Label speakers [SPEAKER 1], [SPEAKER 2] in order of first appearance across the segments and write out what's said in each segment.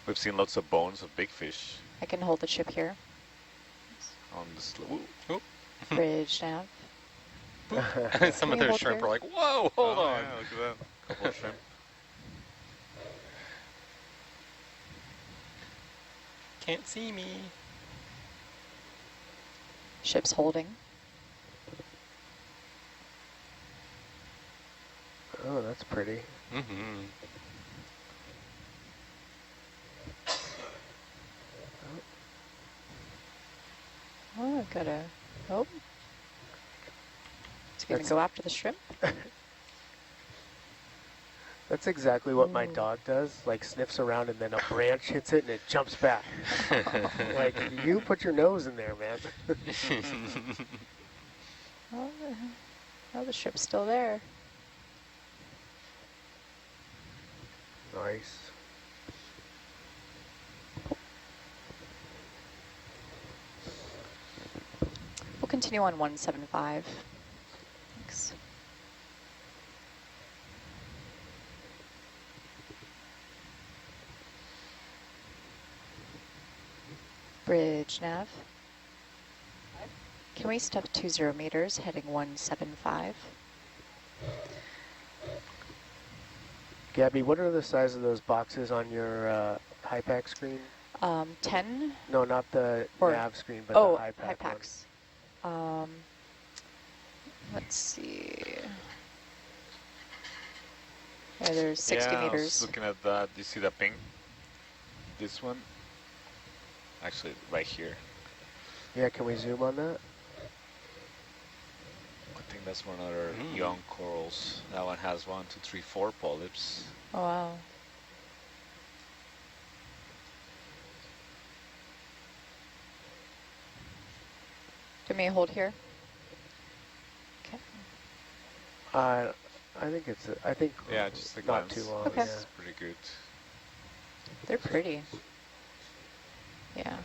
[SPEAKER 1] We've seen lots of bones of big fish
[SPEAKER 2] I can hold the ship here.
[SPEAKER 1] on the slope.
[SPEAKER 2] Bridge nav.
[SPEAKER 3] Some of
[SPEAKER 2] Can you
[SPEAKER 3] those
[SPEAKER 2] hold
[SPEAKER 3] shrimp
[SPEAKER 2] here?
[SPEAKER 3] are like, whoa, hold on.
[SPEAKER 1] Yeah, look at that. Couple of shrimp.
[SPEAKER 3] Can't see me.
[SPEAKER 2] Ship's holding.
[SPEAKER 4] Oh, that's pretty.
[SPEAKER 3] Mm-hmm.
[SPEAKER 2] Oh, I've got a... Oh. It's going to
[SPEAKER 4] That's-
[SPEAKER 2] go after the shrimp.
[SPEAKER 4] That's exactly what my
[SPEAKER 2] Ooh.
[SPEAKER 4] dog does, like sniffs around and then a branch hits it and it jumps back. Like, you put your nose in there, man.
[SPEAKER 2] Oh, the ship's still there.
[SPEAKER 4] Nice.
[SPEAKER 2] We'll continue on 175. Thanks. Bridge nav. Can we step 20 meters, heading 175?
[SPEAKER 4] Gabby, what are the size of those boxes on your high-pack screen?
[SPEAKER 2] 10?
[SPEAKER 4] No, not the
[SPEAKER 2] Or-
[SPEAKER 4] nav screen, but
[SPEAKER 2] Oh,
[SPEAKER 4] the high-pack
[SPEAKER 2] high
[SPEAKER 4] one.
[SPEAKER 2] packs. Let's see. Yeah, there's 60
[SPEAKER 1] yeah, I was
[SPEAKER 2] meters.
[SPEAKER 1] looking at that. Do you see that ping? This one? Actually, right here.
[SPEAKER 4] Yeah, can we zoom on that?
[SPEAKER 1] I think that's one of our young corals. That one has 1, 2, 3, 4 polyps.
[SPEAKER 2] Oh, wow. Do you want me to hold here? Okay.
[SPEAKER 4] I think it's, I think
[SPEAKER 1] Yeah, just a
[SPEAKER 4] not
[SPEAKER 1] glance.
[SPEAKER 4] too long.
[SPEAKER 2] Okay.
[SPEAKER 4] Yeah.
[SPEAKER 1] It's pretty good.
[SPEAKER 2] They're pretty. Yeah.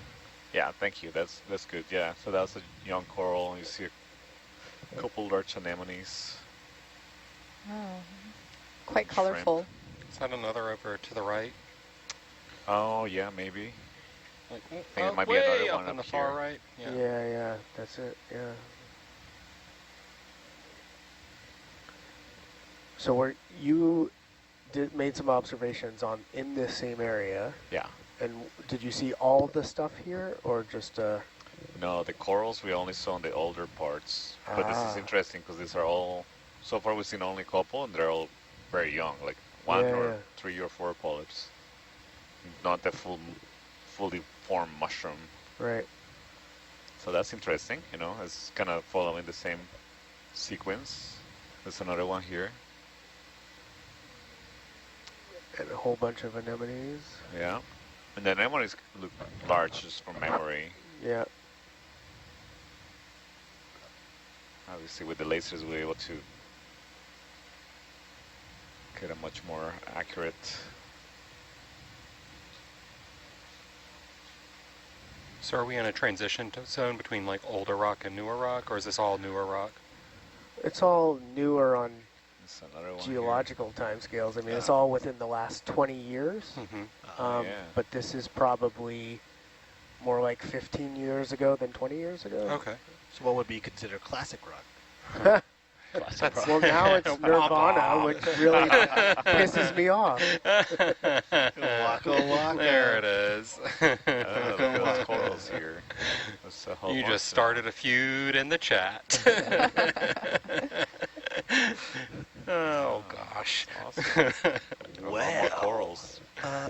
[SPEAKER 1] Yeah, thank you. That's good. Yeah, so that's a young coral. You see a couple large anemones.
[SPEAKER 2] Oh, quite
[SPEAKER 1] Shrimp.
[SPEAKER 2] colorful.
[SPEAKER 3] Is that another over to the right?
[SPEAKER 1] Oh, yeah, maybe.
[SPEAKER 3] Like,
[SPEAKER 1] think it might be
[SPEAKER 3] way
[SPEAKER 1] another
[SPEAKER 3] up
[SPEAKER 1] one
[SPEAKER 3] on the
[SPEAKER 1] up
[SPEAKER 3] far
[SPEAKER 1] here.
[SPEAKER 3] right. Yeah.
[SPEAKER 4] Yeah, that's it, yeah. So you made some observations in this same area,
[SPEAKER 1] Yeah.
[SPEAKER 4] and did you see all the stuff here, or just,
[SPEAKER 1] No, the corals we only saw on the older parts. But this is interesting because these are all, so far we've seen only a couple, and they're all very young, like 1 or 3 or 4 polyps. Not the fully formed mushroom.
[SPEAKER 4] right.
[SPEAKER 1] So that's interesting, you know, it's kind of following the same sequence. There's another one here.
[SPEAKER 4] And a whole bunch of anemones.
[SPEAKER 1] Yeah. And the anemones look large just from memory.
[SPEAKER 4] Yeah.
[SPEAKER 1] Obviously with the lasers we're able to get a much more accurate.
[SPEAKER 3] So are we in a transition zone between like older rock and newer rock, or is this all newer rock?
[SPEAKER 4] It's all newer on
[SPEAKER 1] There's another one
[SPEAKER 4] geological timescales. I mean, it's all within the last 20 years.
[SPEAKER 3] Mm-hmm.
[SPEAKER 1] Yeah.
[SPEAKER 4] But this is probably more like 15 years ago than 20 years ago.
[SPEAKER 3] Okay.
[SPEAKER 5] So what would be considered classic rock?
[SPEAKER 4] Well, now it's Nirvana, which really pisses me off.
[SPEAKER 5] Waka waka.
[SPEAKER 3] There it is.
[SPEAKER 1] Look at those corals here. That's a whole
[SPEAKER 3] You
[SPEAKER 1] bunch
[SPEAKER 3] just
[SPEAKER 1] of-
[SPEAKER 3] started a feud in the chat. Oh gosh.
[SPEAKER 1] Awesome.
[SPEAKER 5] Well,
[SPEAKER 1] Corals.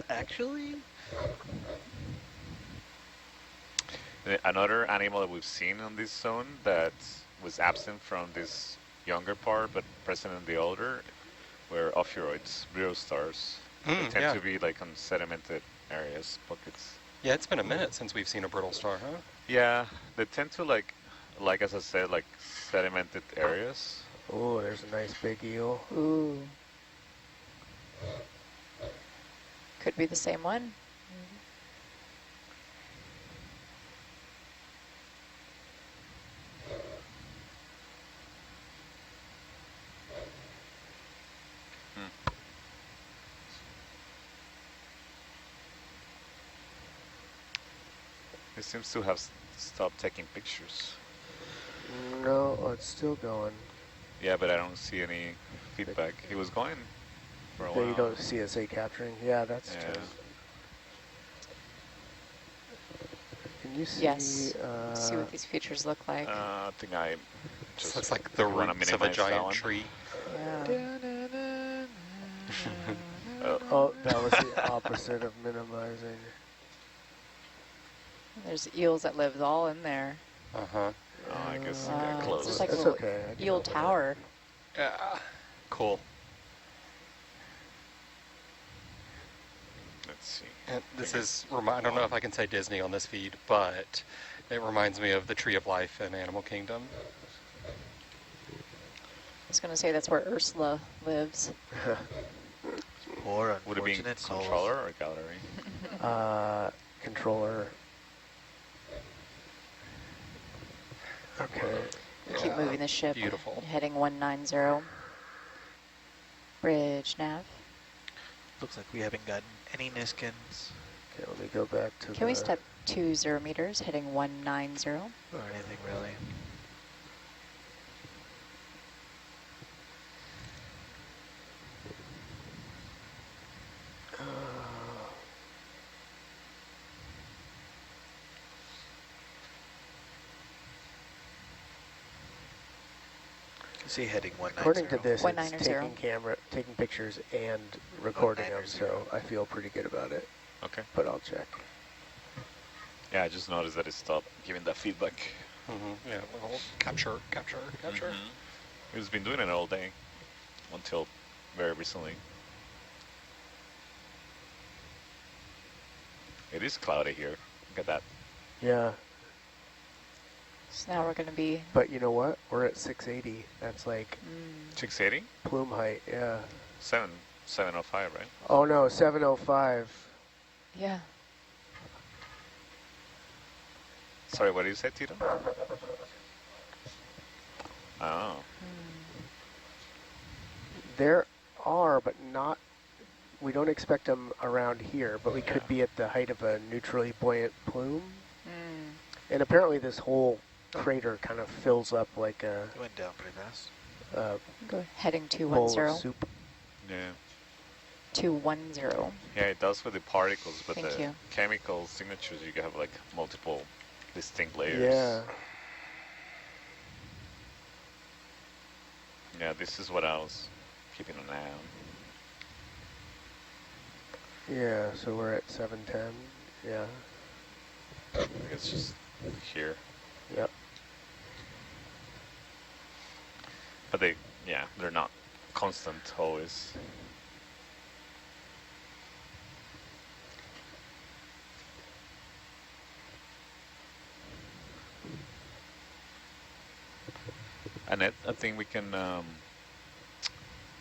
[SPEAKER 5] actually,
[SPEAKER 1] Another animal that we've seen on this zone that was absent from this younger part but present in the older were ophiuroids, brittle stars. They tend
[SPEAKER 3] yeah.
[SPEAKER 1] to be like on sedimented areas, pockets.
[SPEAKER 3] Yeah, it's been a minute since we've seen a brittle star, huh?
[SPEAKER 1] Yeah, they tend to like as I said, like sedimented areas.
[SPEAKER 4] Oh, there's a nice big eel.
[SPEAKER 2] Ooh. Could be the same one.
[SPEAKER 1] It seems to have stopped taking pictures.
[SPEAKER 4] No, oh, it's still going.
[SPEAKER 1] Yeah, but I don't see any feedback. He was going for a
[SPEAKER 4] There
[SPEAKER 1] while.
[SPEAKER 4] you go, CSA capturing. Yeah, that's
[SPEAKER 1] Yeah.
[SPEAKER 4] true. Can you see?
[SPEAKER 2] Yes. See what these features look like.
[SPEAKER 1] I think I just
[SPEAKER 3] This looks like the
[SPEAKER 1] wanna
[SPEAKER 3] roots of a
[SPEAKER 1] minimize that
[SPEAKER 3] giant
[SPEAKER 1] one.
[SPEAKER 3] tree.
[SPEAKER 2] Yeah.
[SPEAKER 4] Oh, that was the opposite of minimizing.
[SPEAKER 2] There's eels that live all in there.
[SPEAKER 3] Uh-huh.
[SPEAKER 1] Oh, I guess
[SPEAKER 2] Wow,
[SPEAKER 1] I got
[SPEAKER 2] it's
[SPEAKER 1] close.
[SPEAKER 2] just like
[SPEAKER 4] That's
[SPEAKER 2] a little
[SPEAKER 4] okay. I can
[SPEAKER 2] eel
[SPEAKER 4] live with that.
[SPEAKER 2] tower.
[SPEAKER 3] Yeah. Cool.
[SPEAKER 1] Let's see.
[SPEAKER 3] And this is, I don't know if I can say Disney on this feed, but it reminds me of the Tree of Life in Animal Kingdom.
[SPEAKER 2] I was going to say that's where Ursula lives.
[SPEAKER 5] Poor
[SPEAKER 1] Would it be
[SPEAKER 5] unfortunate souls.
[SPEAKER 1] controller or gallery?
[SPEAKER 4] Controller. Okay.
[SPEAKER 2] Keep moving the ship.
[SPEAKER 3] Beautiful.
[SPEAKER 2] Heading 190. Bridge nav.
[SPEAKER 5] Looks like we haven't gotten any Niskins
[SPEAKER 4] Okay, let me go back to
[SPEAKER 2] Can we step 20 meters, heading 190?
[SPEAKER 5] or anything really. See, heading 190.
[SPEAKER 4] According to this, it's
[SPEAKER 2] 190.
[SPEAKER 4] taking pictures and recording them, so I feel pretty good about it.
[SPEAKER 1] Okay.
[SPEAKER 4] But I'll check.
[SPEAKER 1] Yeah, I just noticed that it stopped giving that feedback.
[SPEAKER 3] Mm-hmm. Yeah, well, capture.
[SPEAKER 1] He's been doing it all day until very recently. It is cloudy here. Look at that.
[SPEAKER 4] Yeah,
[SPEAKER 2] So now we're going to be...
[SPEAKER 4] but you know what? We're at 680. That's like
[SPEAKER 1] 680?
[SPEAKER 4] plume height, yeah.
[SPEAKER 1] 705, right?
[SPEAKER 4] Oh no, 705.
[SPEAKER 2] Yeah.
[SPEAKER 1] Sorry, what did you say, Tito? Oh.
[SPEAKER 4] There are, but not, we don't expect them around here, but we could be at the height of a neutrally buoyant plume. And apparently this whole crater kind of fills up like a
[SPEAKER 5] It went down pretty fast.
[SPEAKER 2] Go heading
[SPEAKER 4] bowl of
[SPEAKER 2] 210.
[SPEAKER 4] soup.
[SPEAKER 1] Yeah.
[SPEAKER 2] 210.
[SPEAKER 1] Yeah, it does with the particles, but
[SPEAKER 2] Thank
[SPEAKER 1] the
[SPEAKER 2] you.
[SPEAKER 1] chemical signatures, you can have like multiple distinct layers.
[SPEAKER 4] Yeah.
[SPEAKER 1] Yeah, this is what I was keeping an eye on.
[SPEAKER 4] Yeah, so we're at 710. Yeah.
[SPEAKER 1] I think it's just here.
[SPEAKER 4] Yep.
[SPEAKER 1] But they're not constant always. And I think we can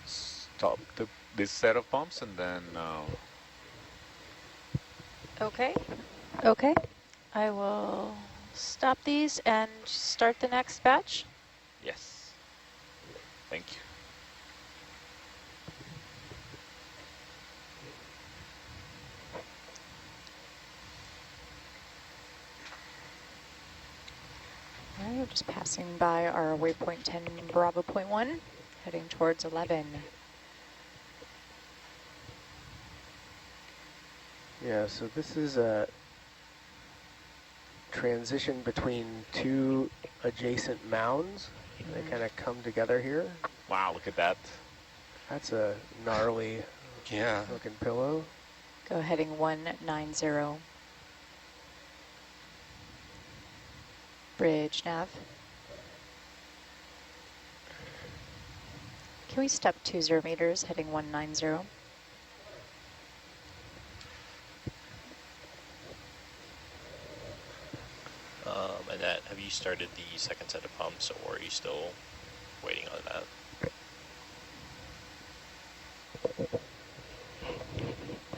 [SPEAKER 1] stop this set of pumps and then
[SPEAKER 6] Okay. Okay. I will stop these and start the next batch.
[SPEAKER 1] yes. Thank you.
[SPEAKER 2] All right, we're just passing by our waypoint 10 Bravo point 1, heading towards 11.
[SPEAKER 4] Yeah, so this is a transition between two adjacent mounds. They kind of come together here.
[SPEAKER 1] Wow, look at that.
[SPEAKER 4] That's a gnarly
[SPEAKER 3] Yeah.
[SPEAKER 4] looking pillow.
[SPEAKER 2] Go heading 190. Bridge nav. Can we step 20 meters, heading 190?
[SPEAKER 7] And that, have you started the second set of pumps, or are you still waiting on that?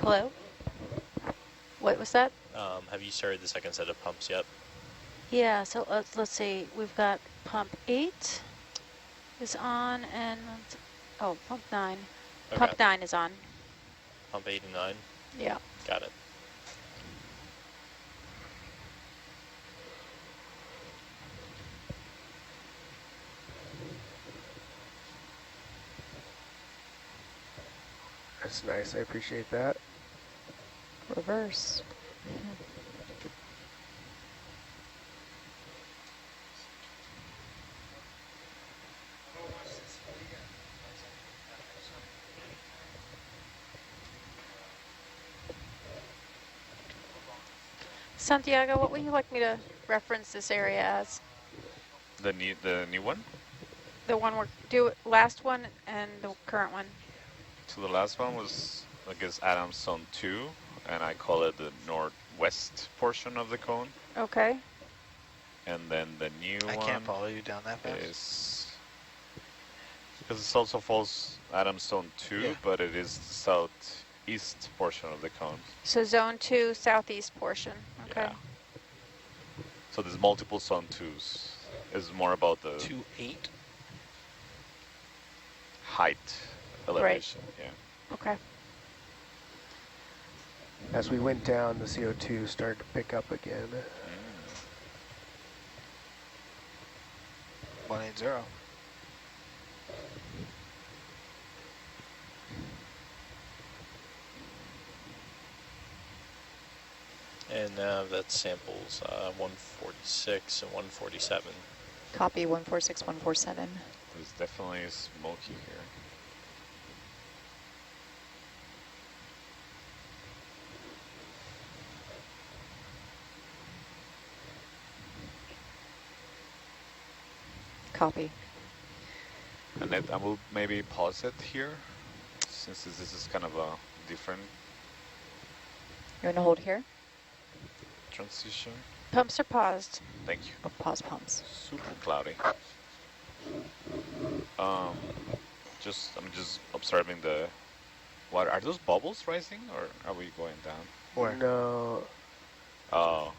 [SPEAKER 6] Hello? What was that?
[SPEAKER 7] Have you started the second set of pumps yet?
[SPEAKER 6] Yeah, so let's see. We've got pump 8 is on, and pump 9.
[SPEAKER 7] Okay.
[SPEAKER 6] Pump 9 is on.
[SPEAKER 7] Pump 8 and 9?
[SPEAKER 6] Yeah.
[SPEAKER 7] Got it.
[SPEAKER 4] That's nice. I appreciate that.
[SPEAKER 2] Reverse.
[SPEAKER 6] Santiago, what would you like me to reference this area as?
[SPEAKER 1] The new one.
[SPEAKER 6] The one we're last one and the current one.
[SPEAKER 1] So the last one was, I guess, Adams Zone 2, and I call it the northwest portion of the cone.
[SPEAKER 6] Okay.
[SPEAKER 1] And then the new
[SPEAKER 5] I
[SPEAKER 1] one
[SPEAKER 5] can't follow you down that fast.
[SPEAKER 1] is, because it also falls Adams Zone 2,
[SPEAKER 5] Yeah.
[SPEAKER 1] but it is the southeast portion of the cone.
[SPEAKER 6] So zone 2, southeast portion. Okay.
[SPEAKER 1] Yeah. So there's multiple Zone 2s. It's more about the
[SPEAKER 5] 2-8.
[SPEAKER 1] height elevation. Yeah.
[SPEAKER 6] Okay.
[SPEAKER 4] As we went down, the CO2 started to pick up again.
[SPEAKER 5] 180.
[SPEAKER 7] And that's samples 146 and 147.
[SPEAKER 2] Copy 146, 147.
[SPEAKER 1] There's definitely smoky here.
[SPEAKER 2] Copy.
[SPEAKER 1] And I will maybe pause it here, since this is kind of a different
[SPEAKER 2] You want to hold here?
[SPEAKER 1] transition.
[SPEAKER 6] Pumps are paused.
[SPEAKER 1] Thank you.
[SPEAKER 2] Or pause pumps.
[SPEAKER 1] Super cloudy. I'm just observing the water. Are those bubbles rising, or are we going down?
[SPEAKER 5] Where?
[SPEAKER 4] No.
[SPEAKER 1] Oh.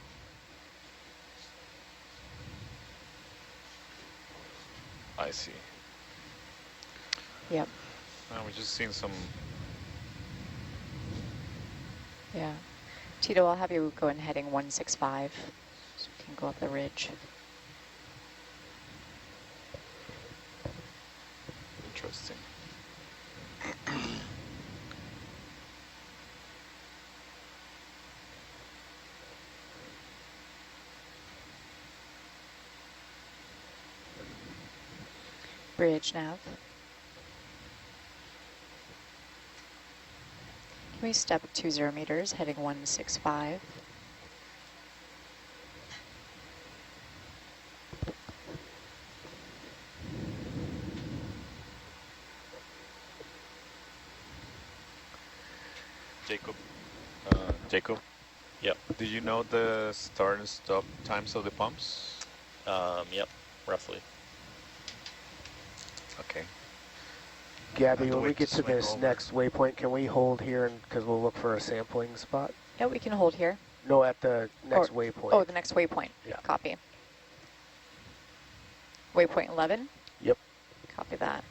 [SPEAKER 1] I see.
[SPEAKER 2] Yep.
[SPEAKER 1] We're just seeing some.
[SPEAKER 2] Yeah. Tito, I'll have you go in heading 165, so you can go up the ridge.
[SPEAKER 1] Interesting.
[SPEAKER 2] Bridge nav. Can we step 20 meters, heading 165?
[SPEAKER 1] Jacob?
[SPEAKER 7] Yep.
[SPEAKER 1] Do you know the start and stop times of the pumps?
[SPEAKER 7] Yep, roughly.
[SPEAKER 1] Okay.
[SPEAKER 4] Gabby,
[SPEAKER 5] Have to
[SPEAKER 4] when we
[SPEAKER 5] wait
[SPEAKER 4] get
[SPEAKER 5] to
[SPEAKER 4] to
[SPEAKER 5] swing
[SPEAKER 4] this
[SPEAKER 5] over.
[SPEAKER 4] next waypoint, can we hold here because we'll look for a sampling spot?
[SPEAKER 2] Yeah, we can hold here.
[SPEAKER 4] No, at the next waypoint.
[SPEAKER 2] Oh, the next waypoint.
[SPEAKER 4] Yeah.
[SPEAKER 2] Copy. Waypoint 11?
[SPEAKER 4] Yep.
[SPEAKER 2] Copy that.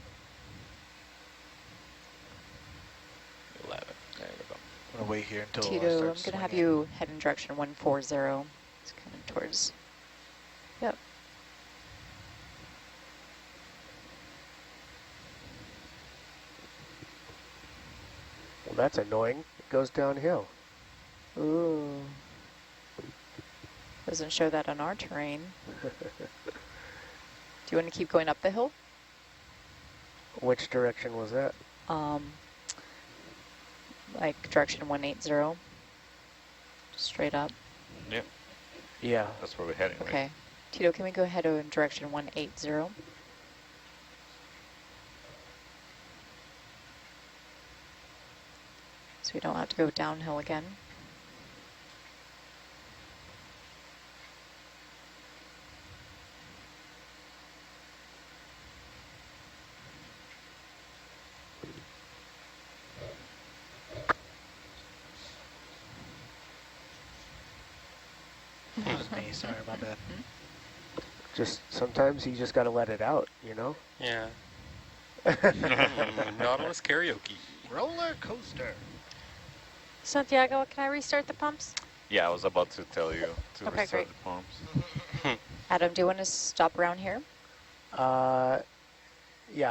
[SPEAKER 1] 11. There we go.
[SPEAKER 5] I'm gonna wait here until I
[SPEAKER 2] Tito, I'm
[SPEAKER 5] start
[SPEAKER 2] going to have
[SPEAKER 5] swinging.
[SPEAKER 2] you head in direction 140. It's coming towards. Yep.
[SPEAKER 4] Well, that's annoying. It goes downhill.
[SPEAKER 2] Ooh. Doesn't show that on our terrain. Do you want to keep going up the hill?
[SPEAKER 4] Which direction was that?
[SPEAKER 2] Like direction 180. Straight up.
[SPEAKER 1] Yep.
[SPEAKER 4] Yeah.
[SPEAKER 1] That's where we're heading, right?
[SPEAKER 2] Okay. Tito, can we go ahead in direction 180? So we don't have to go downhill again.
[SPEAKER 5] That was me. Sorry, my bad.
[SPEAKER 4] Just sometimes you just got to let it out, you know?
[SPEAKER 3] Yeah. Nautilus karaoke.
[SPEAKER 5] Roller coaster.
[SPEAKER 6] Santiago, can I restart the pumps?
[SPEAKER 1] Yeah, I was about to tell you to
[SPEAKER 6] Okay,
[SPEAKER 1] restart
[SPEAKER 6] great.
[SPEAKER 1] the pumps.
[SPEAKER 2] Adam, do you want to stop around here?
[SPEAKER 4] Yeah,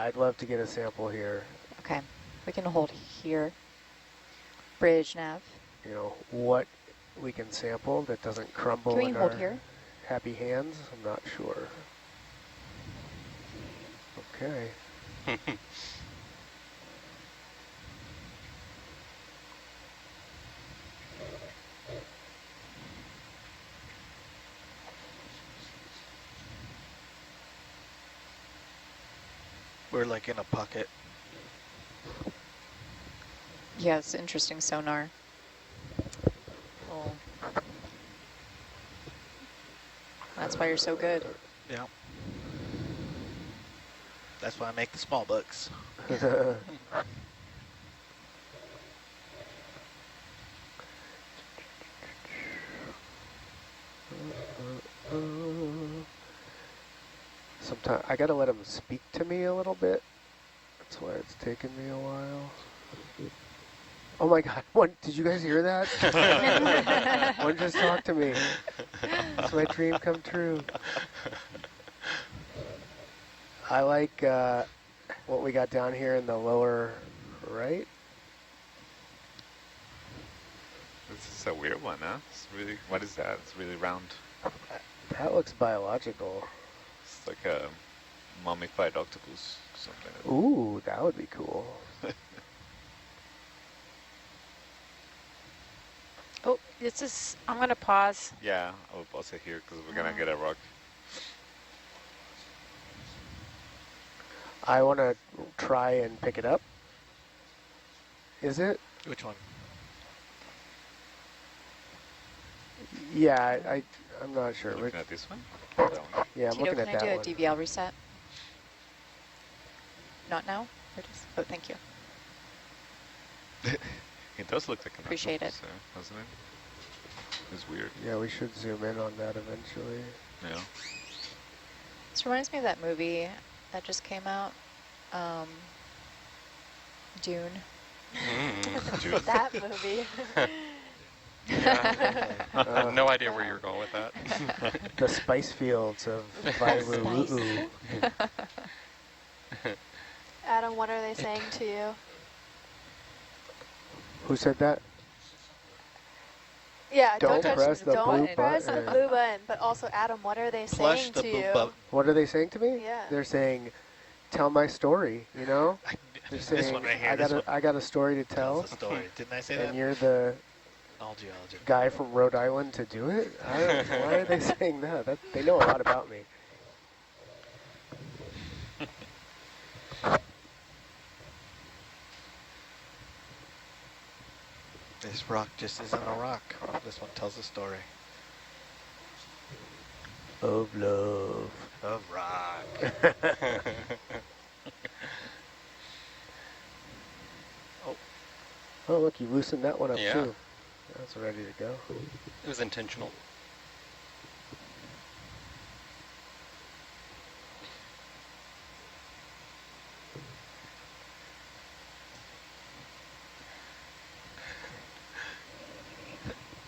[SPEAKER 4] I'd love to get a sample here.
[SPEAKER 2] Okay. We can hold here. Bridge nav.
[SPEAKER 4] you know, what we can sample that doesn't crumble
[SPEAKER 2] Can we
[SPEAKER 4] in
[SPEAKER 2] hold
[SPEAKER 4] our
[SPEAKER 2] here?
[SPEAKER 4] happy hands. I'm not sure. Okay.
[SPEAKER 5] We're like in a pocket.
[SPEAKER 2] Yes, interesting sonar. Oh. That's why you're so good.
[SPEAKER 5] Yeah. That's why I make the small books.
[SPEAKER 4] Sometimes I gotta let him speak to me a little bit. That's why it's taken me a while. Oh my God! Did you guys hear that? One just talked to me. It's my dream come true. I like what we got down here in the lower right.
[SPEAKER 1] This is a weird one, huh? It's really, what is that? It's really round.
[SPEAKER 4] That looks biological.
[SPEAKER 1] It's like a mummified octopus or something.
[SPEAKER 4] Ooh, that would be cool.
[SPEAKER 6] Oh, this is, I'm going to pause.
[SPEAKER 1] Yeah, I'll pause it here because we're gonna get a rock.
[SPEAKER 4] I want to try and pick it up. Is it?
[SPEAKER 5] Which one?
[SPEAKER 4] Yeah, I'm not sure.
[SPEAKER 1] Looking at this one? That one.
[SPEAKER 4] Yeah, I'm
[SPEAKER 2] Tito,
[SPEAKER 4] looking
[SPEAKER 2] can
[SPEAKER 4] at
[SPEAKER 2] I do
[SPEAKER 4] that
[SPEAKER 2] a
[SPEAKER 4] one.
[SPEAKER 2] DVL reset? Not now? Or just, oh, thank you.
[SPEAKER 1] It does look like an
[SPEAKER 2] Appreciate
[SPEAKER 1] octopus, doesn't it? It's weird.
[SPEAKER 4] Yeah, we should zoom in on that eventually.
[SPEAKER 1] Yeah.
[SPEAKER 2] This reminds me of that movie that just came out. Dune.
[SPEAKER 1] Dude.
[SPEAKER 6] That movie.
[SPEAKER 3] Yeah. I have no idea where you're going with that.
[SPEAKER 4] The spice fields of Vairu.
[SPEAKER 8] Adam, what are they saying to you?
[SPEAKER 4] Who said that?
[SPEAKER 8] Yeah,
[SPEAKER 4] Don't
[SPEAKER 8] touch
[SPEAKER 4] press the
[SPEAKER 8] don't
[SPEAKER 4] blue
[SPEAKER 8] press the
[SPEAKER 4] button.
[SPEAKER 8] blue button. But also, Adam, what are they
[SPEAKER 5] Flush
[SPEAKER 8] saying
[SPEAKER 5] the
[SPEAKER 8] to
[SPEAKER 5] blue
[SPEAKER 8] you?
[SPEAKER 5] button.
[SPEAKER 4] What are they saying to me?
[SPEAKER 8] Yeah.
[SPEAKER 4] They're saying, tell my story, you know? They're saying,
[SPEAKER 5] This one right here.
[SPEAKER 4] I got a story to tell,
[SPEAKER 5] Tells the story. Didn't I say that?
[SPEAKER 4] and you're the
[SPEAKER 5] All geology.
[SPEAKER 4] guy from Rhode Island to do it? I don't, why are they saying that? They know a lot about me.
[SPEAKER 5] This rock just isn't a rock. This one tells a story.
[SPEAKER 4] Of love.
[SPEAKER 5] Of rock.
[SPEAKER 4] Oh, look, you loosened that one up
[SPEAKER 3] Yeah.
[SPEAKER 4] too. That's ready to go.
[SPEAKER 3] It was intentional.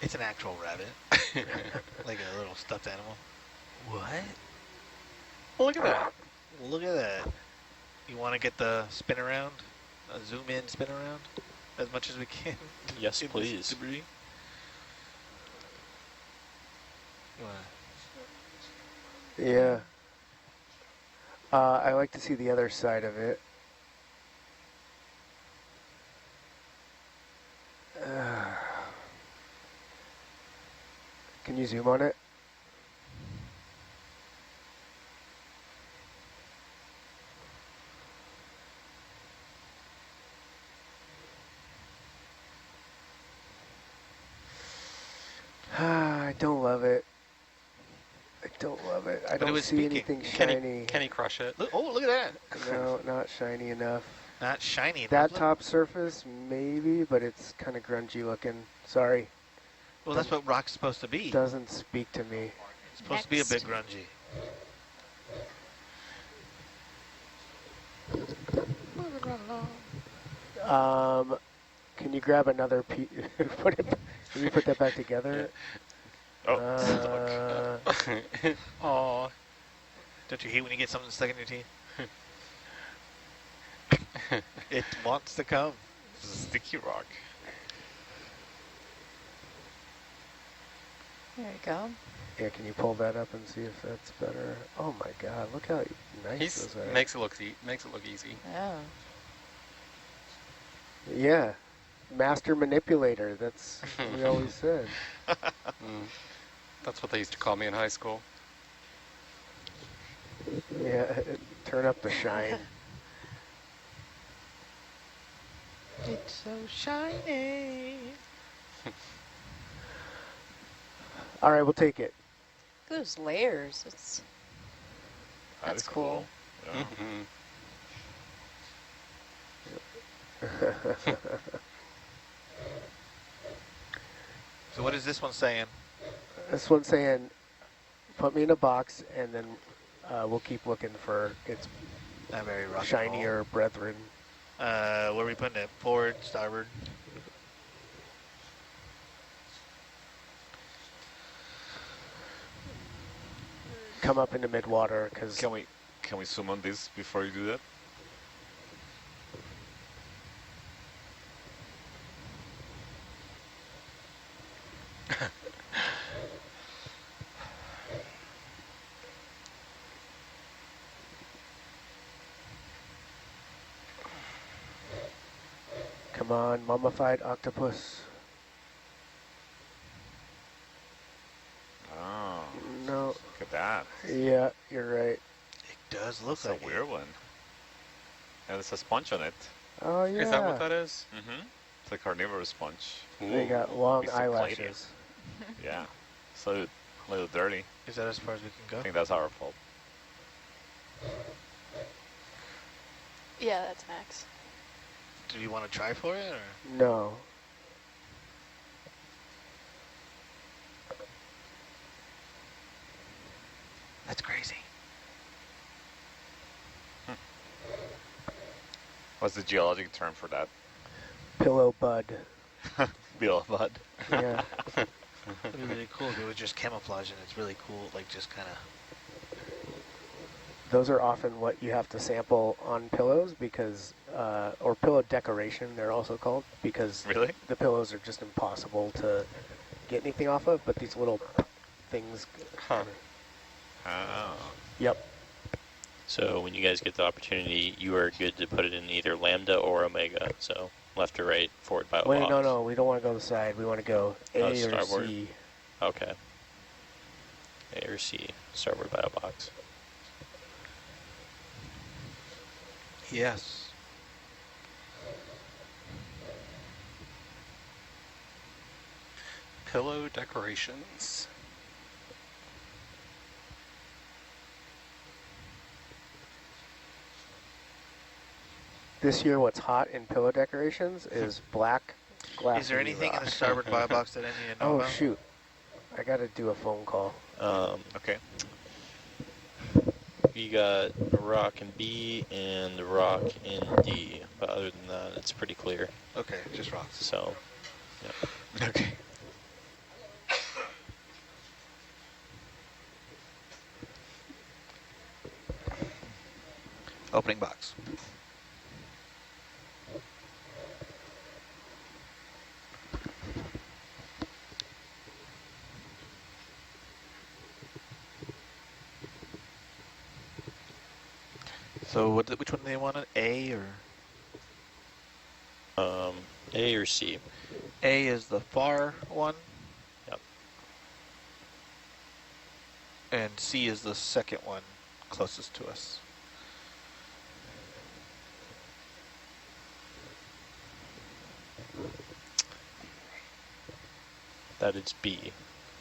[SPEAKER 5] It's an actual rabbit. Like a little stuffed animal. What?
[SPEAKER 3] Look at that.
[SPEAKER 5] Look at that. You want to get the spin around? A zoom in spin around? As much as we can?
[SPEAKER 7] Yes,
[SPEAKER 5] in this
[SPEAKER 7] please.
[SPEAKER 5] debris? You wanna-
[SPEAKER 4] Yeah. I like to see the other side of it. Can you zoom on it? I don't love it. I don't love it. I
[SPEAKER 5] But it
[SPEAKER 4] don't
[SPEAKER 5] was
[SPEAKER 4] see
[SPEAKER 5] speaking.
[SPEAKER 4] anything
[SPEAKER 3] Can
[SPEAKER 4] shiny.
[SPEAKER 3] he crush it?
[SPEAKER 5] Look, oh, look at that.
[SPEAKER 4] No, not shiny enough.
[SPEAKER 5] Not shiny enough.
[SPEAKER 4] That
[SPEAKER 5] Look.
[SPEAKER 4] top surface, maybe, but it's kind of grungy looking. Sorry.
[SPEAKER 5] Well, that's what rock's supposed to be.
[SPEAKER 4] Doesn't speak to me.
[SPEAKER 5] It's supposed to be a bit grungy.
[SPEAKER 4] Can you grab another piece? Can you put that back together?
[SPEAKER 1] Oh,
[SPEAKER 3] Aw.
[SPEAKER 5] Don't you hate when you get something stuck in your teeth? It wants to come.
[SPEAKER 1] this is a sticky rock.
[SPEAKER 2] There you go.
[SPEAKER 4] Yeah, can you pull that up and see if that's better? Oh my God, look how nice those are.
[SPEAKER 3] Makes it look easy.
[SPEAKER 2] Oh.
[SPEAKER 4] Yeah, master manipulator. That's what we always said.
[SPEAKER 3] That's what they used to call me in high school.
[SPEAKER 4] Yeah, turn up the shine.
[SPEAKER 5] It's so shiny.
[SPEAKER 4] All right, we'll take it.
[SPEAKER 2] Those layers. That's cool.
[SPEAKER 1] Yeah.
[SPEAKER 5] So what is this one saying?
[SPEAKER 4] This one's saying, put me in a box, and then we'll keep looking for its
[SPEAKER 5] Not very rock and
[SPEAKER 4] shinier brethren.
[SPEAKER 5] roll. Where are we putting it? Forward, starboard?
[SPEAKER 4] Come up into midwater, because
[SPEAKER 1] Can we zoom on this before you do that?
[SPEAKER 4] come on, mummified octopus.
[SPEAKER 1] Oh,
[SPEAKER 4] No,
[SPEAKER 1] look at that.
[SPEAKER 4] yeah, you're right.
[SPEAKER 5] It does look
[SPEAKER 1] It's a
[SPEAKER 5] like
[SPEAKER 1] weird one. And there's a sponge on it.
[SPEAKER 4] Oh yeah.
[SPEAKER 3] Is that what that is?
[SPEAKER 1] Mm-hmm. It's a carnivorous sponge.
[SPEAKER 4] They got long
[SPEAKER 1] Piece of clay.
[SPEAKER 4] eyelashes.
[SPEAKER 1] Yeah. So a little dirty.
[SPEAKER 5] Is that as far as we can
[SPEAKER 1] I
[SPEAKER 5] go?
[SPEAKER 1] think that's our fault.
[SPEAKER 8] Yeah, that's max.
[SPEAKER 5] Do you want to try for it, or?
[SPEAKER 4] No.
[SPEAKER 5] That's crazy.
[SPEAKER 1] What's the geologic term for that?
[SPEAKER 4] Pillow bud.
[SPEAKER 1] Bill bud.
[SPEAKER 4] Yeah.
[SPEAKER 5] It'd be really cool if it was just camouflage and it's really cool, like just kind of.
[SPEAKER 4] Those are often what you have to sample on pillows because, or pillow decoration, they're also called, because
[SPEAKER 1] Really?
[SPEAKER 4] the pillows are just impossible to get anything off of, but these little things.
[SPEAKER 3] Huh.
[SPEAKER 1] Oh.
[SPEAKER 4] Yep.
[SPEAKER 7] So when you guys get the opportunity, you are good to put it in either lambda or omega. So left or right, forward biobox.
[SPEAKER 4] Wait, no, we don't want to go to the side. We want to go A or
[SPEAKER 7] starboard.
[SPEAKER 4] C.
[SPEAKER 7] Okay. A or C, starboard biobox.
[SPEAKER 5] Yes.
[SPEAKER 3] Pillow decorations.
[SPEAKER 4] This year, what's hot in pillow decorations is black glass.
[SPEAKER 5] Is there anything in the starboard biobox that any of you know
[SPEAKER 4] Oh,
[SPEAKER 5] about?
[SPEAKER 4] shoot. I got to do a phone call.
[SPEAKER 1] Okay.
[SPEAKER 7] You got a rock in B and a rock in D, but other than that, it's pretty clear.
[SPEAKER 5] Okay, just rocks.
[SPEAKER 7] So, yeah.
[SPEAKER 1] Okay.
[SPEAKER 5] Opening box. So which one do they want? An A or?
[SPEAKER 7] A or C.
[SPEAKER 5] A is the far one.
[SPEAKER 7] Yep.
[SPEAKER 5] And C is the second one closest to us.
[SPEAKER 7] That is B,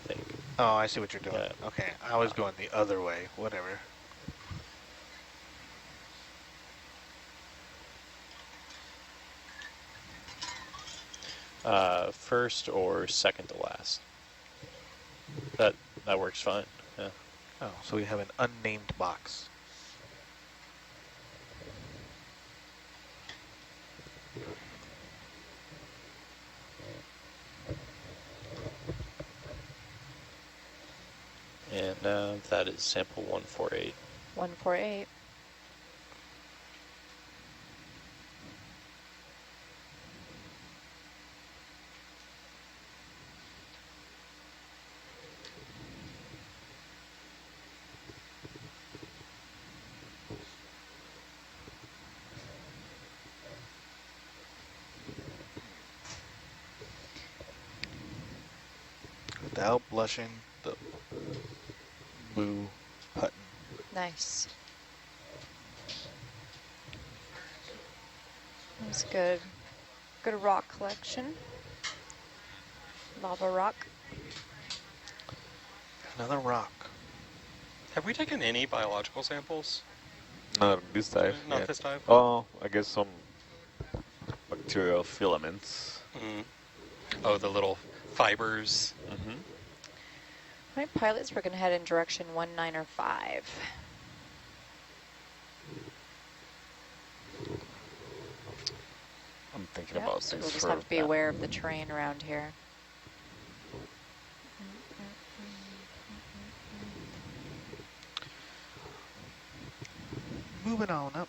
[SPEAKER 7] I think.
[SPEAKER 5] Oh, I see what you're doing.
[SPEAKER 7] Yeah.
[SPEAKER 5] Okay, I was going the other way. Whatever.
[SPEAKER 7] First or second to last. That works fine. Yeah.
[SPEAKER 5] Oh, so we have an unnamed box.
[SPEAKER 7] And that is sample 148.
[SPEAKER 2] 148.
[SPEAKER 5] without blushing the blue button.
[SPEAKER 2] Nice. That was good. Good rock collection. Lava rock.
[SPEAKER 5] Another rock.
[SPEAKER 3] Have we taken any biological samples?
[SPEAKER 1] Not this type.
[SPEAKER 3] Not
[SPEAKER 1] yet.
[SPEAKER 3] this type?
[SPEAKER 1] Oh, I guess some bacterial filaments.
[SPEAKER 3] Mm. Oh, the little fibers.
[SPEAKER 1] Mm-hmm.
[SPEAKER 2] All right, pilots, we're going to head in direction 195.
[SPEAKER 1] I'm thinking
[SPEAKER 2] Yep,
[SPEAKER 1] about
[SPEAKER 2] so
[SPEAKER 1] this.
[SPEAKER 2] we'll just
[SPEAKER 1] for
[SPEAKER 2] have to be
[SPEAKER 1] that.
[SPEAKER 2] aware of the terrain around here.
[SPEAKER 5] Moving on up.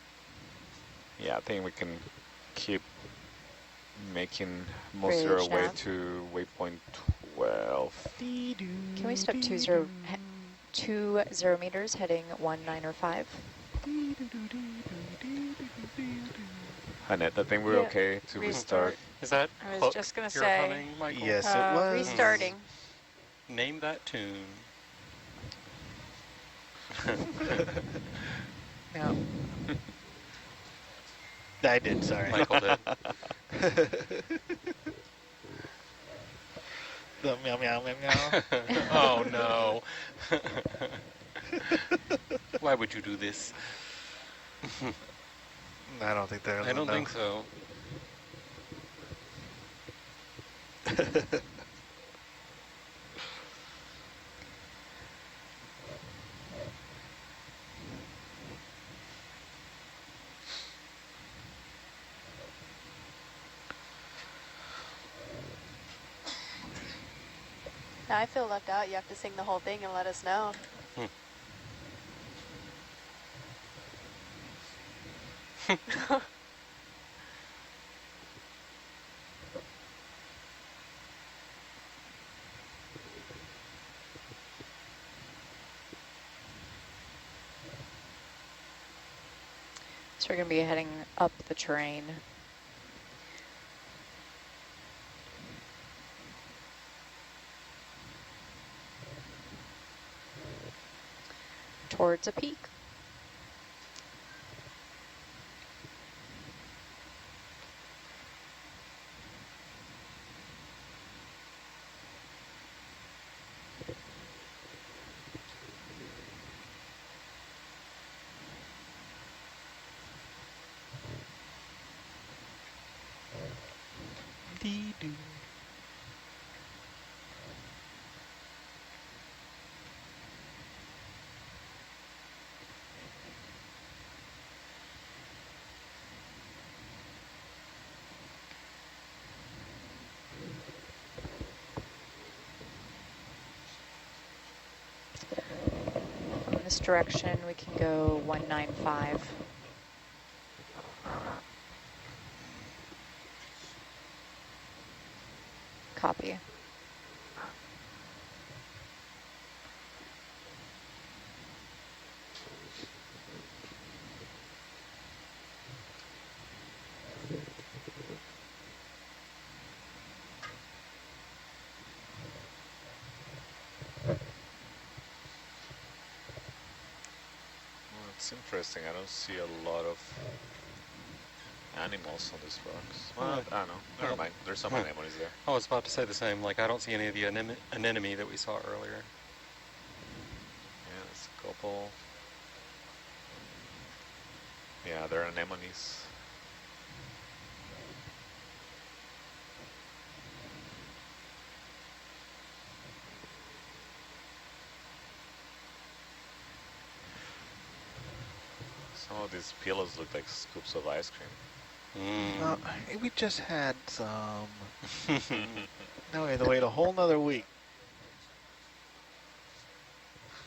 [SPEAKER 1] Yeah, I think we can keep making most of our
[SPEAKER 2] Bridge
[SPEAKER 1] way
[SPEAKER 2] now.
[SPEAKER 1] to waypoint 12.
[SPEAKER 2] Can we step 20 meters heading 195?
[SPEAKER 1] Annette, I think we're
[SPEAKER 6] Yeah.
[SPEAKER 1] okay to
[SPEAKER 6] Restart.
[SPEAKER 1] restart.
[SPEAKER 3] Is that
[SPEAKER 6] I was
[SPEAKER 3] hook
[SPEAKER 6] just gonna
[SPEAKER 3] you're
[SPEAKER 6] say,
[SPEAKER 3] humming, Michael?
[SPEAKER 5] Yes, it was.
[SPEAKER 6] restarting.
[SPEAKER 3] Name that tune.
[SPEAKER 5] Yeah. I did, sorry.
[SPEAKER 3] Michael did.
[SPEAKER 5] The meow meow meow meow.
[SPEAKER 3] Oh no. Why would you do this?
[SPEAKER 5] I don't think they're.
[SPEAKER 3] I don't think so.
[SPEAKER 8] Now I feel left out. You have to sing the whole thing and let us know.
[SPEAKER 2] So we're going to be heading up the terrain. Towards a peak.
[SPEAKER 5] Dee-doo.
[SPEAKER 2] In this direction, we can go 195. Copy.
[SPEAKER 1] Well, it's interesting. I don't see a lot of animals on these rocks. Well, I don't know. Never mind. There's some anemones there.
[SPEAKER 3] I was about to say the same. Like, I don't see any of the anemone that we saw earlier.
[SPEAKER 1] Yeah, there's a couple. Yeah, there are anemones. Some of these pillows look like scoops of ice cream.
[SPEAKER 5] We just had some. Now we have to wait a whole nother week.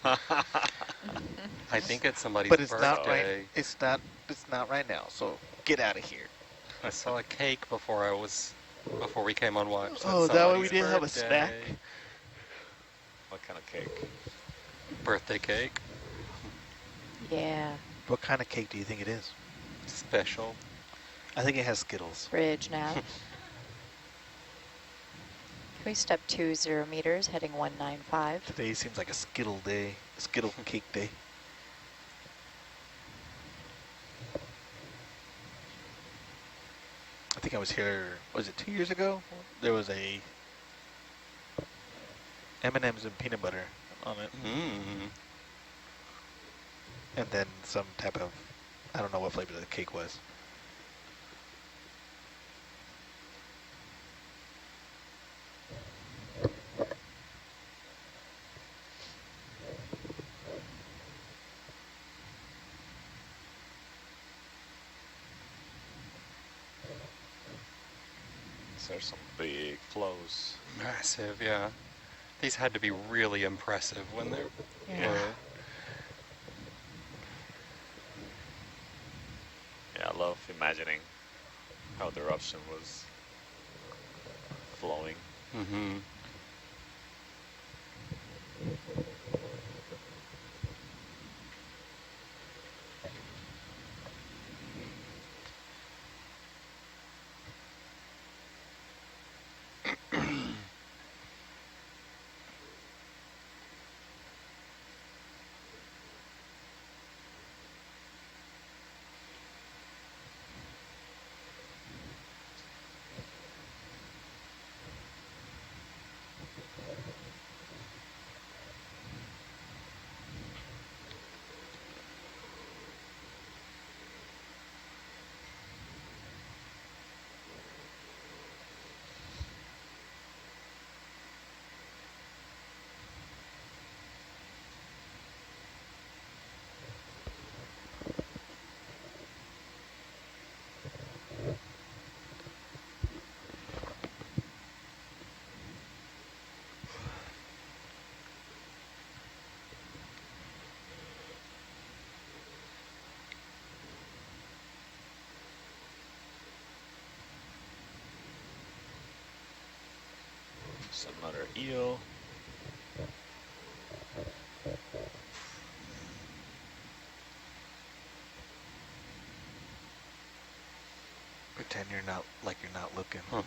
[SPEAKER 3] I think it's somebody's
[SPEAKER 5] But it's
[SPEAKER 3] birthday.
[SPEAKER 5] not right. It's not right now. So get out of here.
[SPEAKER 3] I saw a cake before we came on watch.
[SPEAKER 5] Oh,
[SPEAKER 3] That's
[SPEAKER 5] that way we
[SPEAKER 3] somebody's
[SPEAKER 5] didn't have a
[SPEAKER 3] birthday.
[SPEAKER 5] snack?
[SPEAKER 1] What kind of cake?
[SPEAKER 3] Birthday cake.
[SPEAKER 2] Yeah.
[SPEAKER 5] What kind of cake do you think it is?
[SPEAKER 3] Special.
[SPEAKER 5] I think it has Skittles.
[SPEAKER 2] Bridge now. We step 20 meters, heading 195.
[SPEAKER 5] Today seems like a Skittle day, Skittle cake day. I think I was here, was it 2 years ago? There was a M&M's and peanut butter on it.
[SPEAKER 3] Mm.
[SPEAKER 5] And then some type of, I don't know what flavor the cake was.
[SPEAKER 1] There's some big flows.
[SPEAKER 3] Massive, yeah. These had to be really impressive when they
[SPEAKER 2] Yeah.
[SPEAKER 3] were.
[SPEAKER 1] Yeah, I love imagining how the eruption was flowing.
[SPEAKER 3] Mm-hmm.
[SPEAKER 1] There's another eel.
[SPEAKER 5] Pretend you're not, like you're not looking.
[SPEAKER 3] Uh-huh.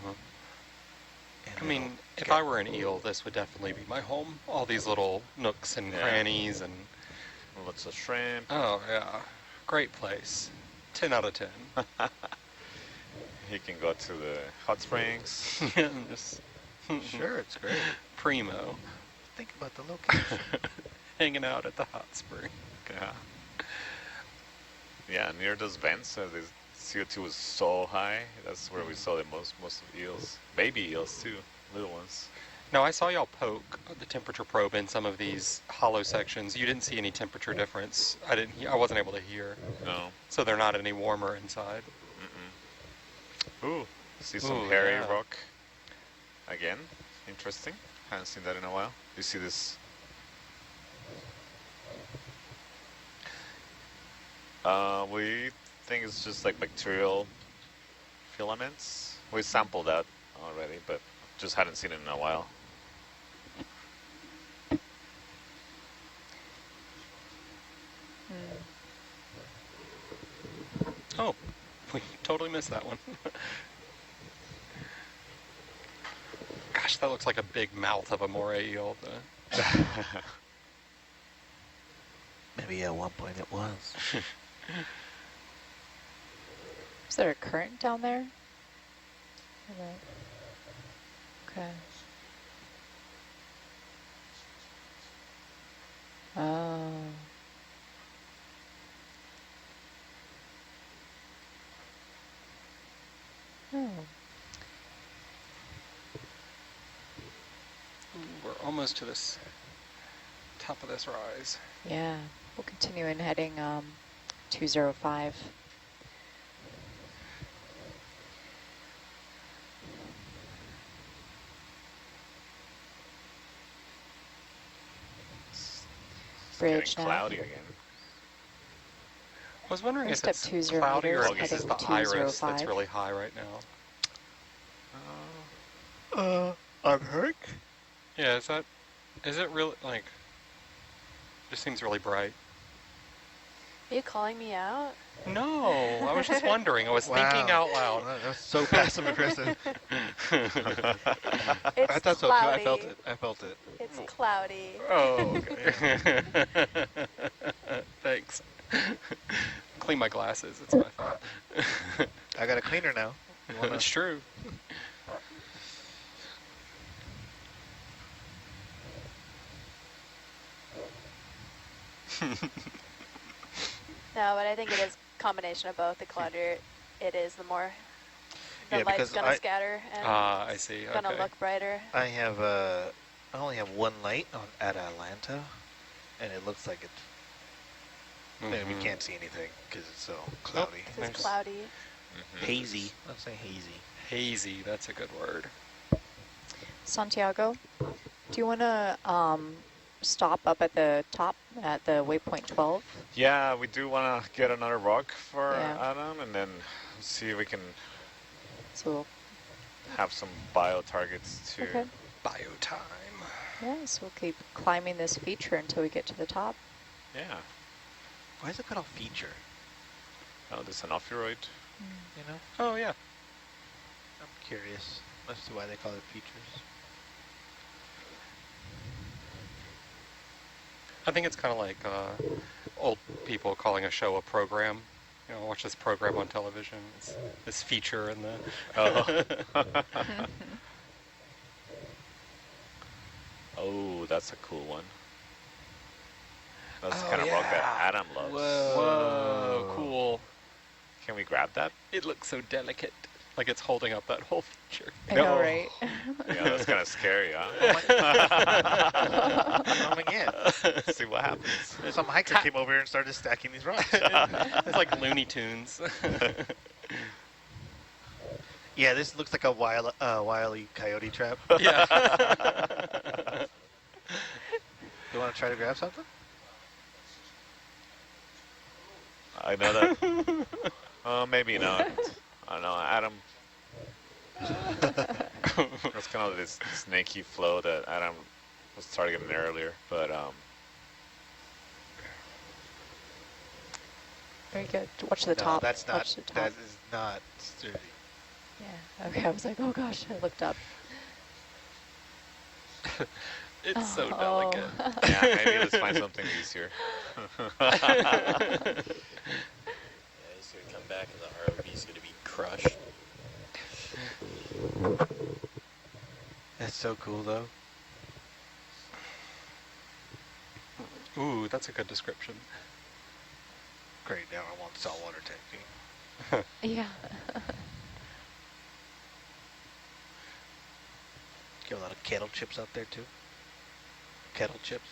[SPEAKER 5] And
[SPEAKER 3] I mean,
[SPEAKER 5] it'll
[SPEAKER 3] if
[SPEAKER 5] get-
[SPEAKER 3] I were an eel, this would definitely be my home. All these little nooks and
[SPEAKER 1] Yeah.
[SPEAKER 3] crannies and...
[SPEAKER 1] Lots of shrimp.
[SPEAKER 3] Oh, yeah. Great place. 10 out of 10.
[SPEAKER 1] He can go to the hot springs.
[SPEAKER 3] Just
[SPEAKER 5] Sure, it's great.
[SPEAKER 3] primo.
[SPEAKER 5] Think about the location.
[SPEAKER 3] Hanging out at the hot spring.
[SPEAKER 1] Yeah. Yeah, near those vents, the CO2 was so high. That's where we saw the most of eels. Baby eels too, little ones.
[SPEAKER 3] Now, I saw y'all poke the temperature probe in some of these hollow sections. You didn't see any temperature difference. I wasn't able to hear.
[SPEAKER 1] No.
[SPEAKER 3] So they're not any warmer inside.
[SPEAKER 1] Ooh, see some
[SPEAKER 3] Ooh,
[SPEAKER 1] hairy
[SPEAKER 3] yeah.
[SPEAKER 1] rock. Again, interesting. Haven't seen that in a while. You see this? We think it's just like bacterial filaments. We sampled that already, but just hadn't seen it in a while.
[SPEAKER 3] Oh, we totally missed that one. Gosh, that looks like a big mouth of a moray eel.
[SPEAKER 5] Maybe at one point it was.
[SPEAKER 2] Is there a current down there? Okay. Oh. Oh.
[SPEAKER 3] We're almost to this top of this rise.
[SPEAKER 2] Yeah. We'll continue in heading 205.
[SPEAKER 1] It's
[SPEAKER 2] Bridge
[SPEAKER 1] getting
[SPEAKER 2] now.
[SPEAKER 1] cloudy again.
[SPEAKER 3] I was wondering if
[SPEAKER 2] Step
[SPEAKER 3] it's
[SPEAKER 2] 20
[SPEAKER 3] cloudy or
[SPEAKER 2] meters,
[SPEAKER 3] if this is
[SPEAKER 2] heading
[SPEAKER 3] the iris that's
[SPEAKER 2] 205.
[SPEAKER 3] really high right now.
[SPEAKER 5] On Herc?
[SPEAKER 3] Yeah, is it really, like, just seems really bright.
[SPEAKER 8] Are you calling me out?
[SPEAKER 3] No, I was just wondering. I was thinking out loud.
[SPEAKER 5] That's so passive aggressive.
[SPEAKER 8] It's
[SPEAKER 5] I thought
[SPEAKER 8] cloudy.
[SPEAKER 5] so too. I felt it.
[SPEAKER 8] It's cloudy.
[SPEAKER 3] Oh, okay. Thanks. Clean my glasses. It's my fault.
[SPEAKER 5] I got a cleaner now.
[SPEAKER 3] It's true.
[SPEAKER 8] No, but I think it is a combination of both. The cloudier it is, the more the
[SPEAKER 5] Yeah,
[SPEAKER 8] light's
[SPEAKER 5] because
[SPEAKER 8] gonna scatter and
[SPEAKER 3] I see.
[SPEAKER 8] it's gonna
[SPEAKER 3] Okay.
[SPEAKER 8] look brighter.
[SPEAKER 5] I only have one light on at Atlanta, and it looks like it's. We can't see anything because it's so cloudy.
[SPEAKER 8] It's
[SPEAKER 3] Nice.
[SPEAKER 8] cloudy.
[SPEAKER 5] Hazy. Let's say hazy.
[SPEAKER 3] Hazy. That's a good word.
[SPEAKER 2] Santiago, do you want to stop up at the top at the waypoint 12?
[SPEAKER 1] Yeah, we do want to get another rock for
[SPEAKER 2] Yeah.
[SPEAKER 1] Adam, and then see if we can
[SPEAKER 2] So,
[SPEAKER 1] have some bio targets too.
[SPEAKER 2] okay.
[SPEAKER 3] Bio time.
[SPEAKER 2] Yeah, so we'll keep climbing this feature until we get to the top.
[SPEAKER 1] Yeah.
[SPEAKER 5] Why is it called a feature?
[SPEAKER 1] Oh, there's an ophiroid.
[SPEAKER 5] You know?
[SPEAKER 3] Oh, yeah.
[SPEAKER 5] I'm curious as to why they call it features.
[SPEAKER 3] I think it's kind of like old people calling a show a program. You know, watch this program on television. It's this feature in the...
[SPEAKER 1] Oh. Oh, that's a cool one. That's the kind of rock that Adam loves.
[SPEAKER 3] Whoa, cool.
[SPEAKER 1] Can we grab that?
[SPEAKER 3] It looks so delicate. Like it's holding up that whole feature.
[SPEAKER 2] I know,
[SPEAKER 1] No.
[SPEAKER 2] right?
[SPEAKER 1] Yeah, that's kind of scary, huh?
[SPEAKER 5] Oh my god.
[SPEAKER 1] See what happens.
[SPEAKER 5] Some hiker came over here and started stacking these rocks.
[SPEAKER 3] It's like Looney Tunes.
[SPEAKER 5] Yeah, this looks like a wily coyote trap.
[SPEAKER 3] Yeah.
[SPEAKER 5] You want to try to grab something?
[SPEAKER 1] I know that. Maybe not. I don't know, Adam. That's kind of this snaky flow that Adam was targeting earlier, but
[SPEAKER 2] Very good. Watch the
[SPEAKER 5] No,
[SPEAKER 2] top.
[SPEAKER 5] that's not.
[SPEAKER 2] Watch the top.
[SPEAKER 5] That is not sturdy.
[SPEAKER 2] Yeah. Okay, I was like, oh gosh, I looked up.
[SPEAKER 3] It's so
[SPEAKER 2] Oh.
[SPEAKER 3] delicate.
[SPEAKER 1] yeah, maybe let's find something easier.
[SPEAKER 7] Yeah, he's going to come back and the ROV's going to be crushed.
[SPEAKER 5] That's so cool, though.
[SPEAKER 3] Ooh, that's a good description.
[SPEAKER 5] Great, now I want saltwater tanking.
[SPEAKER 2] Yeah.
[SPEAKER 5] Get a lot of kettle chips out there, too. Kettle chips.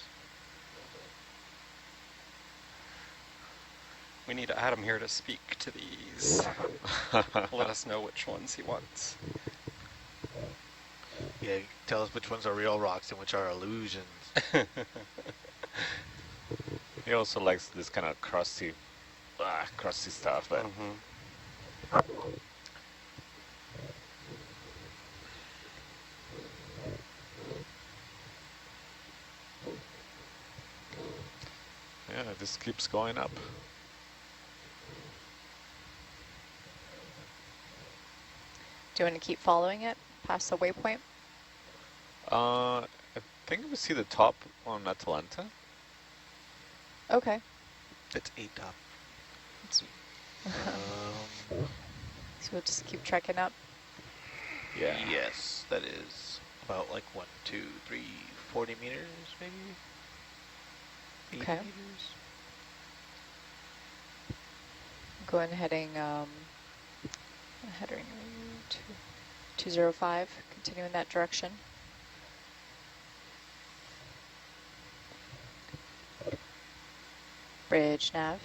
[SPEAKER 3] We need Adam here to speak to these. Let us know which ones he wants.
[SPEAKER 5] Yeah, tell us which ones are real rocks and which are illusions.
[SPEAKER 1] He also likes this kind of crusty stuff, but yeah, this keeps going up.
[SPEAKER 2] Do you want to keep following it past the waypoint?
[SPEAKER 1] I think we see the top on Atalanta.
[SPEAKER 2] Okay.
[SPEAKER 5] It's 8 top.
[SPEAKER 2] So we'll just keep trekking up.
[SPEAKER 1] Yeah.
[SPEAKER 5] Yes, that is about like 1, 2, 3, 40 meters, maybe? 80
[SPEAKER 2] Okay.
[SPEAKER 5] meters?
[SPEAKER 2] Going heading to 205, continuing that direction. Bridge nav.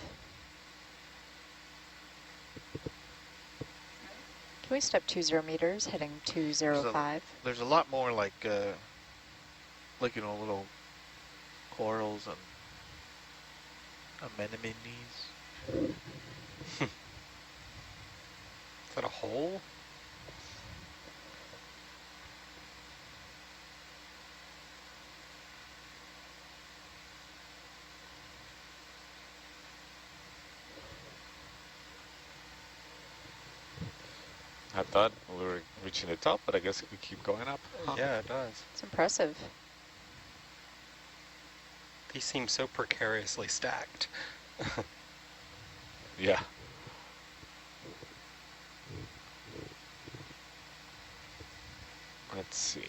[SPEAKER 2] Can we step 20 meters, heading 205?
[SPEAKER 5] There's a lot more like you know, little corals and anemones.
[SPEAKER 3] Is that a hole?
[SPEAKER 1] I thought we were reaching the top, but I guess we keep going up. Huh.
[SPEAKER 3] Yeah, it does.
[SPEAKER 2] It's impressive.
[SPEAKER 3] These seem so precariously stacked.
[SPEAKER 1] Yeah. Let's see.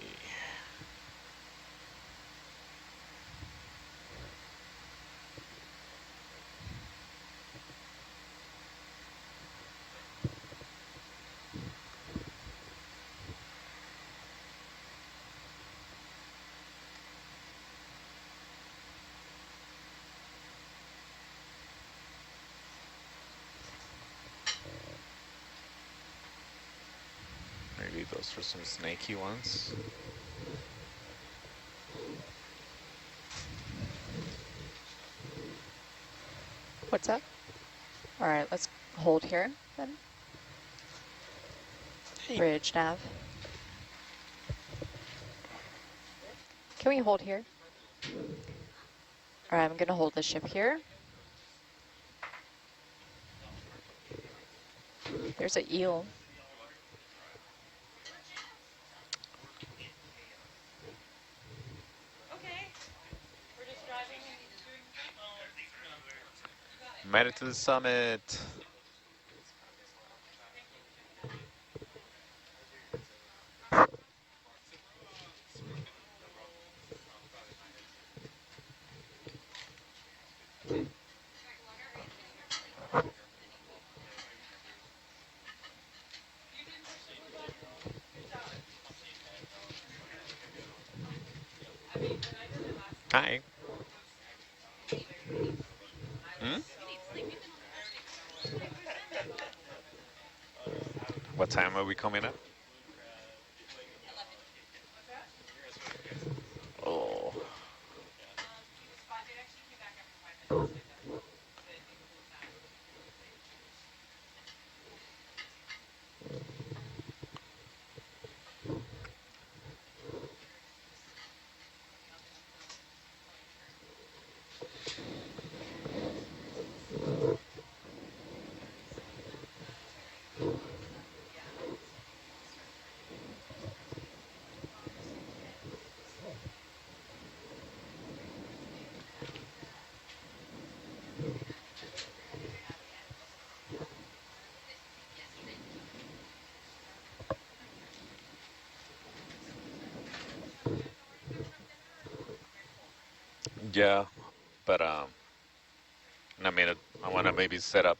[SPEAKER 1] Maybe those are some snaky ones.
[SPEAKER 2] What's up? All right, let's hold here then. Bridge nav. Can we hold here? All right, I'm gonna hold the ship here. There's an eel.
[SPEAKER 1] Made it to the summit. Hi. Hmm? What time are we coming up? Oh. Yeah, but in a minute, I want to maybe set up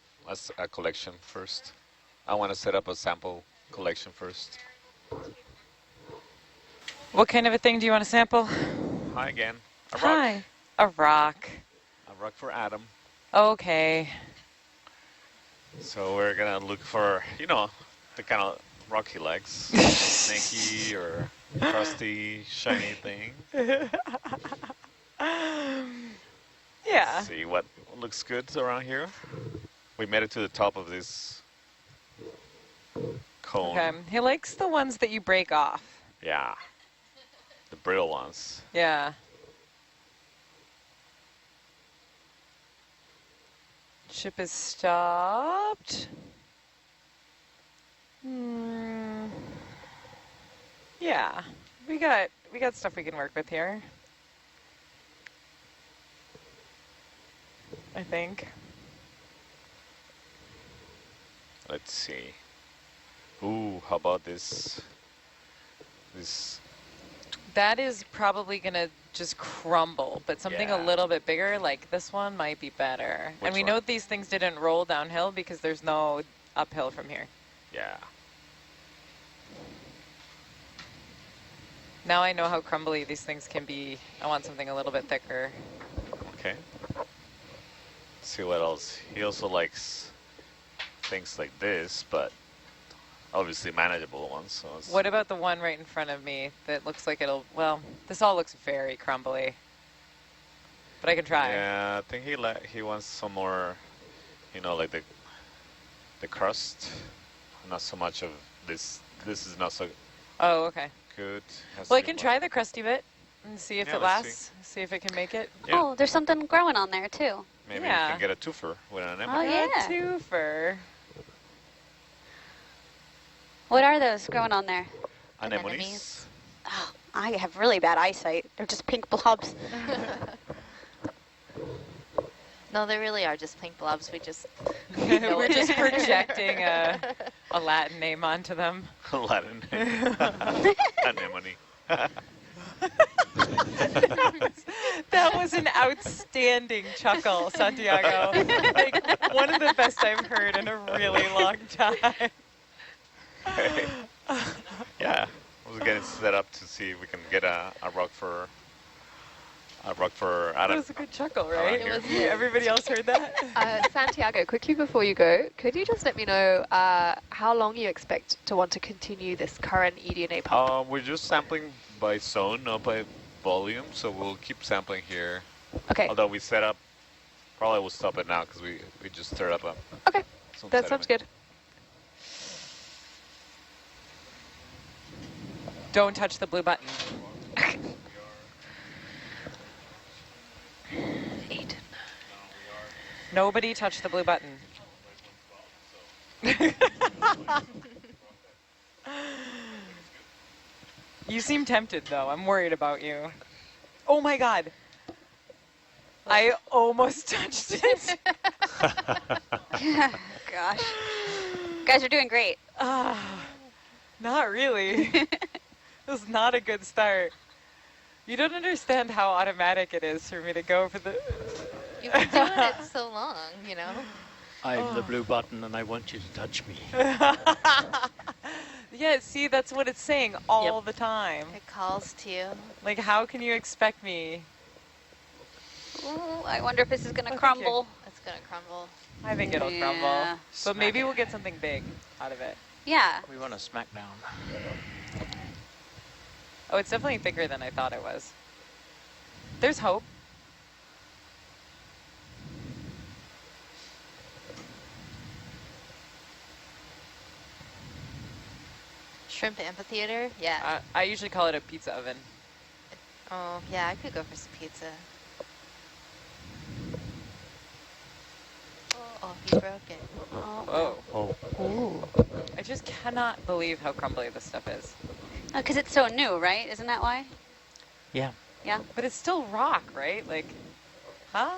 [SPEAKER 1] a collection first. I want to set up a sample collection first.
[SPEAKER 9] What kind of a thing do you want to sample?
[SPEAKER 1] Hi again. A rock.
[SPEAKER 9] Hi. A rock.
[SPEAKER 1] A rock for Adam.
[SPEAKER 9] Okay.
[SPEAKER 1] So we're gonna look for, you know, the kind of rock he likes. Snaky or crusty, shiny thing.
[SPEAKER 9] Yeah.
[SPEAKER 1] Let's see what looks good around here. We made it to the top of this cone.
[SPEAKER 9] Okay. He likes the ones that you break off.
[SPEAKER 1] Yeah. The brittle ones.
[SPEAKER 9] Yeah. Ship is stopped. Yeah. We got stuff we can work with here. I think.
[SPEAKER 1] Let's see. Ooh, how about this?
[SPEAKER 9] That is probably gonna just crumble, but something a little bit bigger, like this one, might be better.
[SPEAKER 1] Which
[SPEAKER 9] and we
[SPEAKER 1] one?
[SPEAKER 9] know these things didn't roll downhill because there's no uphill from here.
[SPEAKER 1] Yeah.
[SPEAKER 9] Now I know how crumbly these things can be. I want something a little bit thicker.
[SPEAKER 1] Okay. Let's see what else. He also likes things like this, but obviously manageable ones. So
[SPEAKER 9] What about the one right in front of me that looks like it'll, well, this all looks very crumbly. But I can try.
[SPEAKER 1] Yeah, I think he wants some more, you know, like the crust. Not so much of this. This is not so
[SPEAKER 9] Oh, okay.
[SPEAKER 1] good. Has
[SPEAKER 9] Well, I
[SPEAKER 1] to be
[SPEAKER 9] can
[SPEAKER 1] more-
[SPEAKER 9] try the crusty bit and see if
[SPEAKER 1] Yeah,
[SPEAKER 9] it
[SPEAKER 1] let's
[SPEAKER 9] lasts. See if it can make it.
[SPEAKER 1] Yeah.
[SPEAKER 8] Oh, there's something growing on there too.
[SPEAKER 1] Maybe
[SPEAKER 9] yeah.
[SPEAKER 1] you can get a twofer with an
[SPEAKER 8] Oh,
[SPEAKER 1] emerald.
[SPEAKER 8] yeah.
[SPEAKER 9] A twofer.
[SPEAKER 6] What are those growing on there?
[SPEAKER 1] Anemones.
[SPEAKER 6] Oh, I have really bad eyesight. They're just pink blobs.
[SPEAKER 10] No, they really are just pink blobs. We just
[SPEAKER 9] We're just projecting a Latin name onto them.
[SPEAKER 1] Latin. Anemone.
[SPEAKER 9] That was an outstanding chuckle, Santiago. Like, one of the best I've heard in a really long time.
[SPEAKER 1] Yeah, I was getting set up to see if we can get a rock for
[SPEAKER 9] That
[SPEAKER 1] Adam.
[SPEAKER 9] was a good chuckle, right?
[SPEAKER 1] It was.
[SPEAKER 9] Everybody else heard that?
[SPEAKER 11] Santiago, quickly before you go, could you just let me know how long you expect to want to continue this current eDNA pump?
[SPEAKER 1] We're just sampling by zone, not by volume, so we'll keep sampling here.
[SPEAKER 11] Okay.
[SPEAKER 1] Although we set up, probably we'll stop it now because we just stirred up
[SPEAKER 11] Okay, that sounds good.
[SPEAKER 9] Don't touch the blue button.
[SPEAKER 11] 8.
[SPEAKER 9] Nobody touch the blue button. You seem tempted, though. I'm worried about you. Oh my god. I almost touched it.
[SPEAKER 6] Gosh. You guys are doing great.
[SPEAKER 9] Not really. It was not a good start. You don't understand how automatic it is for me to go for the...
[SPEAKER 10] You've been doing it so long, you know.
[SPEAKER 7] I'm the blue button and I want you to touch me.
[SPEAKER 9] Yeah, see, that's what it's saying all the time.
[SPEAKER 10] It calls to you.
[SPEAKER 9] Like, how can you expect me?
[SPEAKER 6] Ooh, I wonder if this is going to crumble.
[SPEAKER 10] It's going to crumble.
[SPEAKER 9] I think it'll crumble.
[SPEAKER 6] Yeah.
[SPEAKER 9] But maybe we'll get something big out of it.
[SPEAKER 6] Yeah.
[SPEAKER 7] We want a smackdown.
[SPEAKER 9] Oh, it's definitely thicker than I thought it was. There's hope.
[SPEAKER 10] Shrimp amphitheater? Yeah.
[SPEAKER 9] I usually call it a pizza oven.
[SPEAKER 10] Oh, yeah, I could go for some pizza. Oh, he broke it.
[SPEAKER 9] Whoa.
[SPEAKER 7] Oh.
[SPEAKER 9] Ooh. I just cannot believe how crumbly this stuff is.
[SPEAKER 6] Oh, because it's so new, right? Isn't that why?
[SPEAKER 7] Yeah.
[SPEAKER 6] Yeah.
[SPEAKER 9] But it's still rock, right? Like, huh?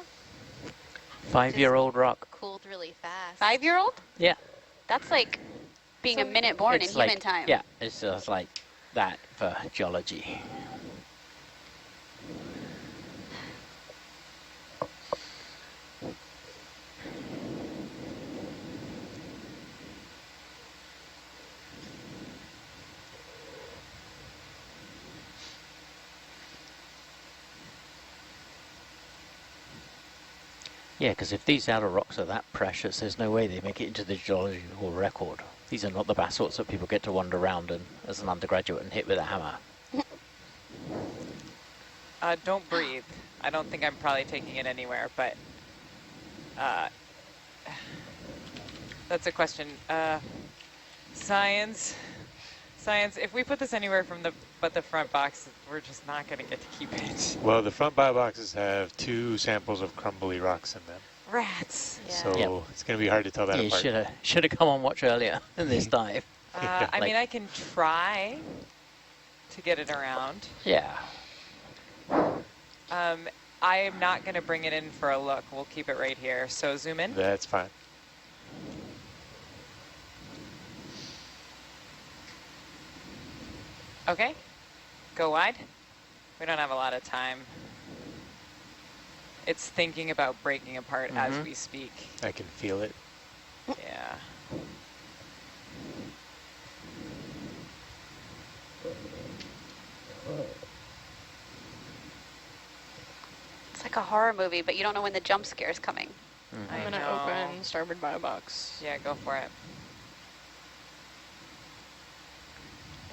[SPEAKER 7] 5-year-old rock.
[SPEAKER 10] Cooled really fast.
[SPEAKER 6] 5-year-old?
[SPEAKER 7] Yeah.
[SPEAKER 6] That's like being a minute born in human time.
[SPEAKER 7] Yeah, it's just like that for geology. Yeah, because if these outer rocks are that precious, there's no way they make it into the geological record. These are not the basalts that people get to wander around and, as an undergraduate, and hit with a hammer.
[SPEAKER 9] Don't breathe. I don't think I'm probably taking it anywhere, but that's a question. Science, if we put this anywhere from but the front box, we're just not going to get to keep it.
[SPEAKER 12] Well, the front bioboxes have 2 samples of crumbly rocks in them.
[SPEAKER 9] Rats.
[SPEAKER 10] Yeah.
[SPEAKER 12] So it's going to be hard to tell that apart.
[SPEAKER 7] You should have come on watch earlier in this dive.
[SPEAKER 9] I mean, I can try to get it around.
[SPEAKER 7] Yeah.
[SPEAKER 9] I am not going to bring it in for a look. We'll keep it right here. So zoom in.
[SPEAKER 12] That's fine.
[SPEAKER 9] Okay. Go wide. We don't have a lot of time. It's thinking about breaking apart as we speak.
[SPEAKER 12] I can feel it.
[SPEAKER 9] Yeah.
[SPEAKER 6] It's like a horror movie, but you don't know when the jump scare is coming.
[SPEAKER 11] I'm going to open Starboard biobox.
[SPEAKER 9] Yeah, go for it.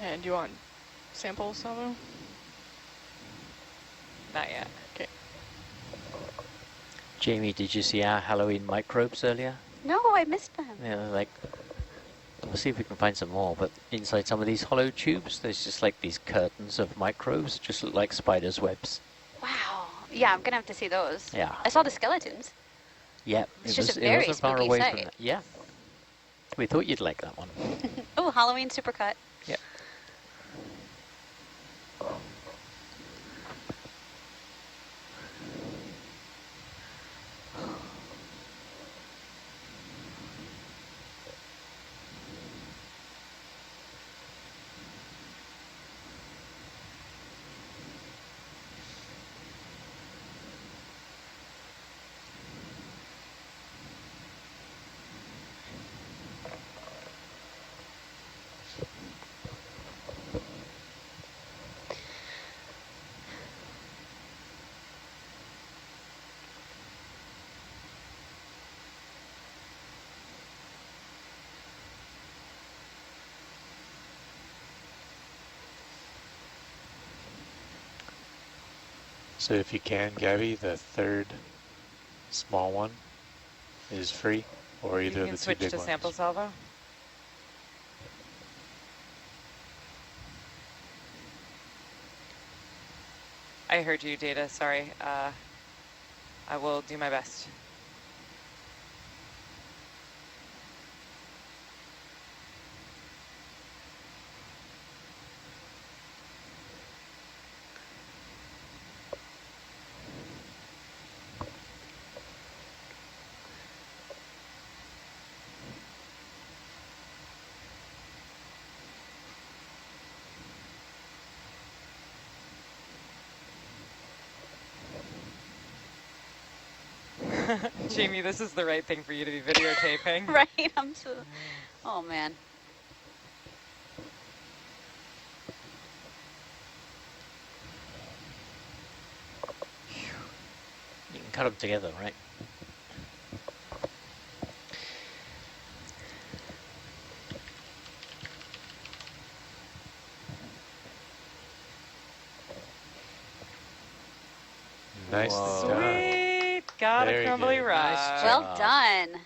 [SPEAKER 11] And do you want samples, Salvo?
[SPEAKER 9] Not yet.
[SPEAKER 11] Okay.
[SPEAKER 7] Jamie, did you see our Halloween microbes earlier?
[SPEAKER 6] No, I missed them.
[SPEAKER 7] Yeah, like, we'll see if we can find some more, but inside some of these hollow tubes, there's just like these curtains of microbes, just look like spiders' webs.
[SPEAKER 6] Wow. Yeah, I'm going to have to see those.
[SPEAKER 7] Yeah.
[SPEAKER 6] I saw the skeletons.
[SPEAKER 7] Yeah,
[SPEAKER 6] It's
[SPEAKER 7] it
[SPEAKER 6] just
[SPEAKER 7] was,
[SPEAKER 6] a
[SPEAKER 7] it
[SPEAKER 6] very
[SPEAKER 7] wasn't far
[SPEAKER 6] spooky
[SPEAKER 7] away
[SPEAKER 6] sight.
[SPEAKER 7] from that. Yeah. We thought you'd like that one.
[SPEAKER 8] Oh, Halloween supercut.
[SPEAKER 7] Yep.
[SPEAKER 12] So if you can, Gabby, the third small one is free, or
[SPEAKER 9] You
[SPEAKER 12] either of
[SPEAKER 9] can
[SPEAKER 12] the two
[SPEAKER 9] switch
[SPEAKER 12] big
[SPEAKER 9] to
[SPEAKER 12] ones.
[SPEAKER 9] sample salvo. I heard you, Data. Sorry. I will do my best. Jamie, this is the right thing for you to be videotaping.
[SPEAKER 8] Right, I'm so... Oh, man.
[SPEAKER 7] You can cut them together, right?
[SPEAKER 12] Nice
[SPEAKER 7] Whoa.
[SPEAKER 12] done.
[SPEAKER 9] Sweet! Got
[SPEAKER 12] Very
[SPEAKER 9] a crumbly
[SPEAKER 12] good.
[SPEAKER 9] rock.
[SPEAKER 7] Nice
[SPEAKER 8] Well
[SPEAKER 7] job.
[SPEAKER 8] done.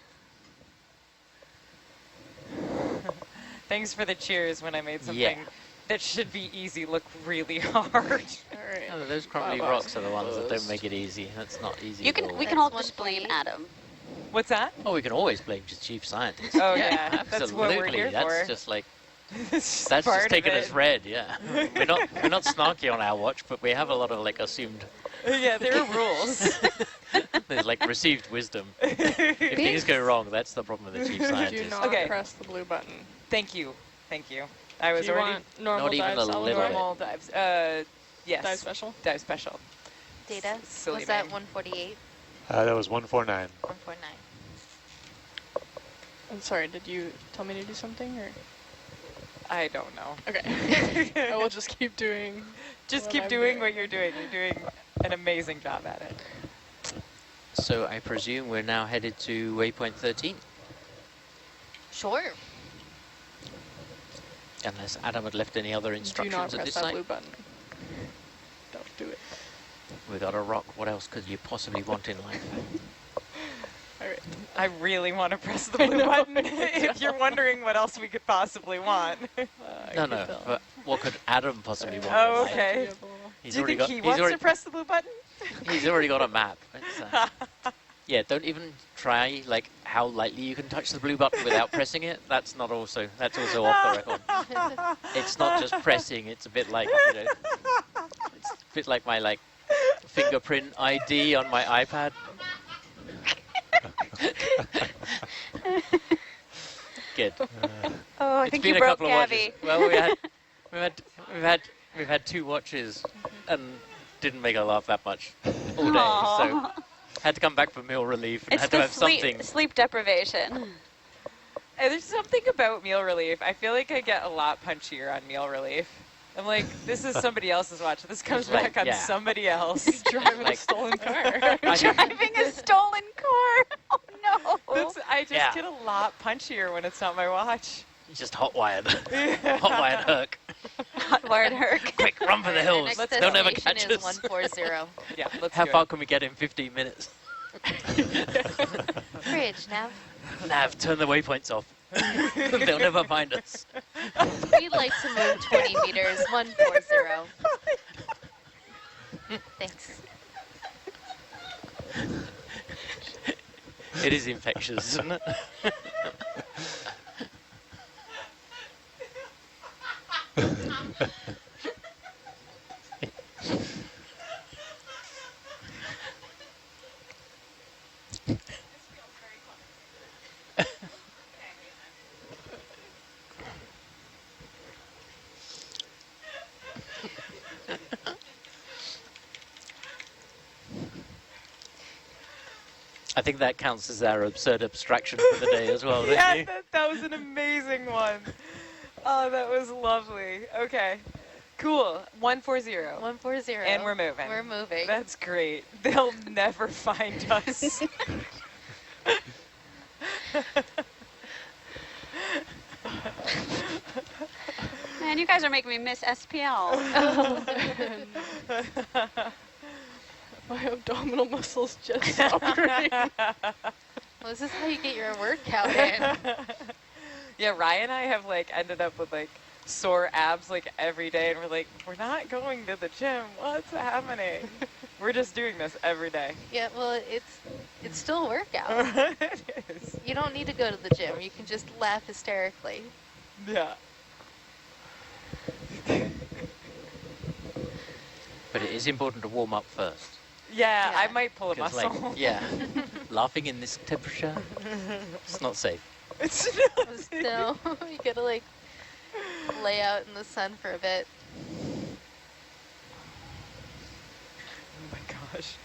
[SPEAKER 9] Thanks for the cheers when I made something
[SPEAKER 7] Yeah.
[SPEAKER 9] that should be easy look really hard.
[SPEAKER 7] No, those crumbly rocks are the ones that don't make it easy. That's not easy
[SPEAKER 8] You
[SPEAKER 7] at
[SPEAKER 8] can.
[SPEAKER 7] all.
[SPEAKER 8] We can all just blame Adam.
[SPEAKER 9] What's that?
[SPEAKER 7] Oh, we can always blame just chief scientist.
[SPEAKER 9] Oh yeah, that's what we're
[SPEAKER 7] Absolutely.
[SPEAKER 9] here
[SPEAKER 7] That's
[SPEAKER 9] for.
[SPEAKER 7] just like
[SPEAKER 9] That's
[SPEAKER 7] that's
[SPEAKER 9] part
[SPEAKER 7] just
[SPEAKER 9] of
[SPEAKER 7] taken
[SPEAKER 9] it.
[SPEAKER 7] as read. Yeah, we're not snarky on our watch, but we have a lot of like assumed.
[SPEAKER 9] Yeah, there are rules.
[SPEAKER 7] There's like received wisdom. If things go wrong, that's the problem with the chief
[SPEAKER 13] Do
[SPEAKER 7] scientist.
[SPEAKER 13] not
[SPEAKER 9] Okay.
[SPEAKER 13] press the blue button.
[SPEAKER 9] Thank you. Thank you. I was
[SPEAKER 13] Do you
[SPEAKER 9] already
[SPEAKER 13] want normal
[SPEAKER 7] Not even
[SPEAKER 13] dive,
[SPEAKER 7] a
[SPEAKER 13] solid
[SPEAKER 7] little
[SPEAKER 13] dive?
[SPEAKER 7] bit.
[SPEAKER 9] normal dives. Yes.
[SPEAKER 13] Dive special?
[SPEAKER 9] Dive special.
[SPEAKER 10] Data?
[SPEAKER 9] Silly
[SPEAKER 10] Was that
[SPEAKER 9] name.
[SPEAKER 10] 148?
[SPEAKER 12] That was 149.
[SPEAKER 10] 149.
[SPEAKER 13] I'm sorry, did you tell me to do something, or?
[SPEAKER 9] I don't know.
[SPEAKER 13] Okay. I will just keep doing
[SPEAKER 9] Just
[SPEAKER 13] what
[SPEAKER 9] keep
[SPEAKER 13] I'm
[SPEAKER 9] doing what you're doing. You're doing an amazing job at it.
[SPEAKER 7] So I presume we're now headed to waypoint 13,
[SPEAKER 10] Sure.
[SPEAKER 7] unless Adam had left any other
[SPEAKER 13] Do not
[SPEAKER 7] instructions at
[SPEAKER 13] press
[SPEAKER 7] this
[SPEAKER 13] that
[SPEAKER 7] site.
[SPEAKER 13] blue button. Don't do it.
[SPEAKER 7] We got a rock. What else could you possibly want in life?
[SPEAKER 13] Alright.
[SPEAKER 9] I really want to press the blue button. If you're wondering what else we could possibly want.
[SPEAKER 7] No, no. But what could Adam possibly want?
[SPEAKER 9] Oh,
[SPEAKER 7] in life?
[SPEAKER 9] okay.
[SPEAKER 7] He's
[SPEAKER 9] Do you
[SPEAKER 7] already
[SPEAKER 9] think
[SPEAKER 7] got.
[SPEAKER 9] he
[SPEAKER 7] He's
[SPEAKER 9] wants
[SPEAKER 7] already,
[SPEAKER 9] to press the blue button?
[SPEAKER 7] he's already got a map. It's, yeah, don't even try like how lightly you can touch the blue button without pressing it. That's also off the record. It's not just pressing. It's a bit like it's a bit like my like fingerprint ID on my iPad. Good.
[SPEAKER 8] Oh, I
[SPEAKER 7] It's
[SPEAKER 8] think
[SPEAKER 7] been
[SPEAKER 8] you
[SPEAKER 7] a
[SPEAKER 8] broke
[SPEAKER 7] couple of watches.
[SPEAKER 8] Gabby.
[SPEAKER 7] Well, we've had 2 watches and didn't make her laugh that much all day.
[SPEAKER 8] Aw.
[SPEAKER 7] So had to come back for meal relief and
[SPEAKER 8] It's
[SPEAKER 7] had to
[SPEAKER 8] the
[SPEAKER 7] have something.
[SPEAKER 8] sleep deprivation.
[SPEAKER 9] There's something about meal relief. I feel like I get a lot punchier on meal relief. I'm like, this is somebody else's watch. This comes
[SPEAKER 7] Like,
[SPEAKER 9] back on
[SPEAKER 7] yeah.
[SPEAKER 9] somebody else.
[SPEAKER 13] Driving
[SPEAKER 7] Like-
[SPEAKER 13] a stolen car.
[SPEAKER 8] Driving a stolen car. Oh no.
[SPEAKER 9] I just
[SPEAKER 7] Yeah.
[SPEAKER 9] get a lot punchier when it's not my watch.
[SPEAKER 7] Just hot wired, hot wired Herc.
[SPEAKER 8] Hot-wired Herc.
[SPEAKER 7] Quick, run for the hills.
[SPEAKER 10] Next
[SPEAKER 7] They'll never
[SPEAKER 10] destination
[SPEAKER 7] catch
[SPEAKER 10] is
[SPEAKER 7] us.
[SPEAKER 10] 140.
[SPEAKER 9] Yeah, let's
[SPEAKER 7] How
[SPEAKER 9] do
[SPEAKER 7] far
[SPEAKER 9] it.
[SPEAKER 7] can we get in 15 minutes?
[SPEAKER 10] Bridge, Nav.
[SPEAKER 7] Nav, turn the waypoints off. They'll never find us.
[SPEAKER 10] We'd like to move 20 meters, 140. Thanks.
[SPEAKER 7] It is infectious, isn't it? I think that counts as our absurd abstraction for the day as well, don't
[SPEAKER 9] Yeah,
[SPEAKER 7] you?
[SPEAKER 9] that was an amazing one. Oh, that was lovely. Okay, cool. 140.
[SPEAKER 8] 140.
[SPEAKER 9] And we're moving.
[SPEAKER 8] We're moving.
[SPEAKER 9] That's great. They'll never find us.
[SPEAKER 6] Man, you guys are making me miss SPL.
[SPEAKER 13] My abdominal muscles just stopped hurting.
[SPEAKER 8] Well, this is how you get your workout in.
[SPEAKER 9] Yeah, Ryan and I have like ended up with like sore abs like every day, and we're like, we're not going to the gym. What's happening? We're just doing this every day.
[SPEAKER 8] Yeah, well, it's still a workout.
[SPEAKER 9] It is.
[SPEAKER 8] You don't need to go to the gym. You can just laugh hysterically.
[SPEAKER 9] Yeah.
[SPEAKER 7] But it is important to warm up first.
[SPEAKER 9] Yeah,
[SPEAKER 8] Yeah.
[SPEAKER 9] I might pull a
[SPEAKER 7] 'Cause,
[SPEAKER 9] muscle.
[SPEAKER 7] like, yeah, laughing in this temperature, it's not safe.
[SPEAKER 9] It's not
[SPEAKER 8] Still, you gotta like lay out in the sun for a bit.
[SPEAKER 9] Oh my gosh.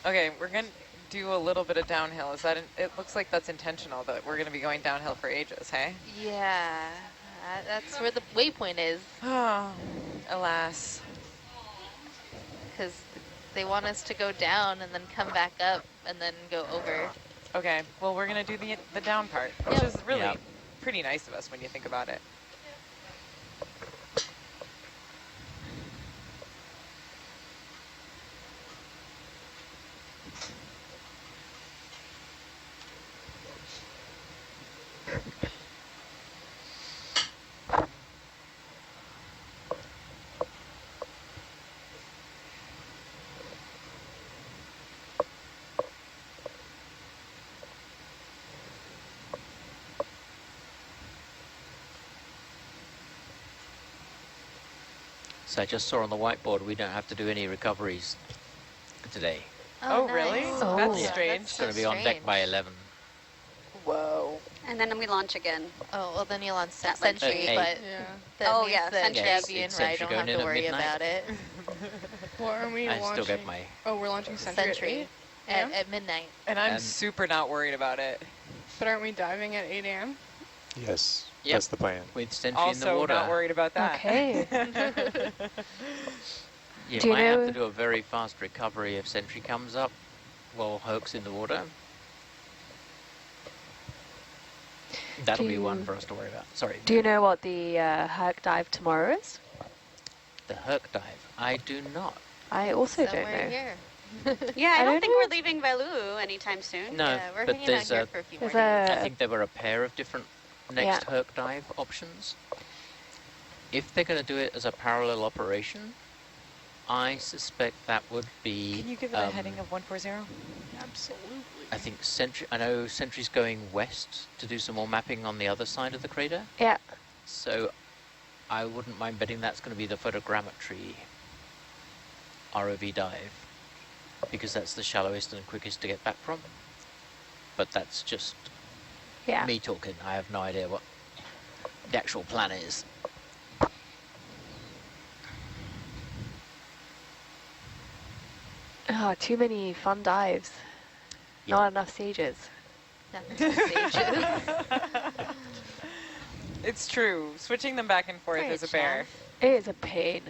[SPEAKER 9] Okay, we're gonna do a little bit of downhill. Is that? It looks like that's intentional. That we're gonna be going downhill for ages. Hey.
[SPEAKER 8] Yeah, that's where the waypoint is.
[SPEAKER 9] Oh, alas.
[SPEAKER 8] Because they want us to go down and then come back up and then go over.
[SPEAKER 9] Okay. Well, we're gonna do the down part, which
[SPEAKER 8] Yep.
[SPEAKER 9] is really
[SPEAKER 7] Yep.
[SPEAKER 9] pretty nice of us when you think about it.
[SPEAKER 7] So I just saw on the whiteboard we don't have to do any recoveries today.
[SPEAKER 9] Oh, really?
[SPEAKER 8] nice.
[SPEAKER 9] Oh. That's
[SPEAKER 8] Yeah,
[SPEAKER 9] strange.
[SPEAKER 7] It's
[SPEAKER 8] that's
[SPEAKER 7] going to be
[SPEAKER 8] so
[SPEAKER 7] on deck by
[SPEAKER 8] strange.
[SPEAKER 7] 11.
[SPEAKER 9] Whoa.
[SPEAKER 6] And then we launch again.
[SPEAKER 8] Oh, well, then you'll on
[SPEAKER 6] That might
[SPEAKER 8] Sentry,
[SPEAKER 7] be-
[SPEAKER 8] but
[SPEAKER 13] Yeah.
[SPEAKER 8] that
[SPEAKER 6] Oh,
[SPEAKER 8] means
[SPEAKER 6] yeah,
[SPEAKER 8] that
[SPEAKER 6] Sentry.
[SPEAKER 7] Yes,
[SPEAKER 8] Gabby and
[SPEAKER 7] it's
[SPEAKER 8] Rye
[SPEAKER 7] Sentry
[SPEAKER 8] don't
[SPEAKER 7] going
[SPEAKER 8] have
[SPEAKER 7] in
[SPEAKER 8] to
[SPEAKER 7] at
[SPEAKER 8] worry
[SPEAKER 7] midnight.
[SPEAKER 8] about it.
[SPEAKER 13] Well, aren't we
[SPEAKER 7] I
[SPEAKER 13] launching?
[SPEAKER 7] still get my...
[SPEAKER 13] Oh, we're launching Sentry,
[SPEAKER 8] Sentry
[SPEAKER 13] at 8
[SPEAKER 8] at midnight.
[SPEAKER 9] And I'm
[SPEAKER 7] And-
[SPEAKER 9] super not worried about it.
[SPEAKER 13] But aren't we diving at 8 a.m.?
[SPEAKER 12] Yes,
[SPEAKER 7] Yep.
[SPEAKER 12] that's the plan.
[SPEAKER 7] With Sentry in the
[SPEAKER 9] Also
[SPEAKER 7] water.
[SPEAKER 9] not worried about that.
[SPEAKER 11] Okay.
[SPEAKER 7] You
[SPEAKER 11] Do you
[SPEAKER 7] might have
[SPEAKER 11] know-
[SPEAKER 7] to do a very fast recovery if Sentry comes up while Herc's in the water. That'll
[SPEAKER 11] Do
[SPEAKER 7] be one
[SPEAKER 11] you-
[SPEAKER 7] for us to worry about. Sorry.
[SPEAKER 11] Do you know what the Herc dive tomorrow is?
[SPEAKER 7] The Herc dive? I do not.
[SPEAKER 11] I also don't
[SPEAKER 8] Somewhere
[SPEAKER 11] know.
[SPEAKER 8] here.
[SPEAKER 6] Yeah, I
[SPEAKER 11] I
[SPEAKER 6] don't
[SPEAKER 11] don't
[SPEAKER 6] think
[SPEAKER 11] know.
[SPEAKER 6] we're leaving Velu anytime soon.
[SPEAKER 7] No,
[SPEAKER 8] Yeah, we're
[SPEAKER 7] but
[SPEAKER 8] hanging out
[SPEAKER 7] there's
[SPEAKER 8] here for a few more
[SPEAKER 11] there's
[SPEAKER 8] days.
[SPEAKER 7] I think there were a pair of different next
[SPEAKER 11] Yeah.
[SPEAKER 7] Herc dive options. If they're going to do it as a parallel operation, I suspect that would be...
[SPEAKER 9] Can you give it a heading of 140?
[SPEAKER 13] Absolutely.
[SPEAKER 7] I think Sentry. I know Sentry's going west to do some more mapping on the other side of the crater.
[SPEAKER 11] Yeah.
[SPEAKER 7] So I wouldn't mind betting that's going to be the photogrammetry ROV dive, because that's the shallowest and quickest to get back from. But that's just
[SPEAKER 11] Yeah.
[SPEAKER 7] me talking. I have no idea what the actual plan is.
[SPEAKER 11] Oh, too many fun dives.
[SPEAKER 7] Yeah.
[SPEAKER 11] Not enough stages.
[SPEAKER 8] Nothing stages.
[SPEAKER 9] It's true. Switching them back and forth
[SPEAKER 8] Great,
[SPEAKER 9] is a bear.
[SPEAKER 11] It is a pain.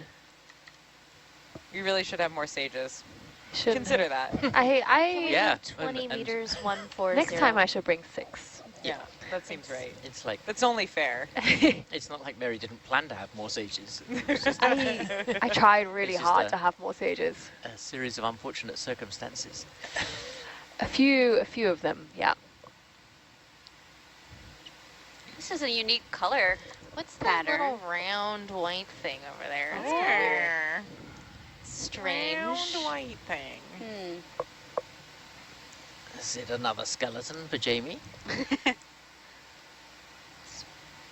[SPEAKER 9] We really should have more stages.
[SPEAKER 11] Shouldn't
[SPEAKER 9] Consider
[SPEAKER 11] have.
[SPEAKER 9] that.
[SPEAKER 11] I
[SPEAKER 7] Yeah.
[SPEAKER 8] 20
[SPEAKER 7] and
[SPEAKER 8] meters, 140.
[SPEAKER 11] next time I should bring 6.
[SPEAKER 9] Yeah, that seems right.
[SPEAKER 7] It's like,
[SPEAKER 9] That's only fair.
[SPEAKER 7] it's not like Mary didn't plan to have more stages.
[SPEAKER 11] I tried really
[SPEAKER 7] It's just
[SPEAKER 11] hard
[SPEAKER 7] a-
[SPEAKER 11] to have more stages.
[SPEAKER 7] A series of unfortunate circumstances.
[SPEAKER 11] A few of them, yeah.
[SPEAKER 6] This is a unique color.
[SPEAKER 8] What's that
[SPEAKER 6] pattern.
[SPEAKER 8] little round white thing over there? It's
[SPEAKER 9] Yeah.
[SPEAKER 8] weird. Strange.
[SPEAKER 9] Round white thing.
[SPEAKER 7] Is it another skeleton for Jamie?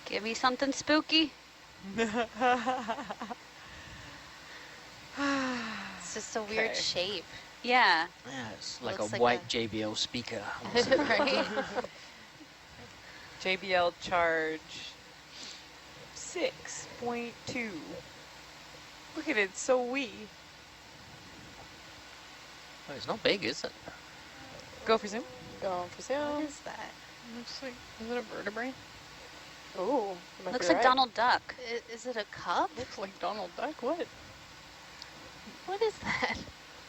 [SPEAKER 6] Give me something spooky.
[SPEAKER 8] It's just a weird
[SPEAKER 9] Okay.
[SPEAKER 8] shape.
[SPEAKER 6] Yeah.
[SPEAKER 7] Yeah, it's like
[SPEAKER 8] Looks
[SPEAKER 7] a
[SPEAKER 8] like
[SPEAKER 7] white
[SPEAKER 8] a-
[SPEAKER 7] JBL speaker.
[SPEAKER 8] Right?
[SPEAKER 9] JBL charge 6.2. Look at it, it's so wee.
[SPEAKER 7] Oh, it's not big, is it?
[SPEAKER 9] Go for zoom. Go for zoom.
[SPEAKER 8] What is that?
[SPEAKER 13] Looks like, is it a vertebrae? Oh,
[SPEAKER 6] Looks like Donald Duck.
[SPEAKER 8] Is it a cup?
[SPEAKER 13] Looks like Donald Duck. What?
[SPEAKER 8] What is that?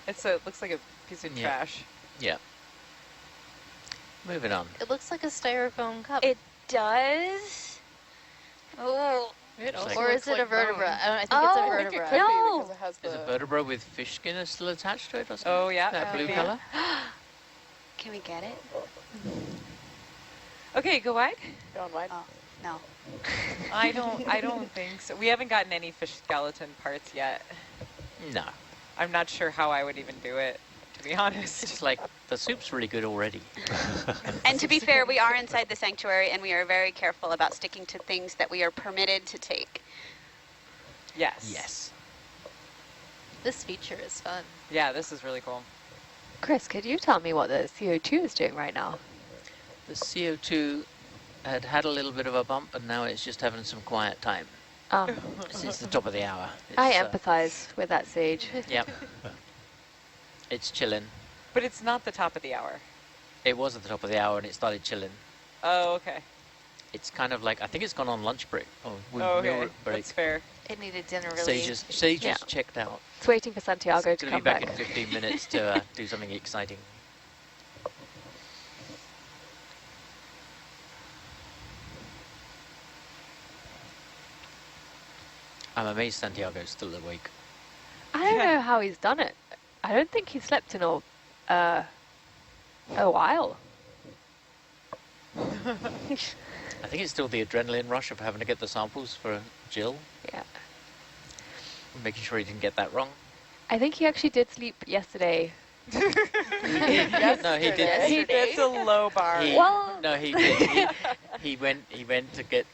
[SPEAKER 9] It looks like a piece of trash.
[SPEAKER 7] Yeah. Moving on.
[SPEAKER 8] It looks like a styrofoam cup.
[SPEAKER 6] It does. Oh.
[SPEAKER 13] It also
[SPEAKER 8] Or
[SPEAKER 13] looks
[SPEAKER 8] is it a
[SPEAKER 13] like
[SPEAKER 8] vertebra?
[SPEAKER 13] bone.
[SPEAKER 8] I think
[SPEAKER 6] Oh,
[SPEAKER 8] it's a
[SPEAKER 6] I think it
[SPEAKER 8] vertebra.
[SPEAKER 6] could be No.
[SPEAKER 9] because it has
[SPEAKER 7] There's a vertebra with fish skin still attached to it or something?
[SPEAKER 9] Oh, yeah.
[SPEAKER 7] That blue
[SPEAKER 9] Okay.
[SPEAKER 7] color?
[SPEAKER 6] Can we get it?
[SPEAKER 9] Okay, go wide.
[SPEAKER 13] Going wide.
[SPEAKER 6] Oh, no.
[SPEAKER 9] I don't think so. We haven't gotten any fish skeleton parts yet.
[SPEAKER 7] No.
[SPEAKER 9] I'm not sure how I would even do it, to be honest.
[SPEAKER 7] It's like, the soup's really good already.
[SPEAKER 6] And to be fair, we are inside the sanctuary, and we are very careful about sticking to things that we are permitted to take.
[SPEAKER 9] Yes.
[SPEAKER 7] Yes.
[SPEAKER 8] This feature is fun.
[SPEAKER 9] Yeah, this is really cool.
[SPEAKER 11] Chris, could you tell me what the CO2 is doing right now?
[SPEAKER 7] The CO2 had a little bit of a bump, and now it's just having some quiet time.
[SPEAKER 11] Oh,
[SPEAKER 7] It's the top of the hour.
[SPEAKER 11] I
[SPEAKER 7] It's,
[SPEAKER 11] empathize with that sage.
[SPEAKER 7] Yep. It's chilling.
[SPEAKER 9] But it's not the top of the hour.
[SPEAKER 7] It was at the top of the hour, and it started chilling.
[SPEAKER 9] Oh, okay.
[SPEAKER 7] It's kind of like, I think it's gone on lunch break. Or
[SPEAKER 9] Oh,
[SPEAKER 7] meal
[SPEAKER 9] okay.
[SPEAKER 7] break.
[SPEAKER 9] That's fair.
[SPEAKER 8] It needed dinner really.
[SPEAKER 7] Sages
[SPEAKER 11] Yeah.
[SPEAKER 7] checked out.
[SPEAKER 11] It's waiting for Santiago
[SPEAKER 7] It's
[SPEAKER 11] to
[SPEAKER 7] going to
[SPEAKER 11] come
[SPEAKER 7] be back
[SPEAKER 11] back.
[SPEAKER 7] in 15 minutes to do something exciting. I'm amazed Santiago's still awake.
[SPEAKER 11] I don't know how he's done it. I don't think he slept in a while.
[SPEAKER 7] I think it's still the adrenaline rush of having to get the samples for Jill.
[SPEAKER 11] Yeah.
[SPEAKER 7] Making sure he didn't get that wrong.
[SPEAKER 11] I think he actually did sleep yesterday.
[SPEAKER 7] No, he did.
[SPEAKER 9] That's a low bar.
[SPEAKER 7] No, he did. He went to get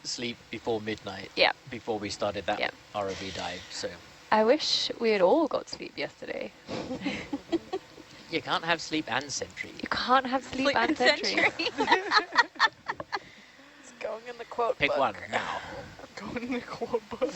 [SPEAKER 7] sleep before midnight.
[SPEAKER 11] Yeah.
[SPEAKER 7] Before we started that
[SPEAKER 11] Yeah.
[SPEAKER 7] ROV dive. So
[SPEAKER 11] I wish we had all got sleep yesterday.
[SPEAKER 7] you can't have sleep and sentry.
[SPEAKER 11] You can't have sleep and sentry.
[SPEAKER 9] It's going in the quote
[SPEAKER 7] Pick
[SPEAKER 9] book.
[SPEAKER 7] one now.
[SPEAKER 9] Going in the quote book.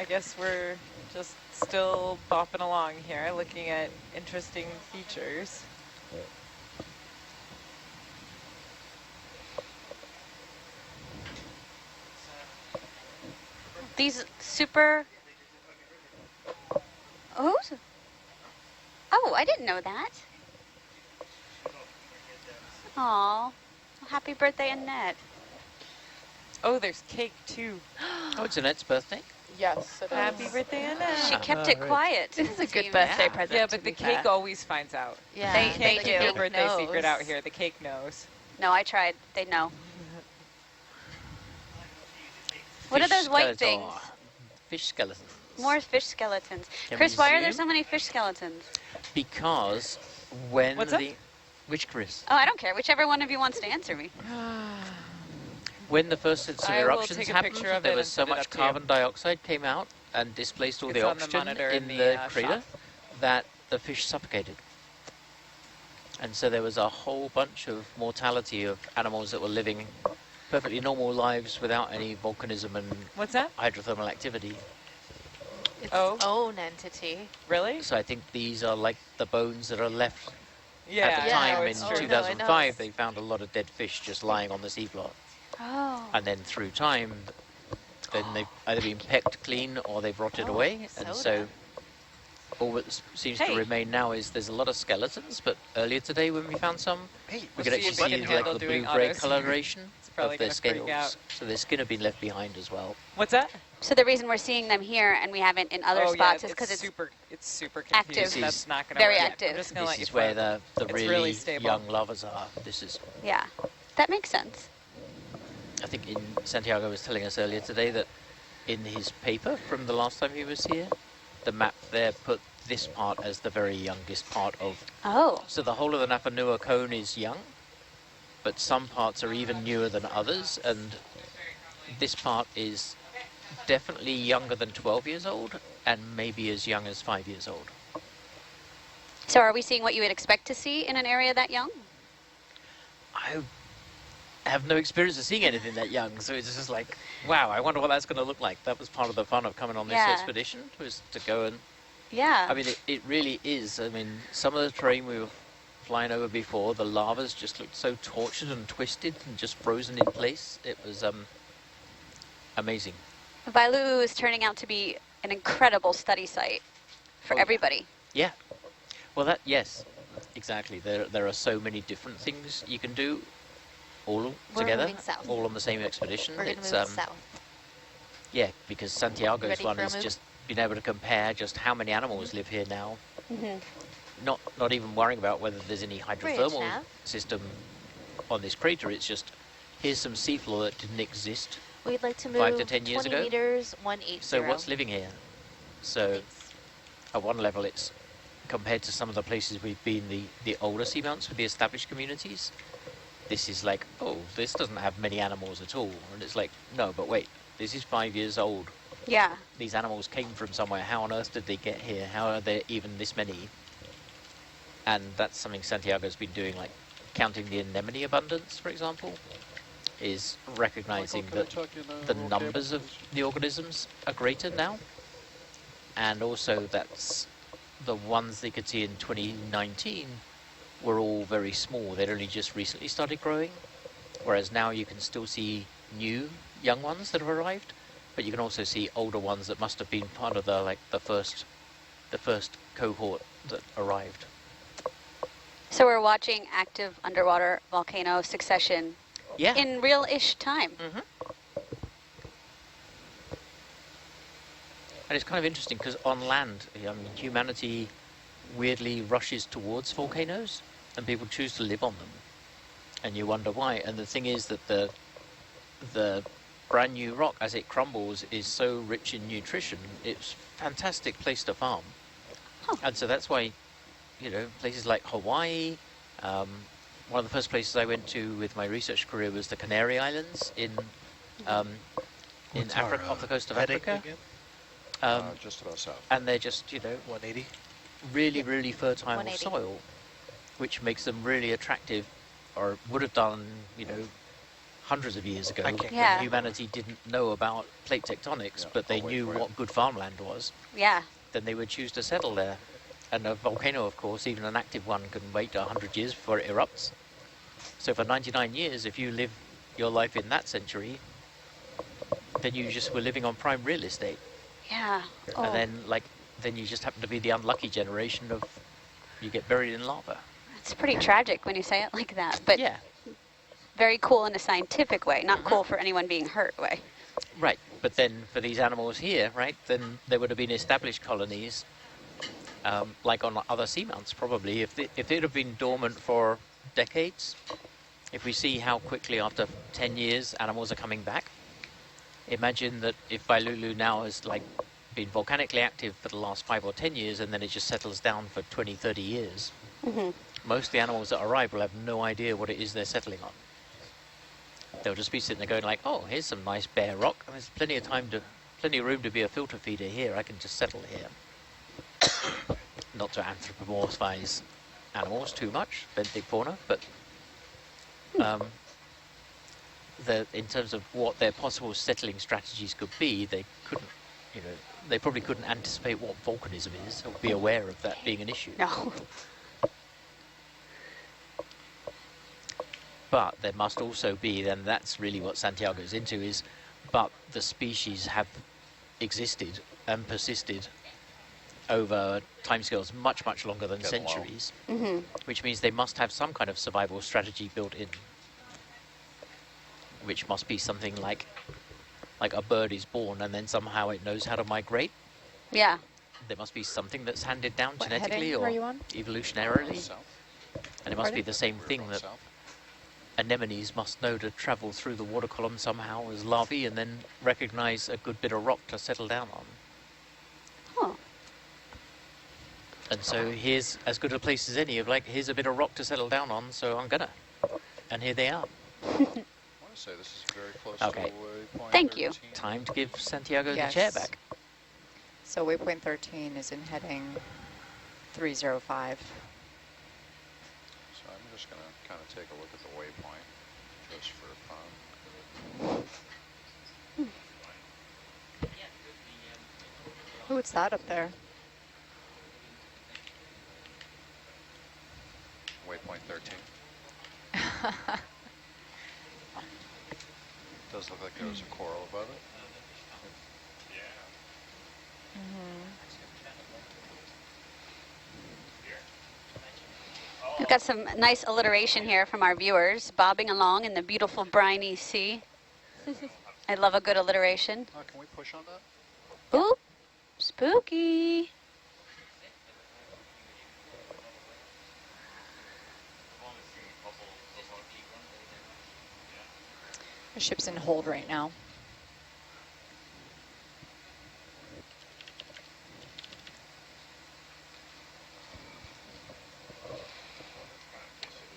[SPEAKER 9] I guess we're just still bopping along here, looking at interesting features.
[SPEAKER 6] These super... Oh, I didn't know that. Aw, happy birthday, Annette.
[SPEAKER 9] Oh, there's cake too.
[SPEAKER 7] Oh, it's Annette's birthday?
[SPEAKER 13] Yes, it is.
[SPEAKER 9] Happy birthday, Annette.
[SPEAKER 6] She kept it quiet.
[SPEAKER 11] This is a good
[SPEAKER 6] Team.
[SPEAKER 11] birthday present.
[SPEAKER 9] Yeah,
[SPEAKER 11] to
[SPEAKER 9] but the
[SPEAKER 11] be
[SPEAKER 9] cake
[SPEAKER 11] fair.
[SPEAKER 9] always finds out.
[SPEAKER 8] Yeah.
[SPEAKER 6] They
[SPEAKER 9] Can't
[SPEAKER 6] do.
[SPEAKER 9] keep your
[SPEAKER 6] It
[SPEAKER 9] birthday
[SPEAKER 8] knows.
[SPEAKER 9] secret out here. The cake knows.
[SPEAKER 6] No, I tried. They know. What are
[SPEAKER 7] Fish
[SPEAKER 6] those white
[SPEAKER 7] skeleton.
[SPEAKER 6] things?
[SPEAKER 7] Fish skeletons.
[SPEAKER 6] More fish skeletons.
[SPEAKER 7] Can
[SPEAKER 6] Chris,
[SPEAKER 7] we
[SPEAKER 6] why are there
[SPEAKER 7] zoom?
[SPEAKER 6] so many fish skeletons?
[SPEAKER 7] Because when
[SPEAKER 9] What's up?
[SPEAKER 7] Which Chris?
[SPEAKER 6] Oh, I don't care. Whichever one of you wants to answer me.
[SPEAKER 7] When the first of
[SPEAKER 9] I will
[SPEAKER 7] eruptions
[SPEAKER 9] take a
[SPEAKER 7] happened,
[SPEAKER 9] picture of
[SPEAKER 7] there
[SPEAKER 9] it
[SPEAKER 7] was
[SPEAKER 9] and
[SPEAKER 7] so
[SPEAKER 9] send it
[SPEAKER 7] much
[SPEAKER 9] up to you.
[SPEAKER 7] carbon dioxide came out and displaced all
[SPEAKER 9] It's
[SPEAKER 7] the
[SPEAKER 9] on the
[SPEAKER 7] oxygen
[SPEAKER 9] monitor
[SPEAKER 7] in
[SPEAKER 9] in
[SPEAKER 7] the
[SPEAKER 9] the,
[SPEAKER 7] crater
[SPEAKER 9] shop.
[SPEAKER 7] that the fish suffocated. And so there was a whole bunch of mortality of animals that were living perfectly normal lives without any volcanism and
[SPEAKER 9] What's that?
[SPEAKER 7] hydrothermal activity.
[SPEAKER 8] Its
[SPEAKER 9] Oh.
[SPEAKER 8] own entity.
[SPEAKER 9] Really?
[SPEAKER 7] So I think these are like the bones that are left.
[SPEAKER 9] Yeah.
[SPEAKER 7] At the
[SPEAKER 8] Yeah,
[SPEAKER 7] time
[SPEAKER 8] no,
[SPEAKER 7] in
[SPEAKER 8] it's true.
[SPEAKER 7] 2005,
[SPEAKER 8] No,
[SPEAKER 7] they found a lot of dead fish just lying on the seafloor.
[SPEAKER 6] Oh.
[SPEAKER 7] And then through time, then they've either been pecked clean or they've rotted away. And so
[SPEAKER 8] soda.
[SPEAKER 7] all that seems
[SPEAKER 9] Hey.
[SPEAKER 7] to remain now is there's a lot of skeletons, but earlier today when we found some,
[SPEAKER 5] Hey,
[SPEAKER 7] we
[SPEAKER 9] We'll
[SPEAKER 7] could
[SPEAKER 9] see
[SPEAKER 7] actually
[SPEAKER 9] if we
[SPEAKER 7] see
[SPEAKER 9] can
[SPEAKER 7] like
[SPEAKER 9] handle
[SPEAKER 7] the
[SPEAKER 9] doing
[SPEAKER 7] blue-grey
[SPEAKER 9] autos.
[SPEAKER 7] coloration
[SPEAKER 9] probably
[SPEAKER 7] of their
[SPEAKER 9] gonna freak
[SPEAKER 7] scales.
[SPEAKER 9] out.
[SPEAKER 7] So their skin have been left behind as well.
[SPEAKER 9] What's that?
[SPEAKER 6] So the reason we're seeing them here and we haven't in other
[SPEAKER 9] oh,
[SPEAKER 6] spots
[SPEAKER 9] yeah,
[SPEAKER 6] is because it's
[SPEAKER 9] super confused.
[SPEAKER 6] active.
[SPEAKER 7] This
[SPEAKER 9] That's
[SPEAKER 7] is
[SPEAKER 9] not going to
[SPEAKER 6] very
[SPEAKER 9] work.
[SPEAKER 6] active.
[SPEAKER 9] I'm just gonna let
[SPEAKER 7] This
[SPEAKER 9] you
[SPEAKER 7] is where
[SPEAKER 9] float.
[SPEAKER 7] the
[SPEAKER 9] It's
[SPEAKER 7] really,
[SPEAKER 9] really stable.
[SPEAKER 7] young lavas are. This is,
[SPEAKER 6] yeah. That makes sense.
[SPEAKER 7] I think Santiago was telling us earlier today that in his paper from the last time he was here, the map there put this part as the very youngest part of.
[SPEAKER 6] Oh.
[SPEAKER 7] So the whole of the Napa Nua cone is young, but some parts are even newer than others, and this part is definitely younger than 12 years old, and maybe as young as 5 years old.
[SPEAKER 6] So are we seeing what you would expect to see in an area that young?
[SPEAKER 7] have no experience of seeing anything that young, so it's just like, wow, I wonder what that's going to look like. That was part of the fun of coming on this expedition, was to go and...
[SPEAKER 6] Yeah.
[SPEAKER 7] I mean, it really is. I mean, some of the terrain we were flying over before, the lavas just looked so tortured and twisted and just frozen in place. It was amazing.
[SPEAKER 14] Wailu'u is turning out to be an incredible study site for everybody.
[SPEAKER 7] Yeah. Well, yes, exactly. There are so many different things you can do all together, all on the same expedition.
[SPEAKER 8] We're going to move south.
[SPEAKER 7] Yeah, because Santiago's one has just been able to compare just how many animals live here now. Not even worrying about whether there's any hydrothermal system on this crater. It's just, here's some seafloor that didn't exist
[SPEAKER 8] We'd like to move
[SPEAKER 7] 5 to 10 years
[SPEAKER 8] 20
[SPEAKER 7] ago.
[SPEAKER 8] meters, 180.
[SPEAKER 7] So what's living here? So at one level, it's compared to some of the places we've been, the older seamounts with the established communities. This is like, oh, this doesn't have many animals at all. And it's like, no, but wait, this is 5 years old.
[SPEAKER 14] Yeah.
[SPEAKER 7] These animals came from somewhere. How on earth did they get here? How are there even this many? And that's something Santiago's been doing, like counting the anemone abundance, for example, is recognizing that the numbers of the organisms are greater now. And also that's the ones they could see in 2019 were all very small. They'd only just recently started growing, whereas now you can still see new young ones that have arrived, but you can also see older ones that must have been part of the first cohort that arrived.
[SPEAKER 14] So we're watching active underwater volcano succession in real-ish time.
[SPEAKER 7] And it's kind of interesting because on land, I mean, humanity weirdly rushes towards volcanoes and people choose to live on them. And you wonder why. And the thing is that the brand new rock, as it crumbles, is so rich in nutrition. It's a fantastic place to farm. And so that's why, you know, places like Hawaii, one of the first places I went to with my research career was the Canary Islands in Africa, off the coast of Africa.
[SPEAKER 15] Just about south.
[SPEAKER 7] And they're just, you know,
[SPEAKER 5] 180.
[SPEAKER 7] Really, really fertile soil, which makes them really attractive, or would have done, you know, hundreds of years ago. When humanity didn't know about plate tectonics, but they knew what good farmland was.
[SPEAKER 14] Yeah.
[SPEAKER 7] Then they would choose to settle there. And a volcano, of course, even an active one, can wait 100 years before it erupts. So for 99 years, if you live your life in that century, then you just were living on prime real estate.
[SPEAKER 14] Yeah.
[SPEAKER 7] And then you just happen to be the unlucky generation of, you get buried in lava.
[SPEAKER 14] It's pretty tragic when you say it like that, but very cool in a scientific way, not cool for anyone being hurt way.
[SPEAKER 7] Right, but then for these animals here, right, then there would have been established colonies, like on other seamounts probably. If they'd have been dormant for decades, if we see how quickly after 10 years animals are coming back, imagine that if Wailu'u now has like been volcanically active for the last 5 or 10 years and then it just settles down for 20, 30 years, most of the animals that arrive will have no idea what it is they're settling on. They'll just be sitting there going like, oh, here's some nice bare rock, and there's plenty of room to be a filter feeder here, I can just settle here. Not to anthropomorphize animals too much, benthic fauna, but in terms of what their possible settling strategies could be, they couldn't, you know, they probably couldn't anticipate what volcanism is or be aware of that being an issue.
[SPEAKER 14] No.
[SPEAKER 7] But there must also be, then that's really what Santiago's into is, but the species have existed and persisted over timescales much, much longer than centuries, which means they must have some kind of survival strategy built in, which must be something like a bird is born and then somehow it knows how to migrate.
[SPEAKER 14] Yeah.
[SPEAKER 7] There must be something that's handed down
[SPEAKER 2] What
[SPEAKER 7] genetically
[SPEAKER 2] heading
[SPEAKER 7] or
[SPEAKER 2] are you on?
[SPEAKER 7] evolutionarily. And it must be the same thing that anemones must know to travel through the water column somehow as larvae and then recognize a good bit of rock to settle down on. And so here's as good a place as any of like, here's a bit of rock to settle down on, so I'm gonna. And here they are.
[SPEAKER 15] I want to say this is very close to waypoint
[SPEAKER 14] Thank you.
[SPEAKER 15] 13.
[SPEAKER 7] Time to give Santiago the chair back.
[SPEAKER 2] So waypoint 13 is in heading 305.
[SPEAKER 15] So I'm just going to kind of take a look at the waypoint. Just for fun.
[SPEAKER 2] What's that up there?
[SPEAKER 15] Waypoint 13. Does look like there was a coral above it.
[SPEAKER 14] We've got some nice alliteration here from our viewers, bobbing along in the beautiful briny sea. I love a good alliteration.
[SPEAKER 15] Can we push on that?
[SPEAKER 14] Ooh, spooky.
[SPEAKER 2] The ship's in hold right now.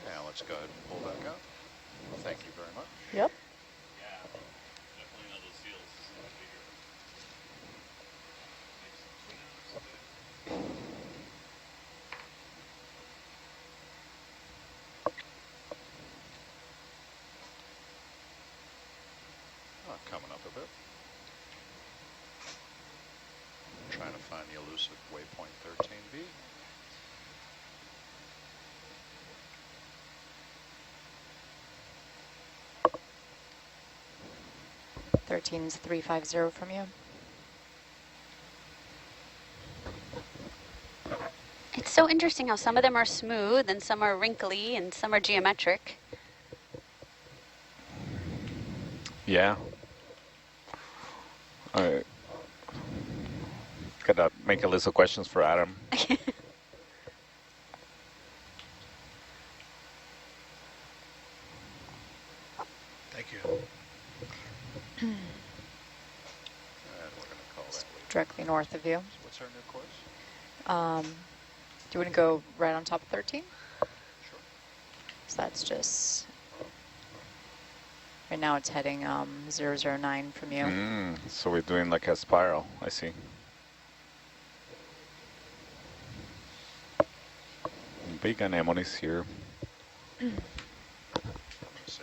[SPEAKER 15] Yeah, let's go ahead and pull back up. Thank you very much.
[SPEAKER 2] Yep.
[SPEAKER 15] Coming up a bit. Trying to find the elusive waypoint 13B.
[SPEAKER 2] Thirteen's 350 from you.
[SPEAKER 14] It's so interesting how some of them are smooth and some are wrinkly and some are geometric.
[SPEAKER 1] Yeah. I gotta make a list of questions for Adam.
[SPEAKER 15] Thank you. And we're going to call that
[SPEAKER 2] Directly north of you.
[SPEAKER 15] So what's our new course?
[SPEAKER 2] Do you want to go right on top of 13?
[SPEAKER 15] Sure.
[SPEAKER 2] So that's just... Right now it's heading 009 from you.
[SPEAKER 1] So we're doing like a spiral, I see. Big anemones here.
[SPEAKER 15] Say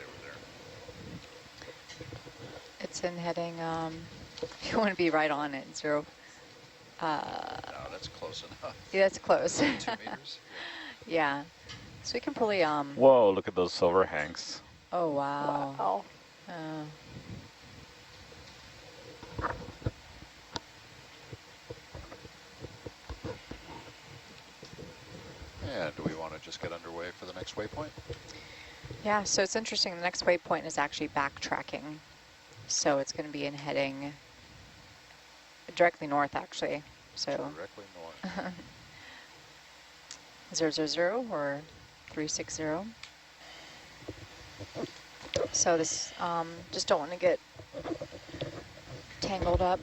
[SPEAKER 15] we're there.
[SPEAKER 2] It's in heading, you want to be right on it, 0.
[SPEAKER 15] No, that's close enough.
[SPEAKER 2] Yeah, that's close.
[SPEAKER 15] 2 meters?
[SPEAKER 2] Yeah. So we can probably,
[SPEAKER 1] Whoa, look at those overhangs.
[SPEAKER 2] Oh, wow.
[SPEAKER 11] Wow.
[SPEAKER 15] Yeah, do we want to just get underway for the next waypoint?
[SPEAKER 2] Yeah, so it's interesting. The next waypoint is actually backtracking. So it's going to be in heading directly north, actually. So
[SPEAKER 15] Directly north.
[SPEAKER 2] 000 or 360. So this, just don't want to get tangled up.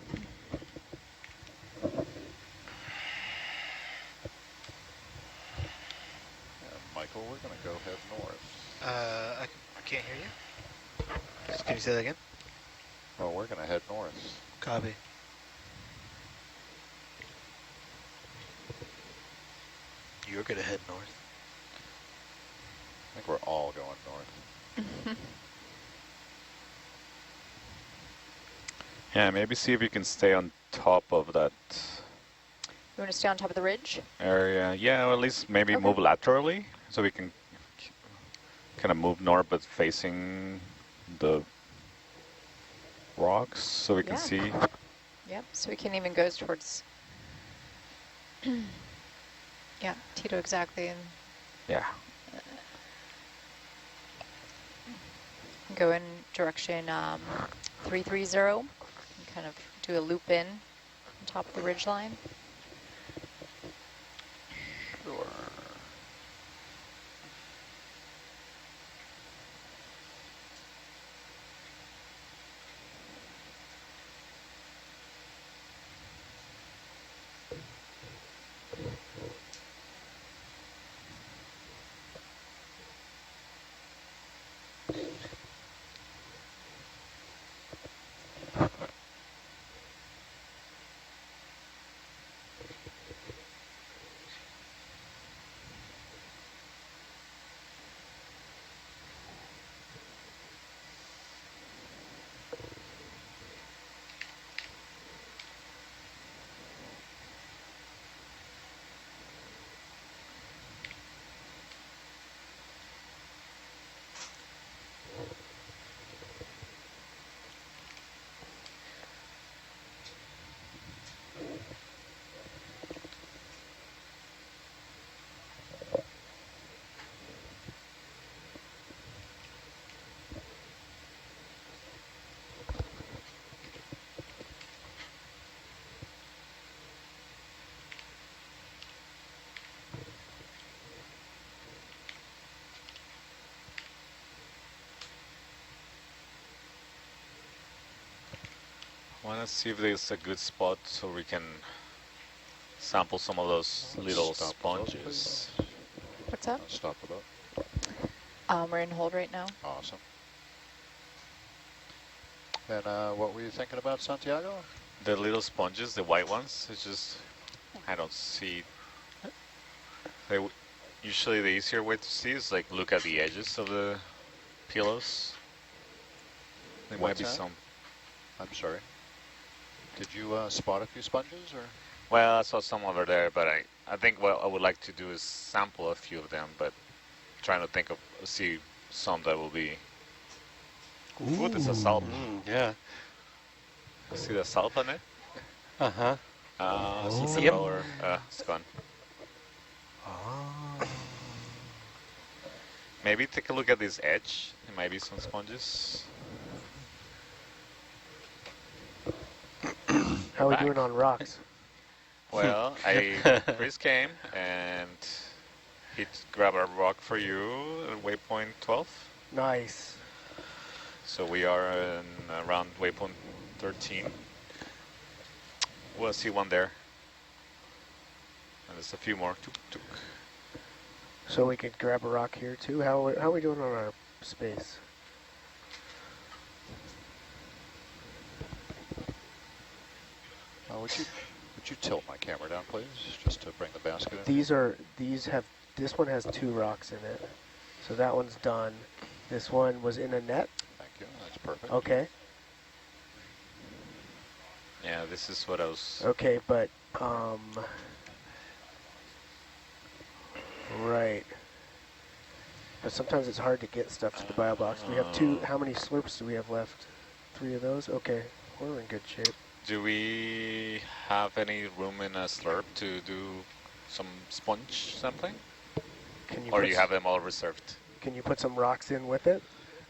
[SPEAKER 15] Michael, we're going to go head north.
[SPEAKER 5] I can't hear you. Can you say that again?
[SPEAKER 15] Well, we're going to head north.
[SPEAKER 5] Copy. You're going to head north.
[SPEAKER 15] I think we're all going north.
[SPEAKER 1] Yeah, maybe see if you can stay on top of that
[SPEAKER 2] You want to stay on top of the ridge?
[SPEAKER 1] area. Yeah, or at least maybe move laterally so we can kind of move north but facing the rocks so we can see.
[SPEAKER 2] Yep, so we can even go towards, yeah, Tito exactly. And
[SPEAKER 1] Yeah.
[SPEAKER 2] go in direction 330 and kind of do a loop in on top of the ridge line.
[SPEAKER 15] Sure.
[SPEAKER 1] want to see if there's a good spot so we can sample some of those little
[SPEAKER 15] Stop
[SPEAKER 1] sponges.
[SPEAKER 11] What's up?
[SPEAKER 15] Stop the boat.
[SPEAKER 11] We're in hold right now.
[SPEAKER 15] Awesome. And what were you thinking about, Santiago?
[SPEAKER 1] The little sponges, the white ones, it's just, I don't see. Usually the easier way to see is like look at the edges of the pillows. There might be some.
[SPEAKER 15] I'm sorry. Did you spot a few sponges, or?
[SPEAKER 1] Well, I saw some over there, but I think what I would like to do is sample a few of them, but trying to think of, see some that will be. Ooh, this is salt.
[SPEAKER 3] Yeah.
[SPEAKER 1] See the salt on it?
[SPEAKER 3] Uh-huh.
[SPEAKER 1] See it? It's gone. Maybe take a look at this edge. There might be some sponges.
[SPEAKER 4] How are we doing on rocks?
[SPEAKER 1] Well, Chris came and he grabbed a rock for you at waypoint 12.
[SPEAKER 4] Nice.
[SPEAKER 1] So we are around waypoint 13. We'll see one there. And there's a few more. Tuk, tuk.
[SPEAKER 4] So we could grab a rock here too? How are we doing on our space?
[SPEAKER 15] Would you tilt my camera down, please, just to bring the basket in?
[SPEAKER 4] This one has 2 rocks in it. So that one's done. This one was in a net.
[SPEAKER 15] Thank you, that's perfect.
[SPEAKER 4] Okay.
[SPEAKER 1] Yeah, this is what I was...
[SPEAKER 4] Okay, but, right. But sometimes it's hard to get stuff to the biobox. We have 2, how many slurps do we have left? 3 of those? Okay, we're in good shape.
[SPEAKER 1] Do we have any room in a slurp to do some sponge sampling? Or do you have them all reserved?
[SPEAKER 4] Can you put some rocks in with it?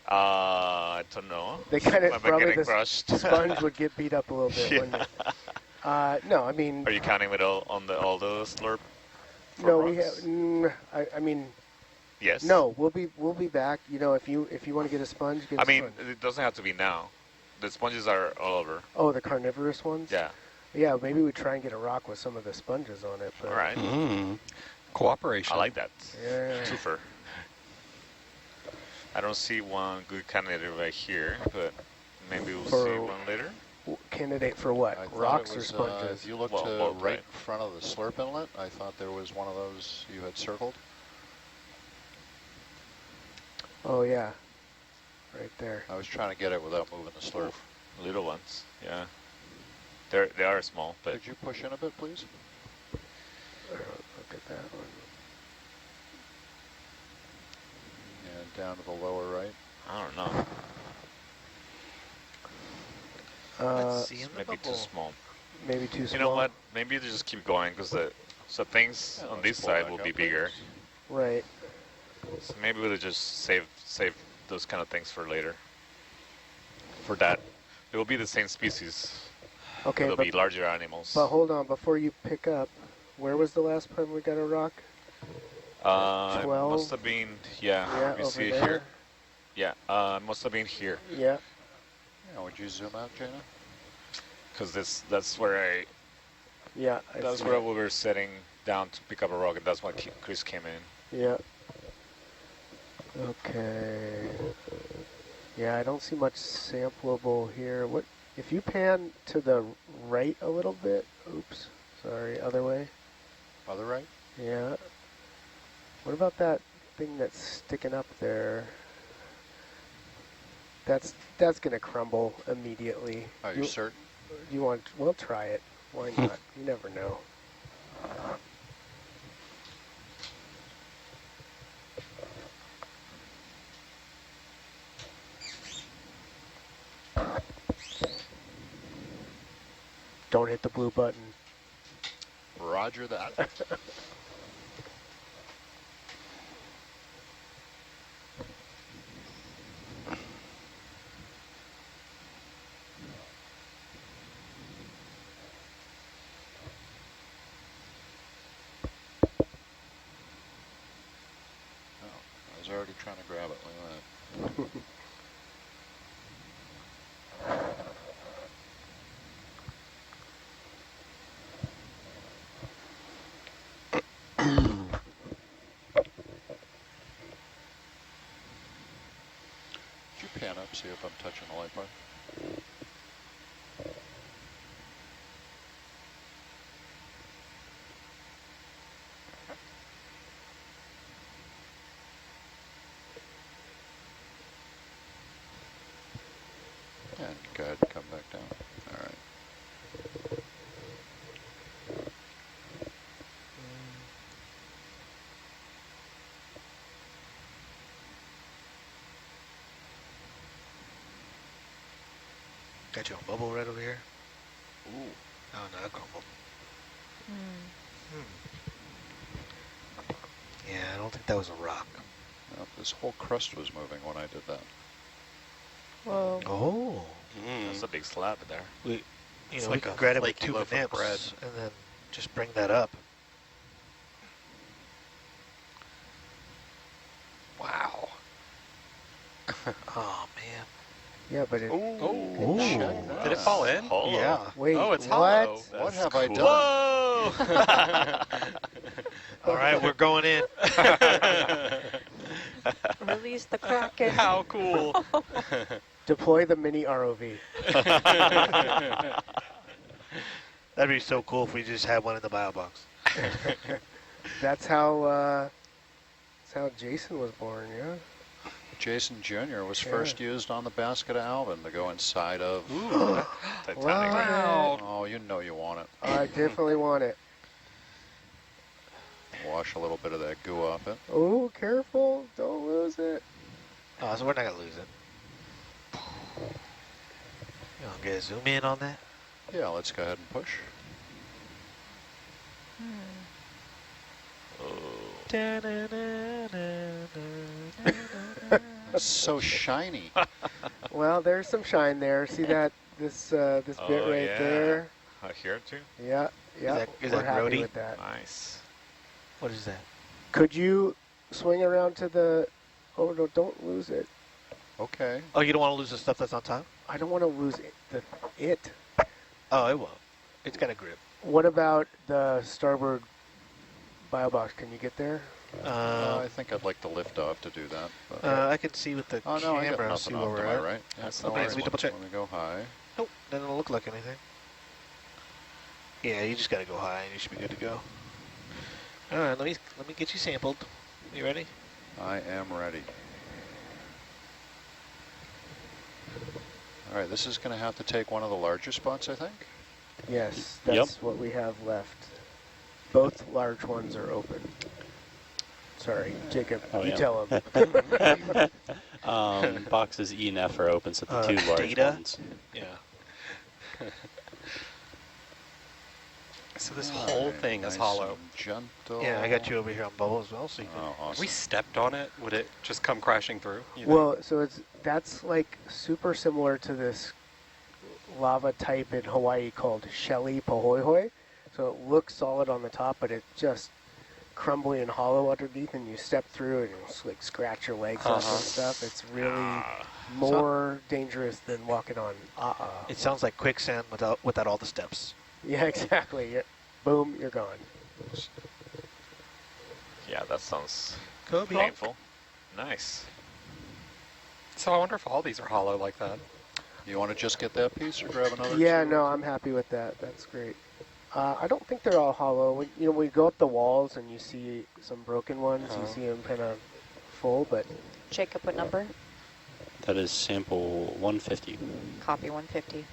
[SPEAKER 1] I don't know.
[SPEAKER 4] They kind of probably
[SPEAKER 1] the
[SPEAKER 4] sponge would get beat up a little bit, wouldn't it? No, I mean.
[SPEAKER 1] Are you counting with all the slurp?
[SPEAKER 4] No, we have. I mean.
[SPEAKER 1] Yes.
[SPEAKER 4] No, we'll be back. You know, if you want to get a sponge, get a sponge.
[SPEAKER 1] It doesn't have to be now. The sponges are all over.
[SPEAKER 4] Oh, the carnivorous ones?
[SPEAKER 1] Yeah.
[SPEAKER 4] Yeah, maybe we try and get a rock with some of the sponges on it. But
[SPEAKER 1] all right.
[SPEAKER 3] Cooperation.
[SPEAKER 1] I like that.
[SPEAKER 4] Yeah.
[SPEAKER 1] Twofer. I don't see one good candidate right here, but maybe we'll see one later.
[SPEAKER 4] Candidate for what? Rocks or sponges?
[SPEAKER 15] If you look to right in front of the slurp inlet, I thought there was one of those you had circled.
[SPEAKER 4] Oh, yeah. Right there.
[SPEAKER 15] I was trying to get it without moving the slurp.
[SPEAKER 1] Little ones, yeah. They are small, but...
[SPEAKER 15] Could you push in a bit, please?
[SPEAKER 4] Look at that one.
[SPEAKER 15] And down to the lower right.
[SPEAKER 1] I don't know.
[SPEAKER 5] Let's see
[SPEAKER 1] Maybe too small.
[SPEAKER 4] Maybe too small.
[SPEAKER 1] You know what? Maybe they just keep going because so things on this side will be bigger.
[SPEAKER 4] Right.
[SPEAKER 1] So maybe we'll just save those kind of things for later. For that, it will be the same species.
[SPEAKER 4] Okay,
[SPEAKER 1] it'll be larger animals.
[SPEAKER 4] But hold on, before you pick up, where was the last time we got a rock?
[SPEAKER 1] 12? It must have been, yeah you see it
[SPEAKER 4] there?
[SPEAKER 1] here? Yeah, it must have been here.
[SPEAKER 4] Yeah.
[SPEAKER 15] Yeah, would you zoom out, Jaina?
[SPEAKER 1] Because that's where that's where we were setting down to pick up a rock, and that's why Chris came in.
[SPEAKER 4] Yeah. Okay. Yeah, I don't see much sampleable here. What if you pan to the right a little bit? Oops, sorry, other way.
[SPEAKER 15] Other right?
[SPEAKER 4] Yeah. What about that thing that's sticking up there? That's gonna crumble immediately.
[SPEAKER 15] Are you certain?
[SPEAKER 4] We'll try it. Why not? You never know. Don't hit the blue button.
[SPEAKER 15] Roger that. I was already trying to grab it like that. pan up, see if I'm touching the light bar. And go ahead and come back down. All right.
[SPEAKER 5] Got you on bubble right over here.
[SPEAKER 15] Ooh.
[SPEAKER 5] Oh, no, that crumbled. Yeah, I don't think that was a rock.
[SPEAKER 15] Well, this whole crust was moving when I did that.
[SPEAKER 11] Whoa.
[SPEAKER 5] Oh.
[SPEAKER 1] That's a big slab there.
[SPEAKER 5] We
[SPEAKER 3] It's
[SPEAKER 5] we
[SPEAKER 3] like
[SPEAKER 5] can
[SPEAKER 3] a
[SPEAKER 5] grab it with
[SPEAKER 3] flaky
[SPEAKER 5] 2
[SPEAKER 3] loaf of bread.
[SPEAKER 5] nips and then just bring that up. Wow. Oh, man.
[SPEAKER 4] Yeah, but it...
[SPEAKER 15] Ooh. Check that.
[SPEAKER 3] Did it fall in?
[SPEAKER 1] Hollow.
[SPEAKER 5] Yeah.
[SPEAKER 4] Wait,
[SPEAKER 3] Oh, it's
[SPEAKER 4] what?
[SPEAKER 3] hollow.
[SPEAKER 15] What
[SPEAKER 1] That's
[SPEAKER 15] have I
[SPEAKER 1] cool.
[SPEAKER 15] done?
[SPEAKER 5] All right, we're going in.
[SPEAKER 6] Release the Kraken.
[SPEAKER 3] How cool.
[SPEAKER 4] Deploy the mini ROV.
[SPEAKER 5] That'd be so cool if we just had one in the biobox.
[SPEAKER 4] That's how Jason was born, yeah?
[SPEAKER 15] Jason Jr. was first used on the basket of Alvin to go inside of.
[SPEAKER 1] Titanic.
[SPEAKER 4] Wow.
[SPEAKER 15] Oh, you know you want it.
[SPEAKER 4] I definitely want it.
[SPEAKER 15] Wash a little bit of that goo off it.
[SPEAKER 4] Oh, careful. Don't lose it.
[SPEAKER 5] Oh, so we're not going to lose it. You want to get a zoom in on that?
[SPEAKER 15] Yeah, let's go ahead and push. It's so shiny.
[SPEAKER 4] Well, there's some shine there. See that this bit right
[SPEAKER 1] yeah.
[SPEAKER 4] there?
[SPEAKER 1] Here too?
[SPEAKER 4] Yeah, yeah.
[SPEAKER 5] Is
[SPEAKER 4] We're
[SPEAKER 5] that
[SPEAKER 4] happy
[SPEAKER 5] roadie?
[SPEAKER 4] with that.
[SPEAKER 1] Nice.
[SPEAKER 5] What is that?
[SPEAKER 4] Could you swing around to the? Oh no! Don't lose it.
[SPEAKER 15] Okay.
[SPEAKER 5] Oh, you don't want to lose the stuff that's on top?
[SPEAKER 4] I don't want to lose it.
[SPEAKER 5] Oh, it won't. It's got a grip.
[SPEAKER 4] What about the starboard biobox? Can you get there?
[SPEAKER 15] I think I'd like to lift off to do that. But
[SPEAKER 5] I can see with the
[SPEAKER 15] oh no, I got
[SPEAKER 5] camera, see
[SPEAKER 15] nothing
[SPEAKER 5] where
[SPEAKER 15] off to
[SPEAKER 5] we're
[SPEAKER 15] my
[SPEAKER 5] at.
[SPEAKER 15] right. Yeah,
[SPEAKER 1] That's
[SPEAKER 15] no
[SPEAKER 1] no
[SPEAKER 15] worries.
[SPEAKER 1] worries.
[SPEAKER 5] We double check.
[SPEAKER 15] Let me go high.
[SPEAKER 5] Nope, doesn't look like anything. Yeah, you just got to go high and you should be good to go. All right, let me get you sampled. You ready?
[SPEAKER 15] I am ready. All right, this is going to have to take one of the larger spots, I think.
[SPEAKER 4] Yes, that's what we have left. Both large ones are open. Sorry, Jacob, you tell him.
[SPEAKER 12] Boxes E and F are open, so the 2 large
[SPEAKER 5] data?
[SPEAKER 12] ones.
[SPEAKER 5] Yeah.
[SPEAKER 3] So this whole thing is hollow.
[SPEAKER 15] Gentle.
[SPEAKER 5] Yeah, I got you over here on bubble as well, so you can.
[SPEAKER 15] Oh, awesome.
[SPEAKER 3] If we stepped on it, would it just come crashing through?
[SPEAKER 4] Well, so that's like super similar to this lava type in Hawaii called Shelly Pahoihoi. So it looks solid on the top, but it's just crumbly and hollow underneath, and you step through and you like scratch your legs off and stuff. It's really more dangerous than walking on
[SPEAKER 5] It sounds like quicksand without all the steps.
[SPEAKER 4] Yeah, exactly. Boom, you're gone.
[SPEAKER 1] Yeah, that sounds
[SPEAKER 5] Kobe.
[SPEAKER 1] painful. Nice.
[SPEAKER 3] So I wonder if all these are hollow like that.
[SPEAKER 15] You want to just get that piece or grab another?
[SPEAKER 4] Yeah, no, I'm happy with that. That's great. I don't think they're all hollow. When you go up the walls and you see some broken ones, you see them kind of full, but...
[SPEAKER 2] Jacob, what number?
[SPEAKER 12] That is sample 150.
[SPEAKER 2] Copy 150.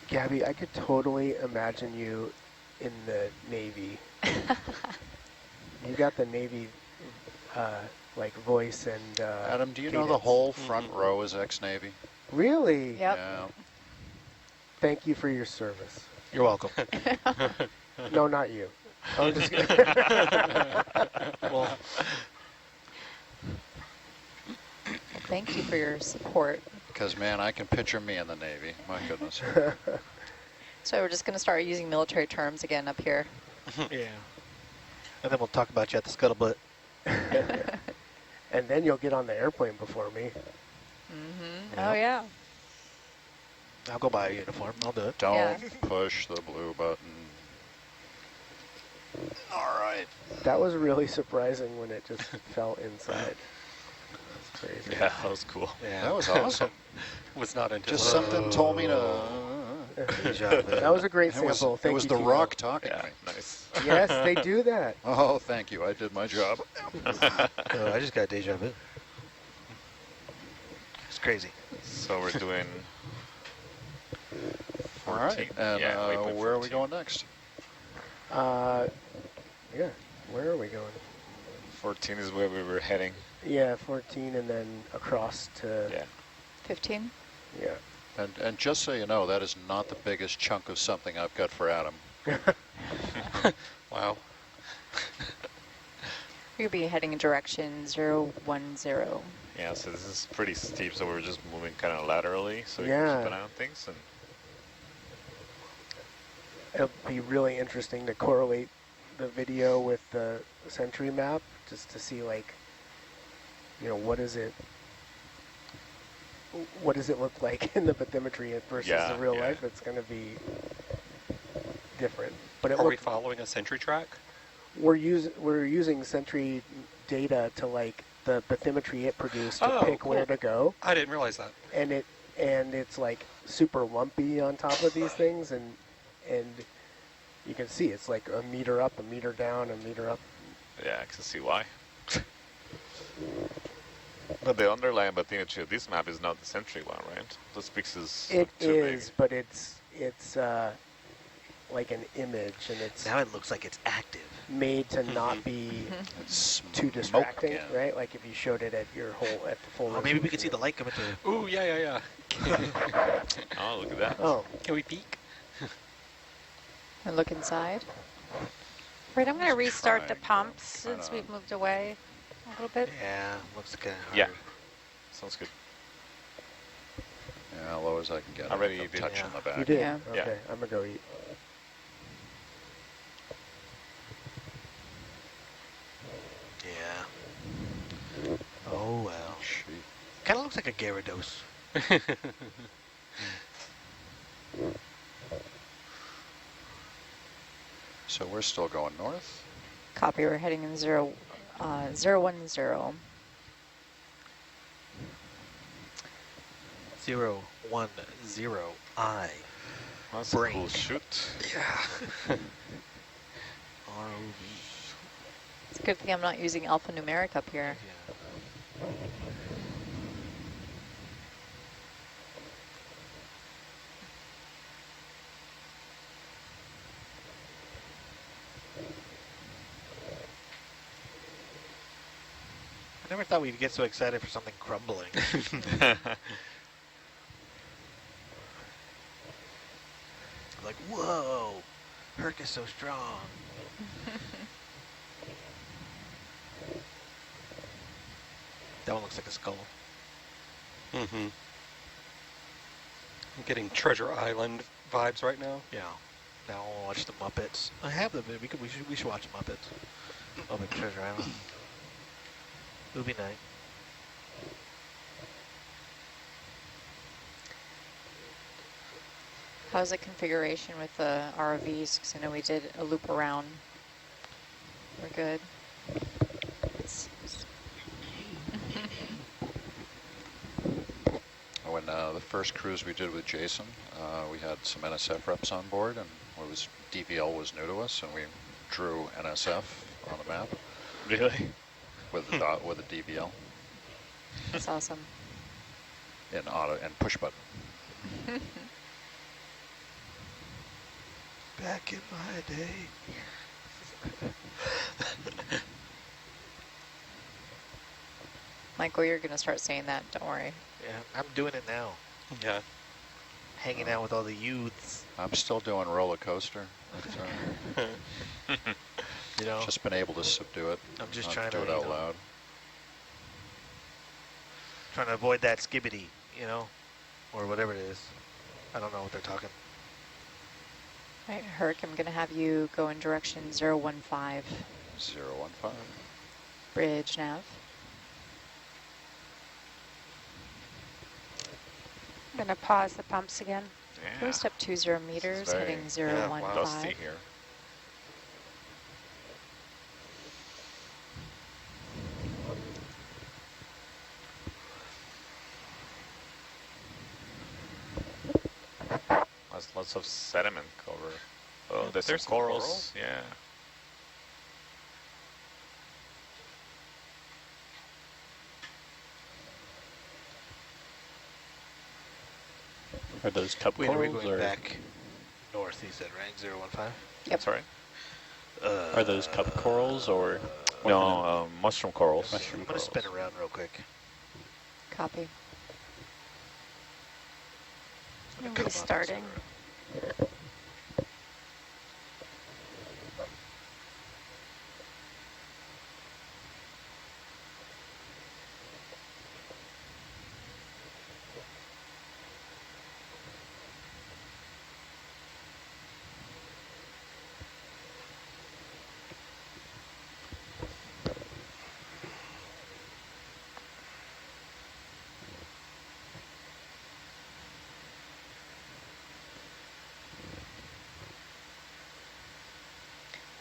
[SPEAKER 4] Gabby, I could totally imagine you in the Navy. You got the Navy like voice and
[SPEAKER 15] Adam, do you know the whole front row is ex-Navy?
[SPEAKER 4] Really?
[SPEAKER 2] Yep.
[SPEAKER 15] Yeah.
[SPEAKER 4] Thank you for your service.
[SPEAKER 5] You're welcome.
[SPEAKER 4] No, not you. I'm just kidding.
[SPEAKER 5] Well,
[SPEAKER 2] Thank you for your support.
[SPEAKER 15] Because, man, I can picture me in the Navy. My goodness.
[SPEAKER 2] So we're just going to start using military terms again up here.
[SPEAKER 5] yeah. And then we'll talk about you at the scuttlebutt.
[SPEAKER 4] And then you'll get on the airplane before me.
[SPEAKER 2] Oh, yeah.
[SPEAKER 5] I'll go buy a uniform. I'll do it.
[SPEAKER 15] Don't
[SPEAKER 2] Yeah.
[SPEAKER 15] push the blue button. All right.
[SPEAKER 4] That was really surprising when it just fell inside. That's crazy.
[SPEAKER 1] Yeah, that was cool.
[SPEAKER 5] Yeah.
[SPEAKER 15] That was awesome.
[SPEAKER 3] Was not anticipated.
[SPEAKER 15] Just something told me to...
[SPEAKER 4] That was a great
[SPEAKER 15] It was,
[SPEAKER 4] sample. Thank
[SPEAKER 15] it was
[SPEAKER 4] you,
[SPEAKER 15] the
[SPEAKER 4] Timo.
[SPEAKER 15] rock talking
[SPEAKER 1] Yeah,
[SPEAKER 15] to me.
[SPEAKER 1] nice.
[SPEAKER 4] Yes, they do that.
[SPEAKER 15] Oh, thank you. I did my job.
[SPEAKER 5] Oh, I just got deja vu. It's crazy.
[SPEAKER 1] So we're doing 14.
[SPEAKER 15] All right. And
[SPEAKER 1] yeah, waypoint
[SPEAKER 15] where are we
[SPEAKER 1] 14.
[SPEAKER 15] going next?
[SPEAKER 4] Yeah, where are we going?
[SPEAKER 1] 14 is where we were heading.
[SPEAKER 4] Yeah, 14 and then across to...
[SPEAKER 1] Yeah.
[SPEAKER 2] 15?
[SPEAKER 4] Yeah.
[SPEAKER 15] And just so you know, that is not the biggest chunk of something I've got for Adam.
[SPEAKER 3] Wow.
[SPEAKER 2] We'll be heading in direction 010.
[SPEAKER 1] Yeah, so this is pretty steep, so we're just moving kind of laterally, so we
[SPEAKER 4] Yeah.
[SPEAKER 1] can keep an eye on things. And
[SPEAKER 4] It'll be really interesting to correlate the video with the Sentry map, just to see, like, you know, what does it look like in the bathymetry versus
[SPEAKER 1] Yeah,
[SPEAKER 4] the real
[SPEAKER 1] yeah.
[SPEAKER 4] life? It's going to be different. But it
[SPEAKER 3] Are we
[SPEAKER 4] looked,
[SPEAKER 3] following a sentry track?
[SPEAKER 4] we're using Sentry data to, like, the bathymetry it produced to
[SPEAKER 3] Oh,
[SPEAKER 4] pick
[SPEAKER 3] cool.
[SPEAKER 4] where to go,
[SPEAKER 3] I didn't realize that.
[SPEAKER 4] and it's like super lumpy on top of these things, and you can see it's like a meter up, a meter down, a meter up.
[SPEAKER 1] yeah, I can see why. But the underlying bathymetry of this map is not the Sentry one, right? The Spix is
[SPEAKER 4] It
[SPEAKER 1] too
[SPEAKER 4] is,
[SPEAKER 1] big.
[SPEAKER 4] but it's like an image, and it's
[SPEAKER 5] Now it looks like it's active.
[SPEAKER 4] made to not be
[SPEAKER 15] It's
[SPEAKER 4] too distracting,
[SPEAKER 15] again.
[SPEAKER 4] right? Like if you showed it at your at the full.
[SPEAKER 5] Oh, maybe we could see the light coming through.
[SPEAKER 3] Ooh, yeah.
[SPEAKER 1] Oh, look at that.
[SPEAKER 4] Oh,
[SPEAKER 3] Can we peek?
[SPEAKER 2] And look inside.
[SPEAKER 6] Right, I'm going to restart the
[SPEAKER 15] Triangle,
[SPEAKER 6] pumps since
[SPEAKER 15] kinda.
[SPEAKER 6] we've moved away a little bit.
[SPEAKER 5] Yeah, looks kind of hard.
[SPEAKER 1] Yeah, sounds good.
[SPEAKER 15] Yeah, low as I can get.
[SPEAKER 1] Already
[SPEAKER 15] I'm
[SPEAKER 1] you did.
[SPEAKER 15] touching the back.
[SPEAKER 4] you did.
[SPEAKER 2] Yeah.
[SPEAKER 1] Yeah.
[SPEAKER 4] Okay, I'm gonna go eat.
[SPEAKER 5] Yeah. Oh, well.
[SPEAKER 15] Shoot.
[SPEAKER 5] Kind of looks like a Gyarados.
[SPEAKER 15] So we're still going north.
[SPEAKER 2] Copy, we're heading in 010.
[SPEAKER 5] 010I.
[SPEAKER 1] That's a
[SPEAKER 5] Break.
[SPEAKER 1] cool shoot.
[SPEAKER 5] Yeah. ROV.
[SPEAKER 2] It's a good thing I'm not using alphanumeric up here.
[SPEAKER 5] Yeah. I never thought we'd get so excited for something crumbling. Like, whoa, Herc is so strong. That one looks like a skull.
[SPEAKER 3] Mm-hmm. I'm getting Treasure Island vibes right now.
[SPEAKER 5] Yeah. Now I'll watch the Muppets. I have them. We should watch the Muppets. Muppet Treasure Island. Movie night.
[SPEAKER 2] How's the configuration with the ROVs? Because I know we did a loop around. We're good.
[SPEAKER 15] When the first cruise we did with Jason, we had some NSF reps on board, and DVL was new to us, and we drew NSF on the map.
[SPEAKER 1] Really?
[SPEAKER 15] With the dot, with a DVL
[SPEAKER 2] That's awesome.
[SPEAKER 15] in auto and push button.
[SPEAKER 5] Back in my day.
[SPEAKER 2] Michael, you're going to start saying that. Don't worry.
[SPEAKER 5] Yeah, I'm doing it now.
[SPEAKER 3] Yeah.
[SPEAKER 5] Hanging out with all the youths.
[SPEAKER 15] I'm still doing roller coaster.
[SPEAKER 5] You know,
[SPEAKER 15] Just been able to subdue it.
[SPEAKER 5] I'm just
[SPEAKER 15] not
[SPEAKER 5] trying
[SPEAKER 15] do
[SPEAKER 5] to,
[SPEAKER 15] it
[SPEAKER 5] you
[SPEAKER 15] out
[SPEAKER 5] know,
[SPEAKER 15] loud.
[SPEAKER 5] trying to avoid that skibbity, you know, or whatever it is. I don't know what they're talking.
[SPEAKER 2] All right, Herc, I'm going to have you go in direction 015.
[SPEAKER 15] 015.
[SPEAKER 2] Bridge nav.
[SPEAKER 6] I'm going to pause the pumps again.
[SPEAKER 1] Yeah.
[SPEAKER 2] First up 20 meters,
[SPEAKER 1] very-
[SPEAKER 2] heading
[SPEAKER 1] yeah,
[SPEAKER 2] 015.
[SPEAKER 1] dusty here. Lots of sediment cover. Oh,
[SPEAKER 3] Yeah,
[SPEAKER 1] there's
[SPEAKER 3] there's
[SPEAKER 1] some
[SPEAKER 3] some
[SPEAKER 1] corals. Yeah.
[SPEAKER 12] Are those cup
[SPEAKER 5] Wait, are we
[SPEAKER 12] corals
[SPEAKER 5] going
[SPEAKER 12] or
[SPEAKER 5] back north, you said, right? 015?
[SPEAKER 2] Yep.
[SPEAKER 1] That's right.
[SPEAKER 12] are those cup corals or
[SPEAKER 1] No, mushroom corals.
[SPEAKER 12] Mushroom
[SPEAKER 5] I'm going to spin
[SPEAKER 12] corals.
[SPEAKER 5] around real quick.
[SPEAKER 2] Copy.
[SPEAKER 5] I'm gonna come up and
[SPEAKER 6] Restarting.
[SPEAKER 5] spin around.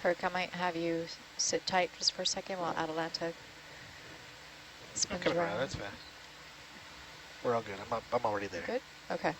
[SPEAKER 2] Herc, I might have you sit tight just for a second while Atalanta spins
[SPEAKER 5] Come around,
[SPEAKER 2] around.
[SPEAKER 5] that's fast. We're all good. I'm already there.
[SPEAKER 2] Good? Okay.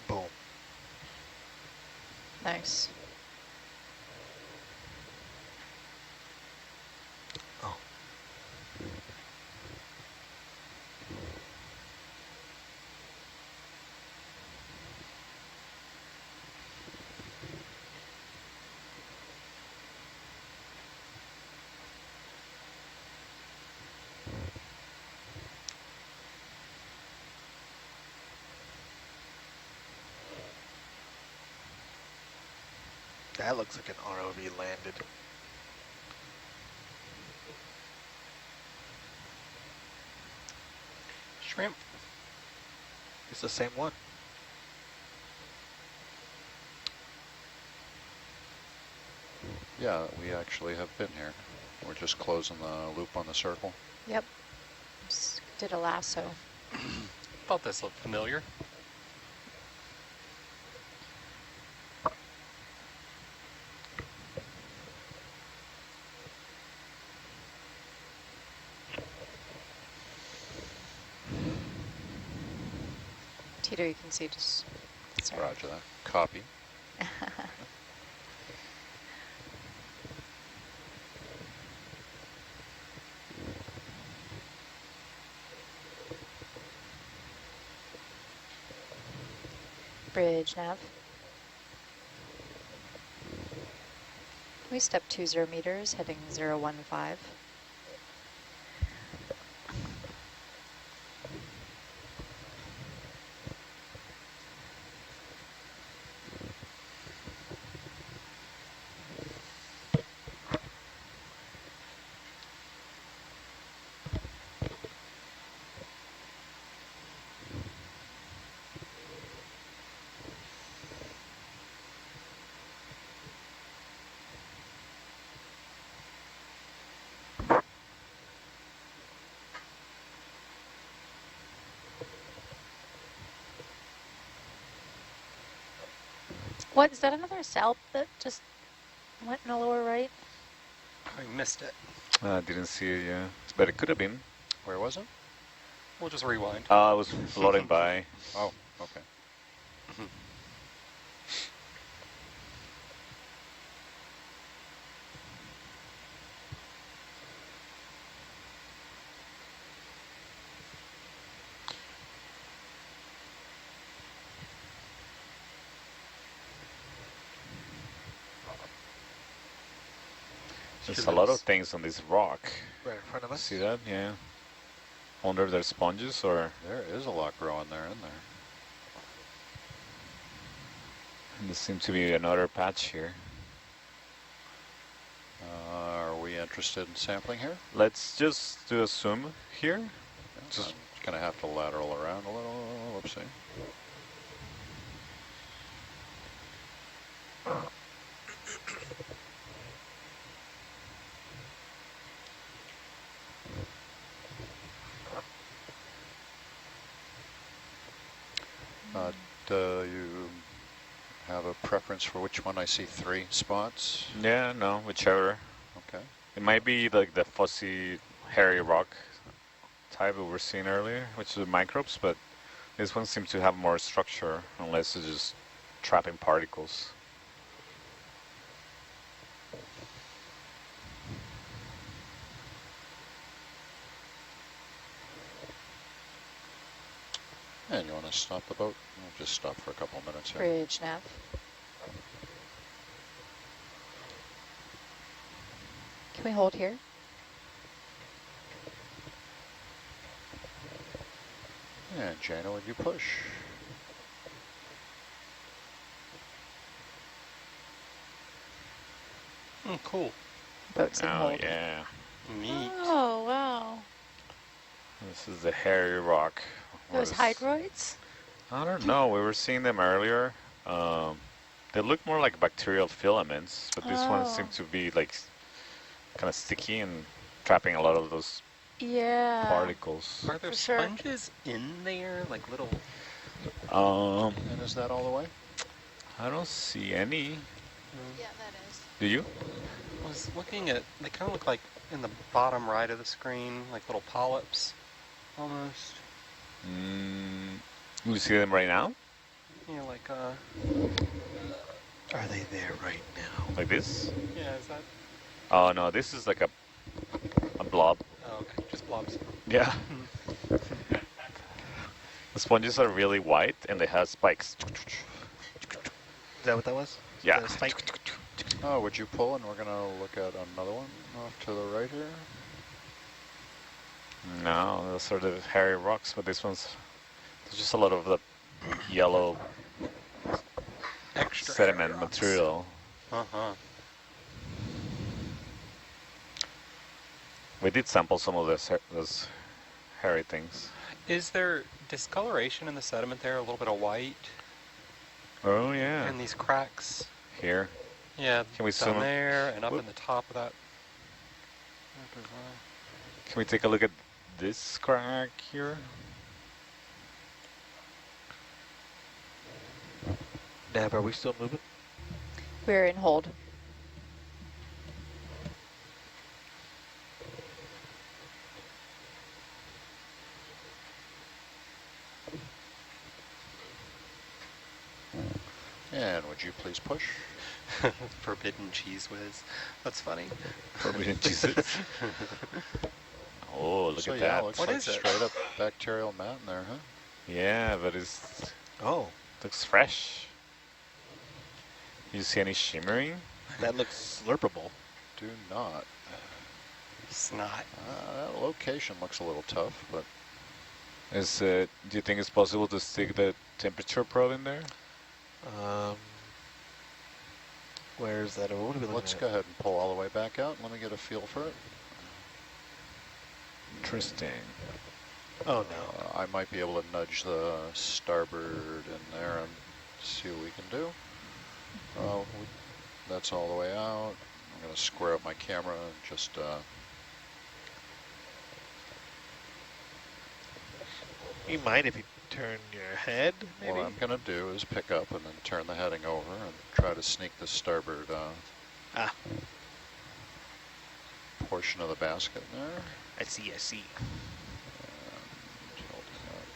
[SPEAKER 5] Boom.
[SPEAKER 2] Nice.
[SPEAKER 5] Oh. That looks like an ROV landed.
[SPEAKER 3] Shrimp.
[SPEAKER 5] It's the same one.
[SPEAKER 15] Yeah, we actually have been here. We're just closing the loop on the circle.
[SPEAKER 2] Yep. Just did a lasso.
[SPEAKER 3] Thought this looked familiar.
[SPEAKER 2] Tito, you can see just... Sorry.
[SPEAKER 15] Roger that. Copy.
[SPEAKER 2] Bridge nav. We step 20 meters, heading 015.
[SPEAKER 6] What, is that another salp that just went in the lower right?
[SPEAKER 3] I missed it.
[SPEAKER 1] I didn't see it, yeah. But it could have been.
[SPEAKER 15] Where was it?
[SPEAKER 3] We'll just rewind.
[SPEAKER 1] I was floating by.
[SPEAKER 15] Oh, okay.
[SPEAKER 1] There's a lot of things on this rock.
[SPEAKER 5] Right in front of us.
[SPEAKER 1] See that? Yeah. Wonder if there's sponges or...
[SPEAKER 15] There is a lot growing there in there.
[SPEAKER 1] And there seems to be another patch here.
[SPEAKER 15] Are we interested in sampling here?
[SPEAKER 1] Let's just do a zoom here.
[SPEAKER 15] Just going to have to lateral around a little. Whoopsie. Do you have a preference for which one? I see 3 spots.
[SPEAKER 1] Yeah, no, whichever.
[SPEAKER 15] Okay.
[SPEAKER 1] It might be like the fuzzy, hairy rock type we were seeing earlier, which is microbes, but this one seems to have more structure, unless it's just trapping particles.
[SPEAKER 15] And you want to stop the boat? We'll just stop for a couple of minutes here.
[SPEAKER 2] Bridge nav. Can we hold here?
[SPEAKER 15] And Jana, would you push?
[SPEAKER 3] Cool.
[SPEAKER 2] Boats in
[SPEAKER 1] Oh,
[SPEAKER 2] hold.
[SPEAKER 1] yeah.
[SPEAKER 3] Neat.
[SPEAKER 6] Oh, wow.
[SPEAKER 1] This is the hairy rock.
[SPEAKER 6] Those hydroids?
[SPEAKER 1] I don't know. We were seeing them earlier. They look more like bacterial filaments, but this one seemed to be like kind of sticky and trapping a lot of those particles.
[SPEAKER 3] Are there sponges in there, like little?
[SPEAKER 15] And is that all the way?
[SPEAKER 1] I don't see any.
[SPEAKER 8] Yeah, that is.
[SPEAKER 1] Do you?
[SPEAKER 3] I was looking at, they kind of look like in the bottom right of the screen, like little polyps, almost.
[SPEAKER 1] You see them right now?
[SPEAKER 3] Yeah, like
[SPEAKER 5] Are they there right now?
[SPEAKER 1] Like this?
[SPEAKER 3] yeah, is that?
[SPEAKER 1] Oh no, this is like a blob.
[SPEAKER 3] Oh, okay, just blobs.
[SPEAKER 1] Yeah. The sponges are really white and they have spikes.
[SPEAKER 5] Is that what that was?
[SPEAKER 1] Yeah.
[SPEAKER 5] That a spike?
[SPEAKER 15] Oh, would you pull? And we're going to look at another one off to the right here.
[SPEAKER 1] No, those are the hairy rocks, but this one's there's just a lot of the yellow
[SPEAKER 3] Extra
[SPEAKER 1] sediment material. We did sample some of those hairy things.
[SPEAKER 3] Is there discoloration in the sediment there? A little bit of white?
[SPEAKER 1] Oh yeah.
[SPEAKER 3] And these cracks?
[SPEAKER 1] Here.
[SPEAKER 3] Yeah,
[SPEAKER 1] Can we
[SPEAKER 3] down
[SPEAKER 1] zoom in?
[SPEAKER 3] there and up in the top of that.
[SPEAKER 1] Can we take a look at this crack here?
[SPEAKER 5] Nav, are we still moving?
[SPEAKER 2] We're in hold.
[SPEAKER 15] And would you please push?
[SPEAKER 3] Forbidden cheese whiz. That's funny.
[SPEAKER 1] Forbidden cheese whiz. Oh, look
[SPEAKER 15] So
[SPEAKER 1] at
[SPEAKER 15] yeah,
[SPEAKER 1] that.
[SPEAKER 15] looks
[SPEAKER 3] What
[SPEAKER 15] like
[SPEAKER 3] is it?
[SPEAKER 15] straight up bacterial mat in there, huh?
[SPEAKER 1] Yeah, but it's
[SPEAKER 5] Oh,
[SPEAKER 1] looks fresh. You see any shimmering?
[SPEAKER 5] that looks slurpable.
[SPEAKER 15] Do not.
[SPEAKER 3] Snot.
[SPEAKER 15] That location looks a little tough, but
[SPEAKER 1] Is do you think it's possible to stick the temperature probe in there?
[SPEAKER 5] Where is that? What are we looking
[SPEAKER 15] let's
[SPEAKER 5] at?
[SPEAKER 15] go ahead and pull all the way back out. Let me get a feel for it.
[SPEAKER 1] Interesting.
[SPEAKER 5] Oh no.
[SPEAKER 15] I might be able to nudge the starboard in there and see what we can do. That's all the way out. I'm going to square up my camera and just
[SPEAKER 5] You mind if you turn your head, maybe?
[SPEAKER 15] what I'm going to do is pick up and then turn the heading over and try to sneak the starboard portion of the basket in there.
[SPEAKER 5] I see, I see.
[SPEAKER 15] And hold it up.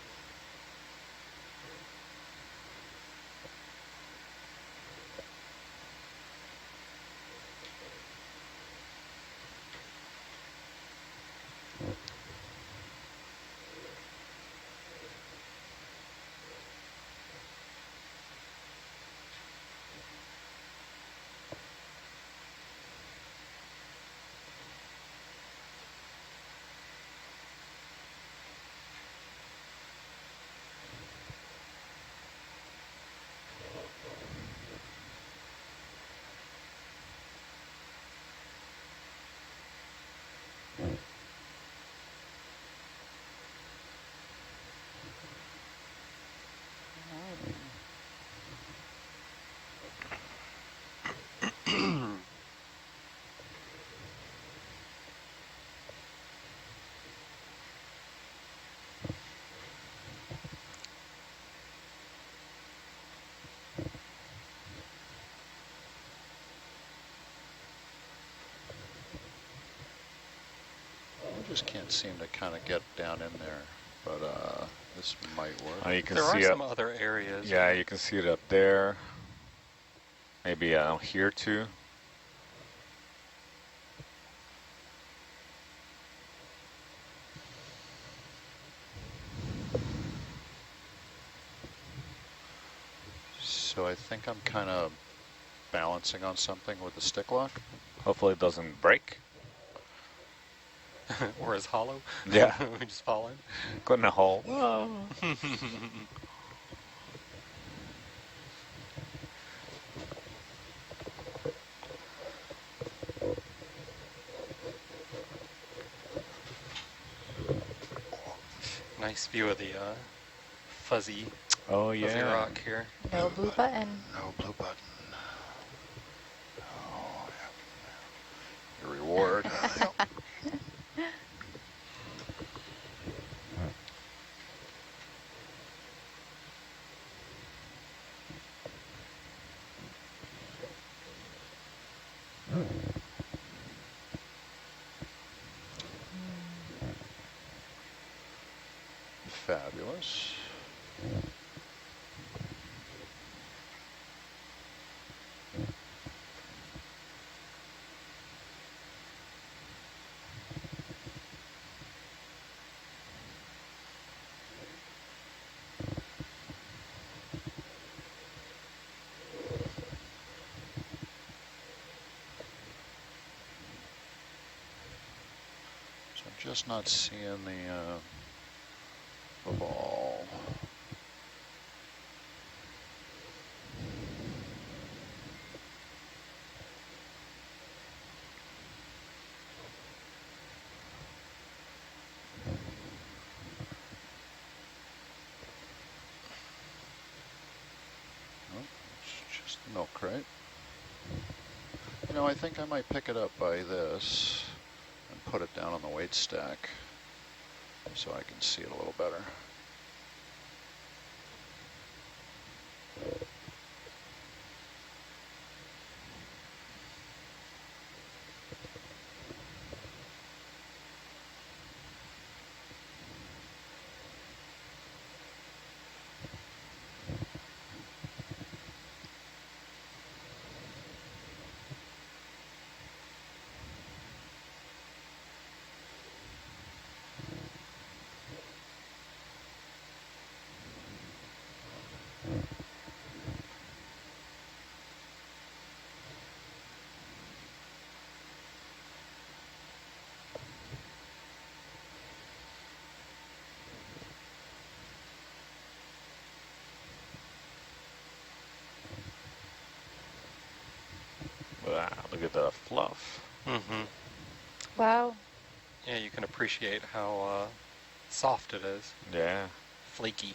[SPEAKER 15] just can't seem to kind of get down in there, but this might work.
[SPEAKER 1] You can
[SPEAKER 3] There
[SPEAKER 1] see
[SPEAKER 3] are some other areas.
[SPEAKER 1] Yeah, you can see it up there. Maybe here too.
[SPEAKER 15] So I think I'm kind of balancing on something with the stick lock.
[SPEAKER 1] Hopefully it doesn't break.
[SPEAKER 3] Or is hollow.
[SPEAKER 1] Yeah.
[SPEAKER 3] We just fall in.
[SPEAKER 1] Go in a hole.
[SPEAKER 3] Nice view of the fuzzy,
[SPEAKER 1] Oh
[SPEAKER 3] fuzzy
[SPEAKER 1] yeah.
[SPEAKER 3] rock here.
[SPEAKER 2] No blue button.
[SPEAKER 15] No blue button. Oh, yeah. Your reward. Fabulous. So I'm just not seeing the ball. Oh, it's just the milk crate. You know, I think I might pick it up by this and put it down on the weight stack so I can see it a little better.
[SPEAKER 1] Wow, look at the fluff.
[SPEAKER 3] Mm-hmm.
[SPEAKER 2] Wow.
[SPEAKER 3] Yeah, you can appreciate how soft it is.
[SPEAKER 1] Yeah.
[SPEAKER 3] Flaky.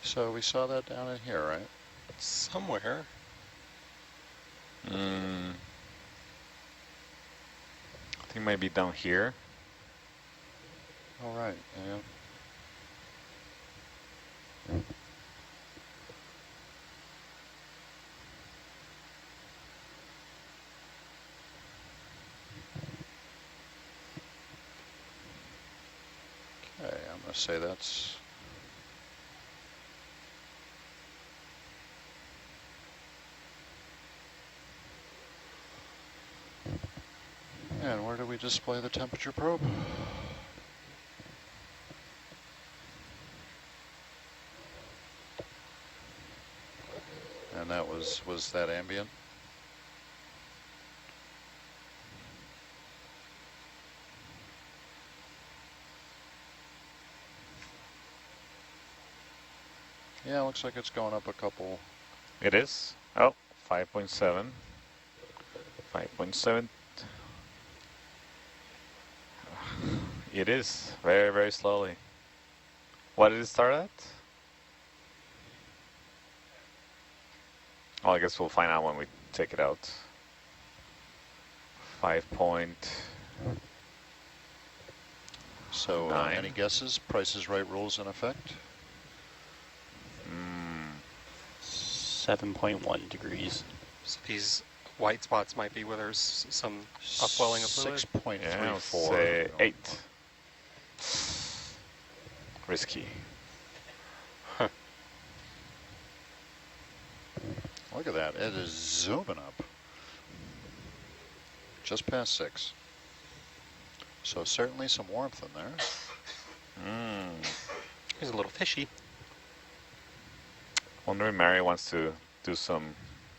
[SPEAKER 15] So we saw that down in here, right?
[SPEAKER 3] Somewhere.
[SPEAKER 1] I think maybe down here.
[SPEAKER 15] All right, yeah. Okay, I'm going to say that's... And where do we display the temperature probe? And that was that ambient? Yeah, looks like it's going up a couple.
[SPEAKER 1] It is. Oh, 5.7. 5.7. It is. Very, very slowly. What did it start at? Well, I guess we'll find out when we take it out. 5 point.
[SPEAKER 15] So, any guesses? Price is Right rules in effect?
[SPEAKER 12] 7.1 degrees.
[SPEAKER 3] So these white spots might be where there's some upwelling of fluid.
[SPEAKER 15] 6.34.
[SPEAKER 1] Yeah, I'll say 8. Risky.
[SPEAKER 15] Huh. Look at that. It is zooming up. Just past 6. So certainly some warmth in there.
[SPEAKER 3] Here's a little fishy.
[SPEAKER 1] Wonder if Mary wants to do some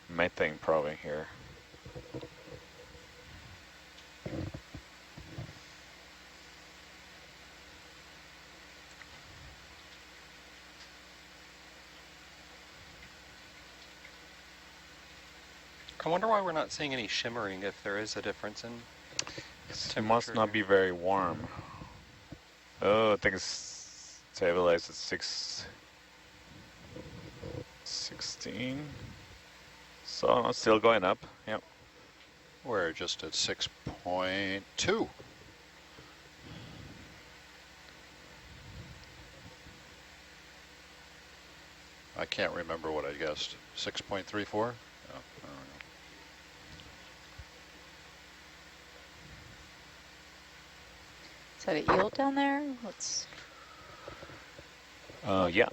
[SPEAKER 1] methane probing here.
[SPEAKER 3] I wonder why we're not seeing any shimmering if there is a difference in
[SPEAKER 1] It must not be very warm. Oh, I think it's stabilized at 16. So it's still going up. Yep.
[SPEAKER 15] We're just at 6.2. I can't remember what I guessed. 6.34? Oh, I don't know.
[SPEAKER 2] Is that an eel down there? What's...
[SPEAKER 1] Yeah.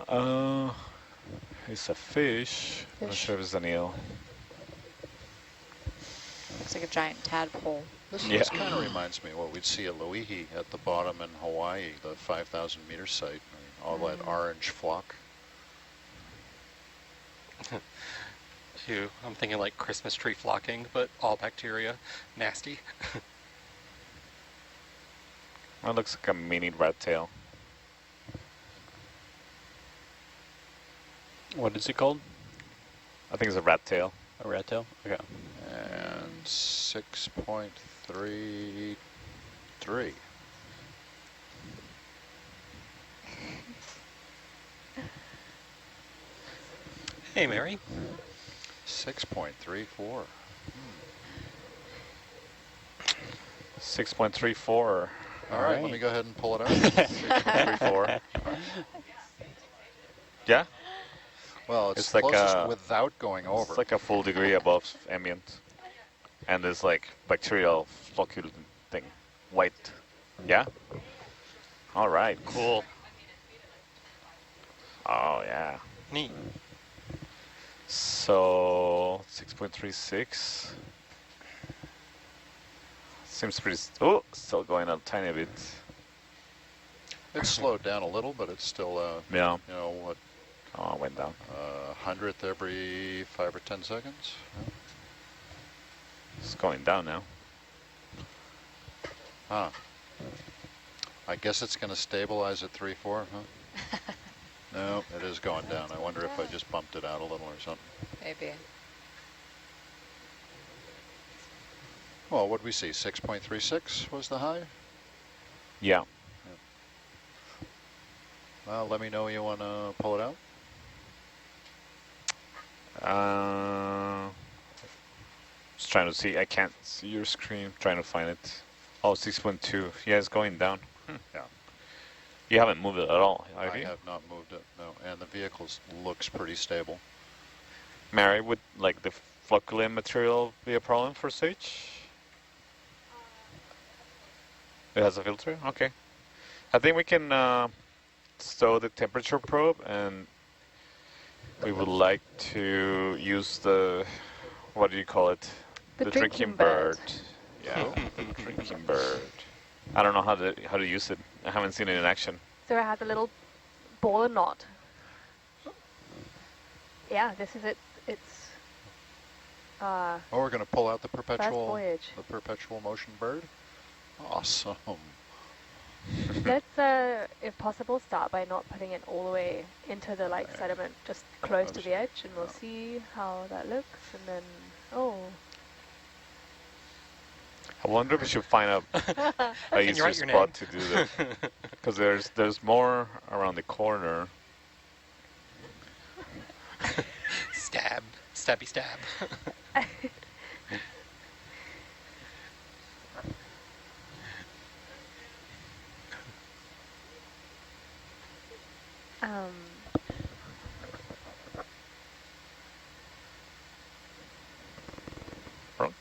[SPEAKER 1] It's a fish. I'm not sure if it's an eel.
[SPEAKER 2] Looks like a giant tadpole.
[SPEAKER 15] This kind of reminds me of what we'd see at Loihi at the bottom in Hawaii, the 5,000 meter site. All that orange flock.
[SPEAKER 3] Ew, I'm thinking like Christmas tree flocking, but all bacteria. Nasty.
[SPEAKER 1] That looks like a mini rat tail.
[SPEAKER 12] What is it called?
[SPEAKER 1] I think it's a rat tail.
[SPEAKER 12] A rat tail? Okay.
[SPEAKER 15] And 6.33.
[SPEAKER 3] Hey, Mary.
[SPEAKER 15] 6.34.
[SPEAKER 1] 6.34.
[SPEAKER 15] All right, let me go ahead and pull it out.
[SPEAKER 1] 6.34. Yeah?
[SPEAKER 15] Well, it's
[SPEAKER 1] like
[SPEAKER 15] closest
[SPEAKER 1] a,
[SPEAKER 15] without going over.
[SPEAKER 1] It's like a full degree above ambient. And there's like bacterial flocule thing. White. Yeah? All right, cool. Oh, yeah.
[SPEAKER 3] Neat.
[SPEAKER 1] So, 6.36. Seems pretty... Oh, still going a tiny bit.
[SPEAKER 15] It's slowed down a little, but it's still,
[SPEAKER 1] yeah.
[SPEAKER 15] You know, what?
[SPEAKER 1] Oh, it went down.
[SPEAKER 15] 100th every 5 or 10 seconds.
[SPEAKER 1] It's going down now.
[SPEAKER 15] Huh. I guess it's going to stabilize at 3.4, huh? No, it is going down. I wonder if I just bumped it out a little or something.
[SPEAKER 2] Maybe.
[SPEAKER 15] Well, what did we see? 6.36 was the high?
[SPEAKER 1] Yeah.
[SPEAKER 15] Well, let me know you want to pull it out.
[SPEAKER 1] Just trying to see. I can't see your screen. Trying to find it. Oh, 6.2. Yeah, it's going down.
[SPEAKER 15] Yeah.
[SPEAKER 1] You haven't moved it at all, have you?
[SPEAKER 15] I have not moved it, no. And the vehicle looks pretty stable.
[SPEAKER 1] Mary, would like the flocculent material be a problem for Sage? It has a filter? Okay. I think we can stow the temperature probe, and we would like to use the, what do you call it?
[SPEAKER 11] The drinking bird.
[SPEAKER 1] Yeah, the drinking bird. I don't know how to use it. I haven't seen it in action.
[SPEAKER 11] So it has a little ball and knot. Yeah, this is it. It's
[SPEAKER 15] Oh, we're going to pull out the
[SPEAKER 11] first
[SPEAKER 15] perpetual
[SPEAKER 11] voyage.
[SPEAKER 15] motion bird? Awesome.
[SPEAKER 11] Let's, if possible, start by not putting it all the way into the sediment, just close to the edge, and we'll see how that looks. And then,
[SPEAKER 1] I wonder if we should find a easier spot to do this, because there's more around the corner.
[SPEAKER 3] Stab, stabby stab.
[SPEAKER 1] Brunk.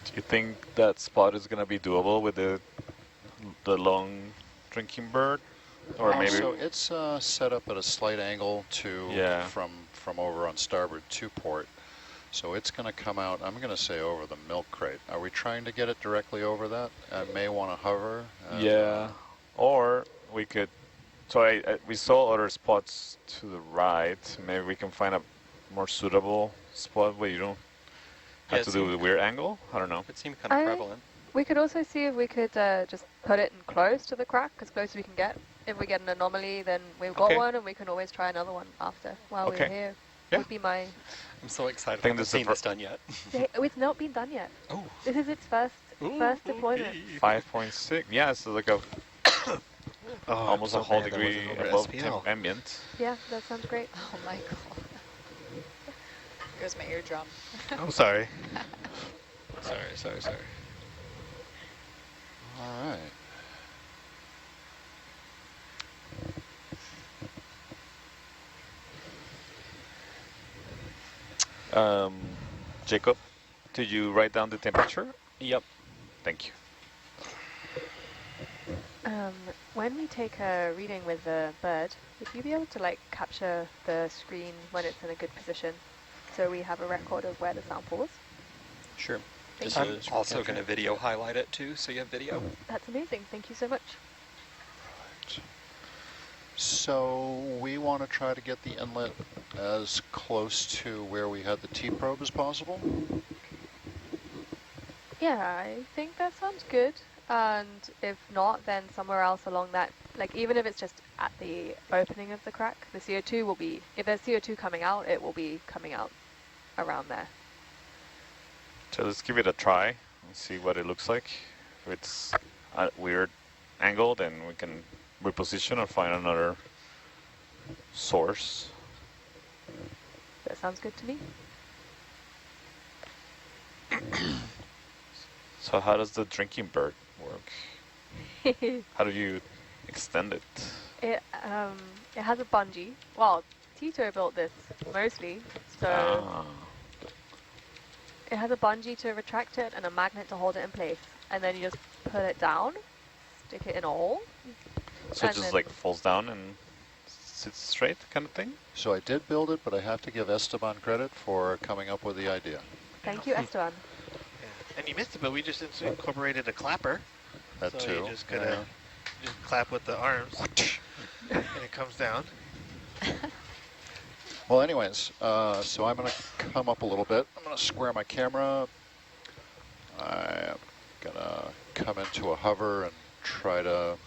[SPEAKER 1] Do you think that spot is gonna be doable with the long drinking bird, or maybe?
[SPEAKER 15] So it's set up at a slight angle to from over on starboard to port. So it's going to come out, I'm going to say over the milk crate. Are we trying to get it directly over that? I may want to hover.
[SPEAKER 1] Yeah, or we could, so we saw other spots to the right. Maybe we can find a more suitable spot where you don't have to do the weird angle. I don't know.
[SPEAKER 3] It seemed kind of prevalent.
[SPEAKER 11] We could also see if we could just put it in close to the crack, as close as we can get. If we get an anomaly, then we've got one, and we can always try another one after while we're here.
[SPEAKER 1] Yeah.
[SPEAKER 11] Would be my...
[SPEAKER 3] I'm so excited.
[SPEAKER 1] I
[SPEAKER 3] haven't seen this done yet.
[SPEAKER 11] It's not been done yet.
[SPEAKER 3] Oh.
[SPEAKER 11] This is its first deployment.
[SPEAKER 1] 5.6. Yeah, so like a almost a whole degree above ambient.
[SPEAKER 11] Yeah, that sounds great.
[SPEAKER 2] Oh my god. Here goes my eardrum.
[SPEAKER 5] I'm sorry. sorry.
[SPEAKER 15] All right.
[SPEAKER 1] Jacob, did you write down the temperature?
[SPEAKER 7] Yep.
[SPEAKER 1] Thank you.
[SPEAKER 11] When we take a reading with the bird, would you be able to capture the screen when it's in a good position, so we have a record of where the sample was?
[SPEAKER 3] Sure. I'm also going to video highlight it too, so you have video.
[SPEAKER 11] That's amazing. Thank you so much.
[SPEAKER 15] Right. So we want to try to get the inlet as close to where we had the T-probe as possible?
[SPEAKER 11] Yeah, I think that sounds good. And if not, then somewhere else along that, even if it's just at the opening of the crack, the CO2 will be, if there's CO2 coming out, it will be coming out around there.
[SPEAKER 1] So let's give it a try and see what it looks like. If it's a weird angle, then we can reposition or find another source.
[SPEAKER 11] That sounds good to me.
[SPEAKER 1] So how does the drinking bird work? How do you extend it?
[SPEAKER 11] It has a bungee. Well, Tito built this mostly, so it has a bungee to retract it and a magnet to hold it in place, and then you just put it down, stick it in a hole.
[SPEAKER 1] So it just falls down and sits straight, kind of thing?
[SPEAKER 15] So I did build it, but I have to give Esteban credit for coming up with the idea.
[SPEAKER 11] Thank you, Esteban.
[SPEAKER 5] And you missed it, but we just incorporated a clapper.
[SPEAKER 15] That
[SPEAKER 5] so
[SPEAKER 15] too.
[SPEAKER 5] You just gotta just clap with the arms, and it comes down.
[SPEAKER 15] Well, anyways, so I'm going to come up a little bit. I'm going to square my camera. I'm going to come into a hover and try to...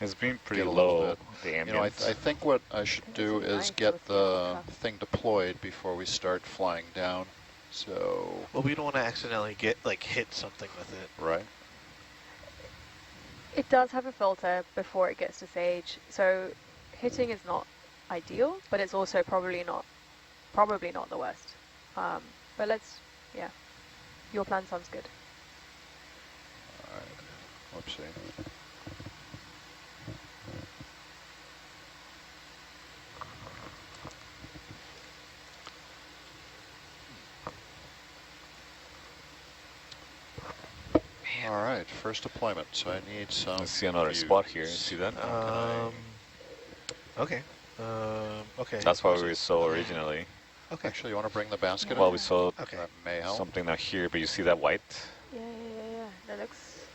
[SPEAKER 1] It's been pretty low, the ambient.
[SPEAKER 15] You know, I think what I should do is get the thing deployed before we start flying down. So...
[SPEAKER 5] Well, we don't want to accidentally hit something with it.
[SPEAKER 15] Right.
[SPEAKER 11] It does have a filter before it gets to stage, so hitting is not ideal, but it's also probably not the worst. But yeah, your plan sounds good.
[SPEAKER 15] All right, whoopsie. All right, first deployment. So I need some.
[SPEAKER 1] I see another spot here. You see that?
[SPEAKER 5] Okay. Okay.
[SPEAKER 1] That's what we saw originally.
[SPEAKER 15] Okay. Actually, you want to bring the basket?
[SPEAKER 1] Well, we saw
[SPEAKER 15] that may help.
[SPEAKER 1] Something not here, but you see that white?
[SPEAKER 11] Yeah. That looks.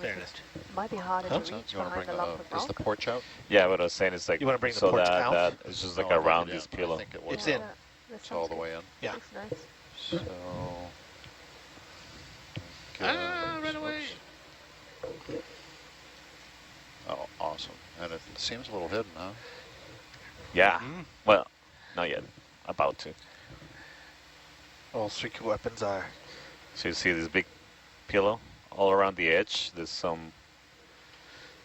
[SPEAKER 5] There it is.
[SPEAKER 11] It might be harder to reach behind the lump of rock.
[SPEAKER 15] Is the porch out?
[SPEAKER 1] Yeah, what I was saying is
[SPEAKER 5] you want to bring the
[SPEAKER 1] so
[SPEAKER 5] porch
[SPEAKER 1] that
[SPEAKER 5] out?
[SPEAKER 1] It's just like a round this pillow.
[SPEAKER 5] It's in.
[SPEAKER 15] It's all the way in.
[SPEAKER 4] Yeah. Looks nice.
[SPEAKER 15] So.
[SPEAKER 5] Run away!
[SPEAKER 15] Oh, awesome. And it seems a little hidden, huh?
[SPEAKER 1] Yeah. Well, not yet. About to.
[SPEAKER 5] All streaky weapons are.
[SPEAKER 1] So you see this big pillow all around the edge. There's some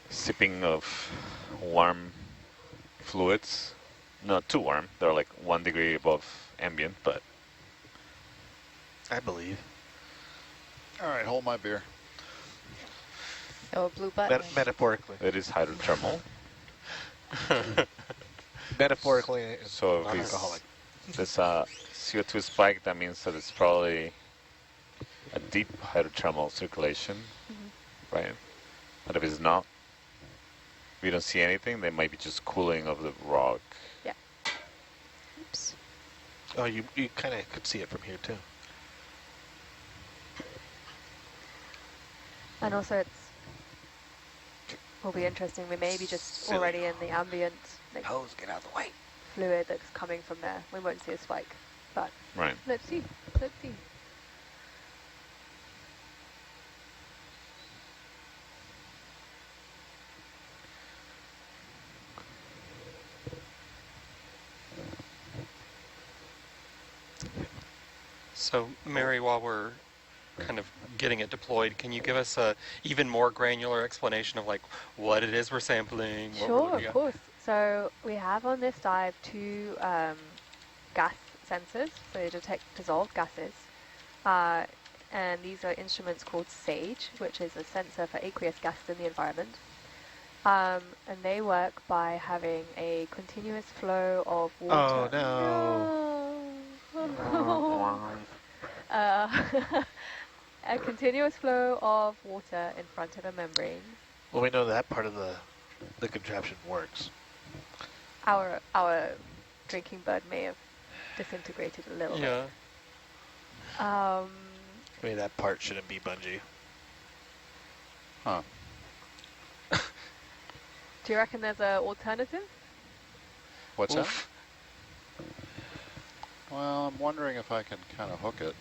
[SPEAKER 1] sipping of warm fluids. Not too warm. They're like 1 degree above ambient, but.
[SPEAKER 5] I believe.
[SPEAKER 15] All right, hold my beer.
[SPEAKER 2] Oh, a blue button.
[SPEAKER 5] Metaphorically.
[SPEAKER 1] It is hydrothermal.
[SPEAKER 5] Metaphorically,
[SPEAKER 1] so if there's a CO2 spike, that means that it's probably a deep hydrothermal circulation, right? But if it's not, we don't see anything, they might be just cooling of the rock.
[SPEAKER 2] Yeah. Oops.
[SPEAKER 5] Oh, you kind of could see it from here too.
[SPEAKER 11] And also will be interesting. We may be just already in the ambient
[SPEAKER 5] hose, get out of the way.
[SPEAKER 11] Fluid that's coming from there. We won't see a spike, but
[SPEAKER 1] right.
[SPEAKER 11] Let's see. Let's see.
[SPEAKER 3] So, Mary, while we're kind of getting it deployed, can you give us a even more granular explanation of like what it is we're sampling?
[SPEAKER 11] Sure, of course. So we have on this dive 2 gas sensors, so they detect dissolved gases. And these are instruments called SAGE, which is a sensor for aqueous gases in the environment. And they work by having a continuous flow of water.
[SPEAKER 5] Oh no!
[SPEAKER 11] A continuous flow of water in front of a membrane.
[SPEAKER 5] Well, we know that part of the contraption works.
[SPEAKER 11] Our drinking bird may have disintegrated a little bit.
[SPEAKER 5] I mean, that part shouldn't be bungee.
[SPEAKER 15] Huh.
[SPEAKER 11] Do you reckon there's an alternative?
[SPEAKER 15] What's that? Well, I'm wondering if I can kind of hook it.